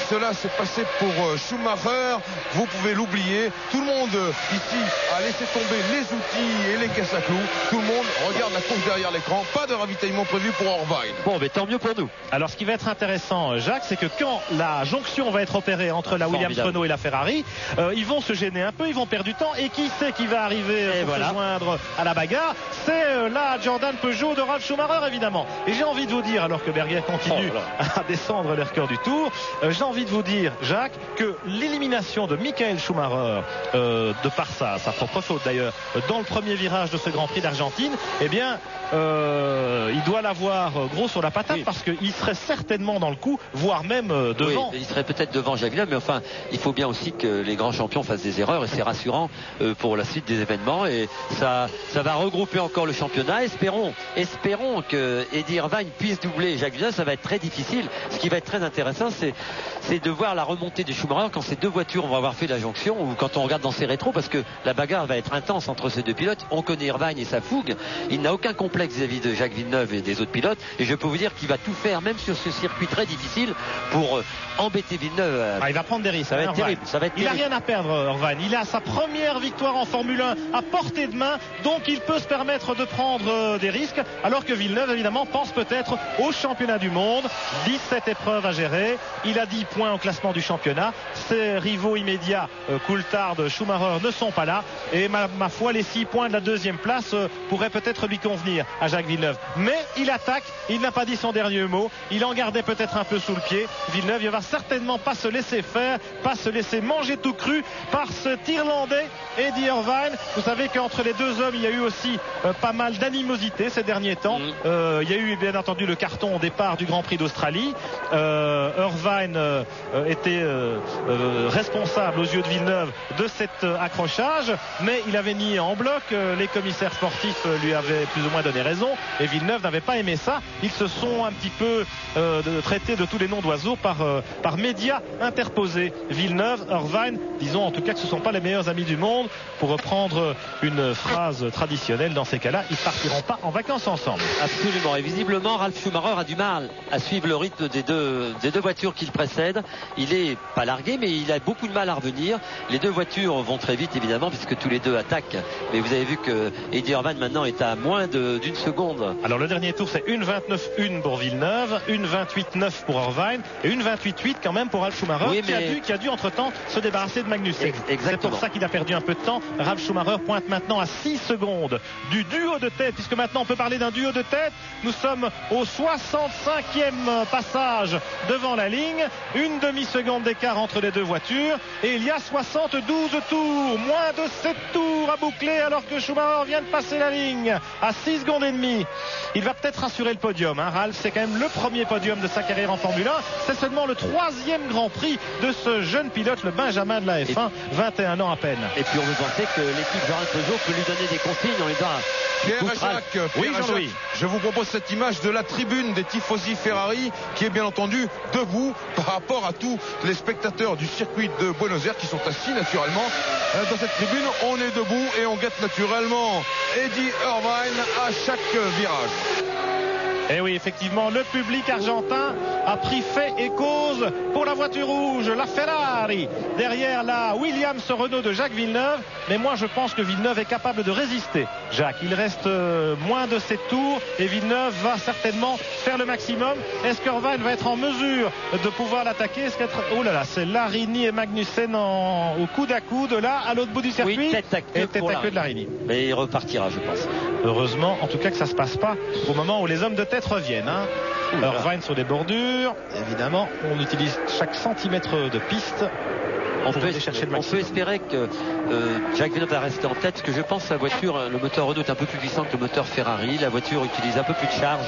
D: cela s'est passé pour Schumacher. Vous pouvez l'oublier. Tout le monde ici a laissé tomber les outils et les caisses à clous. Tout le monde regarde la course derrière l'écran. Pas de ravitaillement prévu pour Irvine.
C: Bon, mais tant mieux pour nous.
A: Alors, ce qui va être intéressant, Jacques, c'est que quand la jonction va être opérée entre la Williams Renault et la Ferrari, ils vont se gêner un peu, ils vont perdre du temps. Et qui c'est qui va arriver pour se joindre à la bagarre? C'est la Jordan Peugeot de Ralf Schumacher, évidemment. Et j'ai envie de vous dire, alors que Berger continue à descendre les records du tour, j'ai envie de vous dire, Jacques, que l'élimination de Michael Schumacher, de par sa propre faute d'ailleurs, dans le premier virage de ce Grand Prix d'Argentine, il doit l'avoir gros sur la patate parce qu'il serait certainement dans le coup, voire même devant.
C: Oui, il serait peut-être devant Jacques Villeneuve, mais enfin, il faut bien aussi que les grands champions fassent des erreurs et c'est rassurant pour la suite des événements et ça va regrouper encore le championnat. Espérons que Eddie Irvine puisse doubler Jacques Villeneuve. Ça va être très difficile. Ce qui va être très intéressant, c'est de voir la remontée de Schumacher quand ces 2 voitures vont avoir fait la jonction ou quand on regarde dans ses rétros, parce que la bagarre bagarre va être intense entre ces deux pilotes. On connaît Irvine et sa fougue. Il n'a aucun complexe vis-à-vis de Jacques Villeneuve et des autres pilotes. Et je peux vous dire qu'il va tout faire, même sur ce circuit très difficile, pour embêter Villeneuve.
A: Il va prendre des risques.
C: Ça va être terrible.
A: Il n'a rien à perdre, Irvine. Il a sa première victoire en Formule 1 à portée de main. Donc il peut se permettre de prendre des risques. Alors que Villeneuve, évidemment, pense peut-être au championnat du monde. 17 épreuves à gérer. Il a 10 points au classement du championnat. Ses rivaux immédiats, Coulthard, Schumacher, ne sont pas là. Et ma foi, les 6 points de la deuxième place pourraient peut-être lui convenir à Jacques Villeneuve. Mais il attaque. Il n'a pas dit son dernier mot. Il en gardait peut-être un peu sous le pied. Villeneuve, il va certainement pas se laisser faire, pas se laisser manger tout cru par cet Irlandais, Eddie Irvine. Vous savez qu'entre les deux hommes, il y a eu aussi pas mal d'animosité ces derniers temps. Il y a eu bien entendu le carton au départ du Grand Prix d'Australie. Irvine était responsable aux yeux de Villeneuve de cet accrochage, mais il avait nié en bloc. Les commissaires sportifs lui avaient plus ou moins donné raison et Villeneuve n'avait pas aimé ça. Ils se sont un petit peu traités de tous les noms d'oiseaux par médias interposés. Villeneuve, Irvine, disons en tout cas que ce ne sont pas les meilleurs amis du monde. Pour reprendre une phrase traditionnelle, dans ces cas-là, ils ne partiront pas en vacances ensemble.
C: Absolument. Et visiblement, Ralf Schumacher a du mal à suivre le rythme des deux voitures qu'il précède. Il est pas largué, mais il a beaucoup de mal à revenir. Les deux voitures vont très vite, évidemment, puisque tous les deux attaquent. Mais vous avez vu que Eddie Irvine maintenant est à moins d'une seconde.
A: Alors le dernier tour, c'est 1:29.1 pour Villeneuve, 1:28.9 pour Irvine et 1:28.8 quand même pour Ralf Schumacher,
C: oui,
A: qui a dû entre-temps se débarrasser de Magnussen. C'est pour ça qu'il a perdu un peu de temps. Ralf Schumacher pointe maintenant à 6 secondes du duo de tête, puisque maintenant on peut parler d'un duo de tête. Nous sommes au 65e passage devant la ligne, une demi-seconde d'écart entre les deux voitures et il y a 72 tours, moins de 7 tours à boucler alors que Schumacher vient de passer la ligne à 6 secondes et demie. Il va peut-être assurer le podium, Ralf, c'est quand même le premier podium de sa carrière en Formule 1. C'est seulement le 3e Grand Prix de ce jeune pilote, le Benjamin de la F1, 21 ans à peine.
C: Et puis on veut penser que l'équipe Jean-Jacques Peugeot peut lui donner des consignes, on les a.
D: Pierre et Jacques,
A: oui, Jean-Louis.
D: Je vous propose cette image de la tribune des tifosi Ferrari qui est bien entendu debout par rapport à tous les spectateurs du circuit de Buenos Aires qui sont assis naturellement dans cette tribune. On est debout et on guette naturellement Eddie Irvine à chaque virage.
A: Et oui, effectivement, le public argentin a pris fait et cause pour la voiture rouge, la Ferrari, derrière la Williams Renault de Jacques Villeneuve. Mais moi, je pense que Villeneuve est capable de résister. Jacques, il reste moins de 7 tours et Villeneuve va certainement faire le maximum. Est-ce qu'Irvine va être en mesure de pouvoir l'attaquer? Oh là là, c'est Larini et Magnussen au coude à coude, là, à l'autre bout du circuit.
C: Oui, tête à queue
A: de Larini.
C: Mais il repartira, je pense.
A: Heureusement, en tout cas, que ça ne se passe pas au moment où les hommes de tête reviennent. Irvine sur des bordures, évidemment, on utilise chaque centimètre de piste. On peut
C: espérer que Jacques Villeneuve va rester en tête, parce que je pense que la voiture, le moteur Renault est un peu plus puissant que le moteur Ferrari. La voiture utilise un peu plus de charge,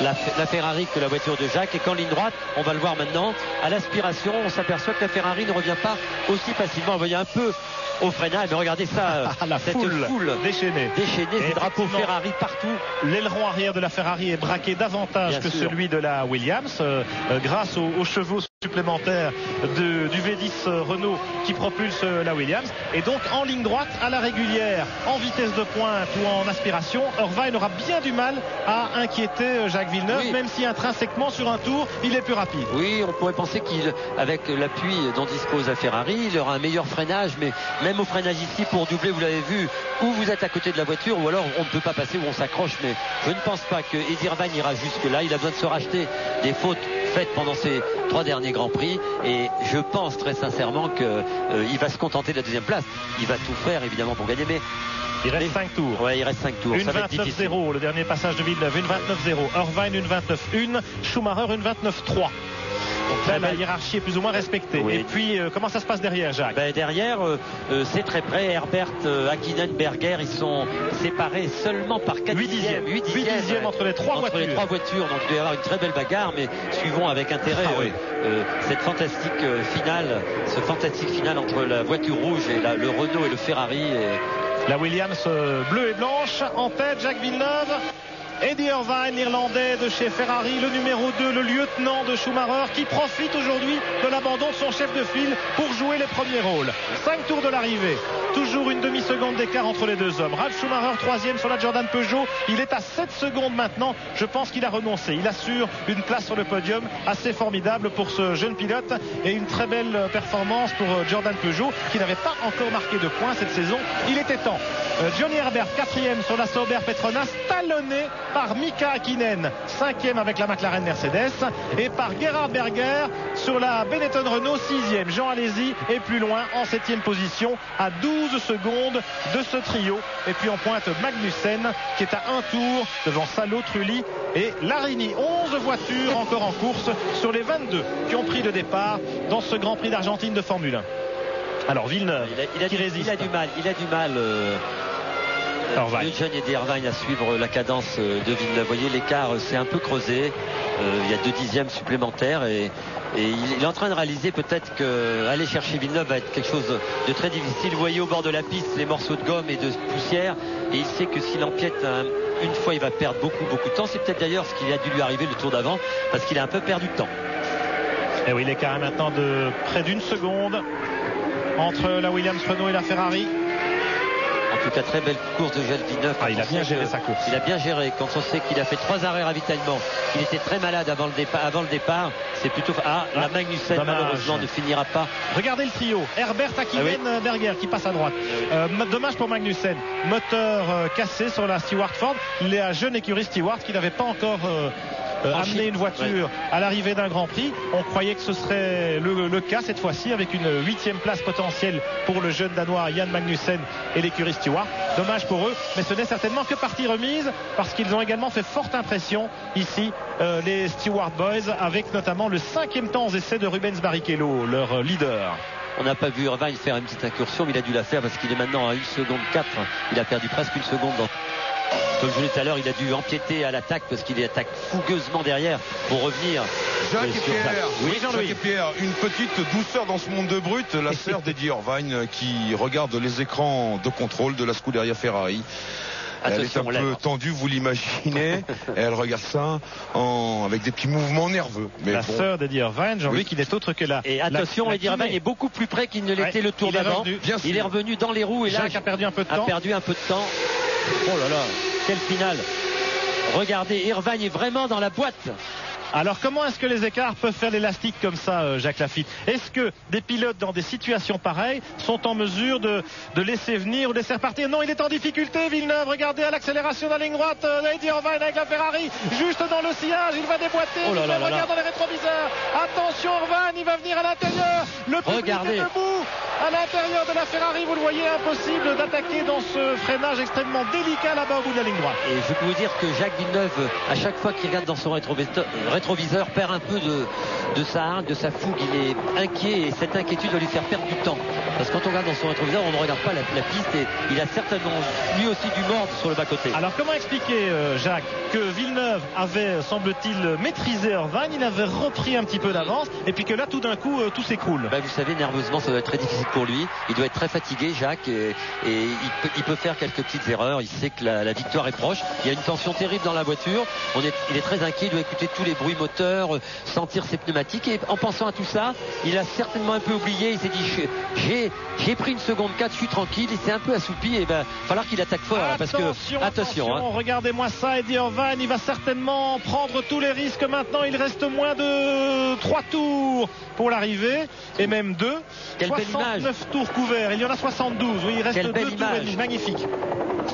C: la Ferrari, que la voiture de Jacques. Et qu'en ligne droite, on va le voir maintenant, à l'aspiration, on s'aperçoit que la Ferrari ne revient pas aussi facilement. Vous voyez un peu au freinage, mais regardez ça,
A: cette foule déchaînée,
C: des drapeaux Ferrari partout.
A: L'aileron arrière de la Ferrari est braqué davantage que celui de la Williams, grâce aux chevaux supplémentaires du V10 Renault qui propulse la Williams. Et donc en ligne droite, à la régulière, en vitesse de pointe ou en aspiration, Irvine aura bien du mal à inquiéter Jacques Villeneuve, même si intrinsèquement sur un tour il est plus rapide.
C: Oui, on pourrait penser qu'avec l'appui dont dispose la Ferrari, il aura un meilleur freinage, mais même au freinage ici, pour doubler, vous l'avez vu, ou vous êtes à côté de la voiture, ou alors on ne peut pas passer, ou on s'accroche. Mais je ne pense pas que Eddie Irvine ira jusque là. Il a besoin de se racheter des fautes faites pendant ces 3 derniers Grands Prix, et je pense très sincèrement qu'il va se contenter de la deuxième place. Il va tout faire évidemment pour gagner, mais
A: il reste 5 tours.
C: Ouais, il reste 5 tours.
A: 1:29.0 le dernier passage de Villeneuve, 1:29.0. Irvine 1:29.1, Schumacher 1:29.3. Donc là, la hiérarchie est plus ou moins respectée. Oui. Et puis, comment ça se passe derrière, Jacques?
C: Derrière, c'est très près. Herbert, Hakkinen, Berger, ils sont séparés seulement par 8 dixièmes. 8
A: dixièmes entre les 3 voitures.
C: Donc, il doit y avoir une très belle bagarre, mais suivons avec intérêt cette fantastique finale, ce fantastique final entre la voiture rouge et le Renault et le Ferrari.
A: La Williams bleue et blanche en tête, Jacques Villeneuve. Eddie Irvine, l'Irlandais de chez Ferrari, le numéro 2, le lieutenant de Schumacher, qui profite aujourd'hui de l'abandon de son chef de file pour jouer les premiers rôles. 5 tours de l'arrivée, toujours une demi-seconde d'écart entre les deux hommes. Ralf Schumacher, 3e sur la Jordan Peugeot, il est à 7 secondes maintenant. Je pense qu'il a renoncé. Il assure une place sur le podium assez formidable pour ce jeune pilote et une très belle performance pour Jordan Peugeot qui n'avait pas encore marqué de points cette saison. Il était temps. Johnny Herbert, 4e sur la Sauber Petronas, talonné par Mika Hakkinen, 5e avec la McLaren Mercedes, et par Gerhard Berger sur la Benetton Renault, 6e. Jean Alesi est plus loin en 7e position à 12 secondes de ce trio. Et puis en pointe Magnussen qui est à un tour devant Salo, Trulli et Larini. 11 voitures encore en course sur les 22 qui ont pris le départ dans ce Grand Prix d'Argentine de Formule 1. Alors Villeneuve qui résiste.
C: Il a du mal. Johnny Irvine à suivre la cadence de Villeneuve. Vous voyez, l'écart s'est un peu creusé. Il y a 2 dixièmes supplémentaires et il est en train de réaliser peut-être qu'aller chercher Villeneuve va être quelque chose de très difficile. Vous voyez au bord de la piste les morceaux de gomme et de poussière, et il sait que s'il empiète une fois, il va perdre beaucoup de temps. C'est peut-être d'ailleurs ce qui a dû lui arriver le tour d'avant, parce qu'il a un peu perdu de temps.
A: Et oui, l'écart est maintenant de près d'une seconde entre la Williams, Renault et la Ferrari.
C: En tout cas, très belle course de Jacques Villeneuve.
A: Il a bien géré sa course.
C: Il a bien géré. Quand on sait qu'il a fait 3 arrêts ravitaillement, qu'il était très malade avant le départ, c'est plutôt... la Magnussen, malheureusement, ne finira pas.
A: Regardez le trio. Herbert, Hakkinen, Berger qui passe à droite. Dommage pour Magnussen. Moteur cassé sur la Stewart Ford. La jeune écurie Stewart qui n'avait pas encore... amener une voiture à l'arrivée d'un Grand Prix. On croyait que ce serait le cas cette fois-ci avec une 8e place potentielle pour le jeune Danois Jan Magnussen et l'écurie Stewart. Dommage pour eux, mais ce n'est certainement que partie remise parce qu'ils ont également fait forte impression ici, les Stewart Boys, avec notamment le 5e temps aux essais de Rubens Barrichello, leur leader.
C: On n'a pas vu Irvine faire une petite incursion, mais il a dû la faire parce qu'il est maintenant à 1 seconde 4. Il a perdu presque 1 seconde Comme je vous l'ai dit tout à l'heure, il a dû empiéter à l'attaque parce qu'il attaque fougueusement derrière pour revenir.
D: Jacques et Pierre, une petite douceur dans ce monde de brut. La sœur d'Eddie Irvine qui regarde les écrans de contrôle de la Scuderia Ferrari. Elle est un peu tendue, vous l'imaginez. Et elle regarde ça avec des petits mouvements nerveux. Mais
A: la sœur d'Eddie Irvine, Jean-Louis, qui n'est autre que la...
C: Et attention, Eddie Irvine est beaucoup plus près qu'il ne l'était le tour d'avant. Il est revenu dans les roues et
A: Jacques a perdu un peu de temps.
C: Oh là là, quelle finale. Regardez, Irvine est vraiment dans la boîte.
A: Alors comment est-ce que les écarts peuvent faire l'élastique comme ça, Jacques Lafitte? Est-ce que des pilotes dans des situations pareilles sont en mesure de laisser venir ou de laisser repartir? Non, il est en difficulté, Villeneuve. Regardez à l'accélération de la ligne droite, Eddie Irvine avec la Ferrari, juste dans le sillage, il va déboîter. Regarde dans les rétroviseurs. Attention, Irvine, il va venir à l'intérieur. Le public est debout à l'intérieur de la Ferrari. Vous le voyez, impossible d'attaquer dans ce freinage extrêmement délicat là-bas au bout de la ligne droite.
C: Et je peux vous dire que Jacques Villeneuve, à chaque fois qu'il regarde dans son rétroviseur, perd un peu de sa fougue. Il est inquiet et cette inquiétude va lui faire perdre du temps. Parce que quand on regarde dans son rétroviseur, on ne regarde pas la piste et il a certainement lui aussi du mordre sur le bas-côté.
A: Alors comment expliquer, Jacques, que Villeneuve avait, semble-t-il, maîtrisé Irvine, il avait repris un petit peu d'avance et puis que là tout d'un coup tout s'écroule?
C: Vous savez, nerveusement ça doit être très difficile pour lui. Il doit être très fatigué, Jacques, et il peut faire quelques petites erreurs. Il sait que la victoire est proche. Il y a une tension terrible dans la voiture. Il est très inquiet, il doit écouter tous les bruits moteurs, sentir ses pneumatiques, et en pensant à tout ça, il a certainement un peu oublié. Il s'est dit j'ai pris 1 seconde 4, je suis tranquille. Il s'est un peu assoupi et il va falloir qu'il attaque fort là, parce que attention.
A: Regardez-moi ça, Eddie Irvine, il va certainement prendre tous les risques maintenant. Il reste moins de 3 tours pour l'arrivée et même 2. 69 tours couverts, il y en a 72. Oui, il reste 2 tours et demi.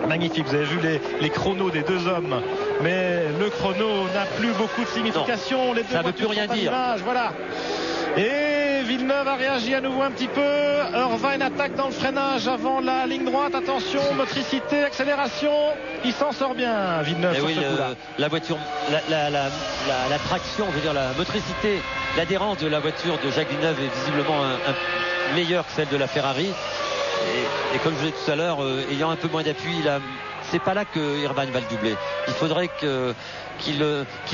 A: Magnifique, vous avez vu les chronos des deux hommes, mais le chrono n'a plus beaucoup de signification. Les deux
C: ça ne veut plus rien dire.
A: Voilà. Et Villeneuve a réagi à nouveau un petit peu. Irvine attaque dans le freinage avant la ligne droite. Attention, motricité, accélération. Il s'en sort bien, Villeneuve, sur ce coup-là.
C: La voiture, la traction, je veux dire la motricité, l'adhérence de la voiture de Jacques Villeneuve est visiblement meilleure que celle de la Ferrari. Et comme je l'ai dit tout à l'heure, ayant un peu moins d'appui, c'est pas là que Irvine va le doubler. Il faudrait qu'il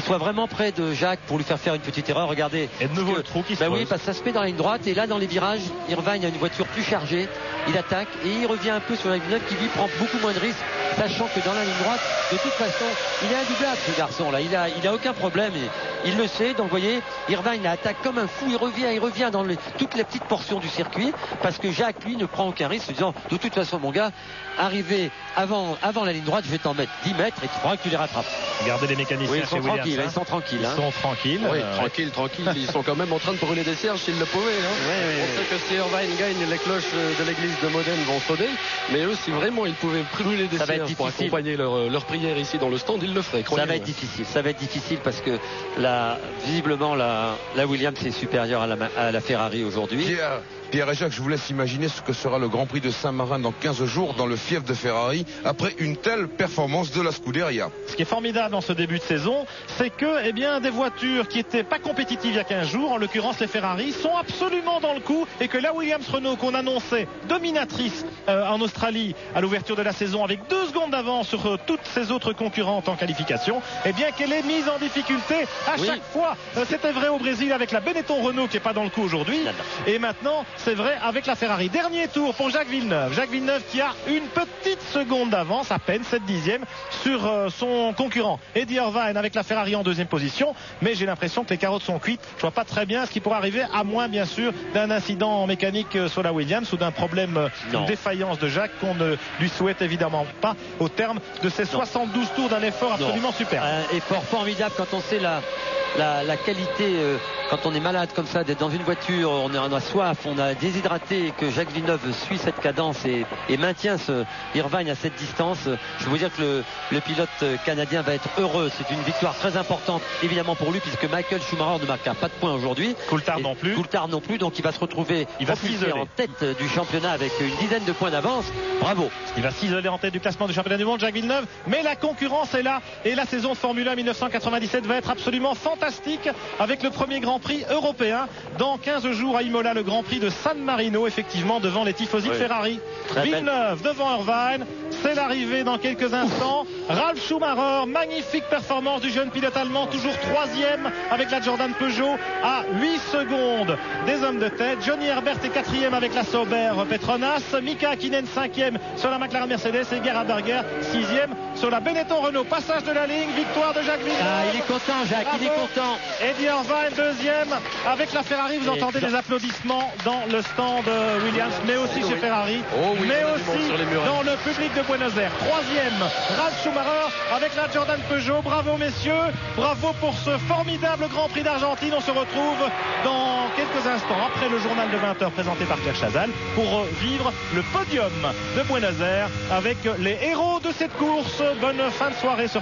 C: soit vraiment près de Jacques pour lui faire une petite erreur. Regardez.
A: Et de nouveau le trou qui se
C: oui,
A: pose.
C: parce que ça se met dans la ligne droite et là dans les virages, Irvine a une voiture plus chargée, il attaque et il revient un peu sur la ligne 9 qui lui prend beaucoup moins de risques, sachant que dans la ligne droite, de toute façon, il est indoublable ce garçon là, il a aucun problème et il le sait. Donc vous voyez, Irvine attaque comme un fou, il revient dans toutes les petites portions du circuit parce que Jacques lui ne prend aucun risque, en disant de toute façon mon gars, arrivé avant la ligne droite, je vais t'en mettre 10 mètres et tu feras que tu les rattrapes.
A: Regardez les mécaniciens.
C: Oui, ils sont tranquilles. Ils sont tranquilles.
E: Oui, tranquilles. Ils sont quand même en train de brûler des cierges s'ils le pouvaient. On sait que si Irvine gagne, les cloches de l'église de Modène vont sonner. Mais eux, si vraiment ils pouvaient brûler des cierges pour accompagner leur prière ici dans le stand, ils le feraient.
C: Ça va être difficile. Ça va être difficile parce que visiblement la Williams est supérieure à la Ferrari aujourd'hui.
D: Pierre et Jacques, je vous laisse imaginer ce que sera le Grand Prix de Saint-Marin dans 15 jours dans le fief de Ferrari après une telle performance de la Scuderia.
A: Ce qui est formidable dans ce début de saison, c'est que des voitures qui n'étaient pas compétitives il y a 15 jours, en l'occurrence les Ferrari, sont absolument dans le coup et que la Williams-Renault qu'on annonçait dominatrice en Australie à l'ouverture de la saison avec 2 secondes d'avance sur toutes ses autres concurrentes en qualification, qu'elle est mise en difficulté à chaque fois. C'était vrai au Brésil avec la Benetton Renault qui n'est pas dans le coup aujourd'hui et maintenant c'est vrai avec la Ferrari. Dernier tour pour Jacques Villeneuve. Jacques Villeneuve qui a une petite seconde d'avance, à peine 7 dixièmes, sur son concurrent Eddie Irvine avec la Ferrari en 2e position. Mais j'ai l'impression que les carottes sont cuites. Je vois pas très bien ce qui pourrait arriver, à moins bien sûr d'un incident mécanique sur la Williams ou d'un problème de défaillance de Jacques qu'on ne lui souhaite évidemment pas au terme de ces 72 tours d'un effort absolument super.
C: Un effort formidable quand on sait la qualité, quand on est malade comme ça, d'être dans une voiture, on a soif, on a déshydraté et que Jacques Villeneuve suit cette cadence et maintient ce Irvine à cette distance. Je veux vous dire que le pilote canadien va être heureux. C'est une victoire très importante évidemment pour lui puisque Michael Schumacher ne marquera pas de points aujourd'hui.
A: Coulthard non plus,
C: donc il va se retrouver en tête du championnat avec une dizaine de points d'avance. Bravo.
A: Il va s'isoler en tête du classement du championnat du monde, Jacques Villeneuve, mais la concurrence est là et la saison de Formule 1 1997 va être absolument fantastique avec le premier Grand Prix européen dans 15 jours à Imola, le Grand Prix de San Marino, effectivement devant les tifosi de Ferrari. Villeneuve devant Irvine, c'est l'arrivée dans quelques instants. Ralf Schumacher, magnifique performance du jeune pilote allemand, toujours 3e avec la Jordan Peugeot à 8 secondes des hommes de tête. Johnny Herbert est 4e avec la Sauber Petronas, Mika Hakkinen 5e sur la McLaren Mercedes et Gerhard Berger 6e sur la Benetton Renault. Passage de la ligne, victoire de Jacques Villeneuve.
C: Il est content Jacques, il est content.
A: Eddie Irvine 2e avec la Ferrari. Vous entendez des applaudissements dans le stand Williams, mais aussi chez Ferrari, mais aussi dans le public de Buenos Aires. 3e Ralf Schumacher avec la Jordan Peugeot. Bravo messieurs, bravo pour ce formidable Grand Prix d'Argentine. On se retrouve dans quelques instants après le journal de 20h présenté par Pierre Chazal pour vivre le podium de Buenos Aires avec les héros de cette course. Bonne fin de soirée sur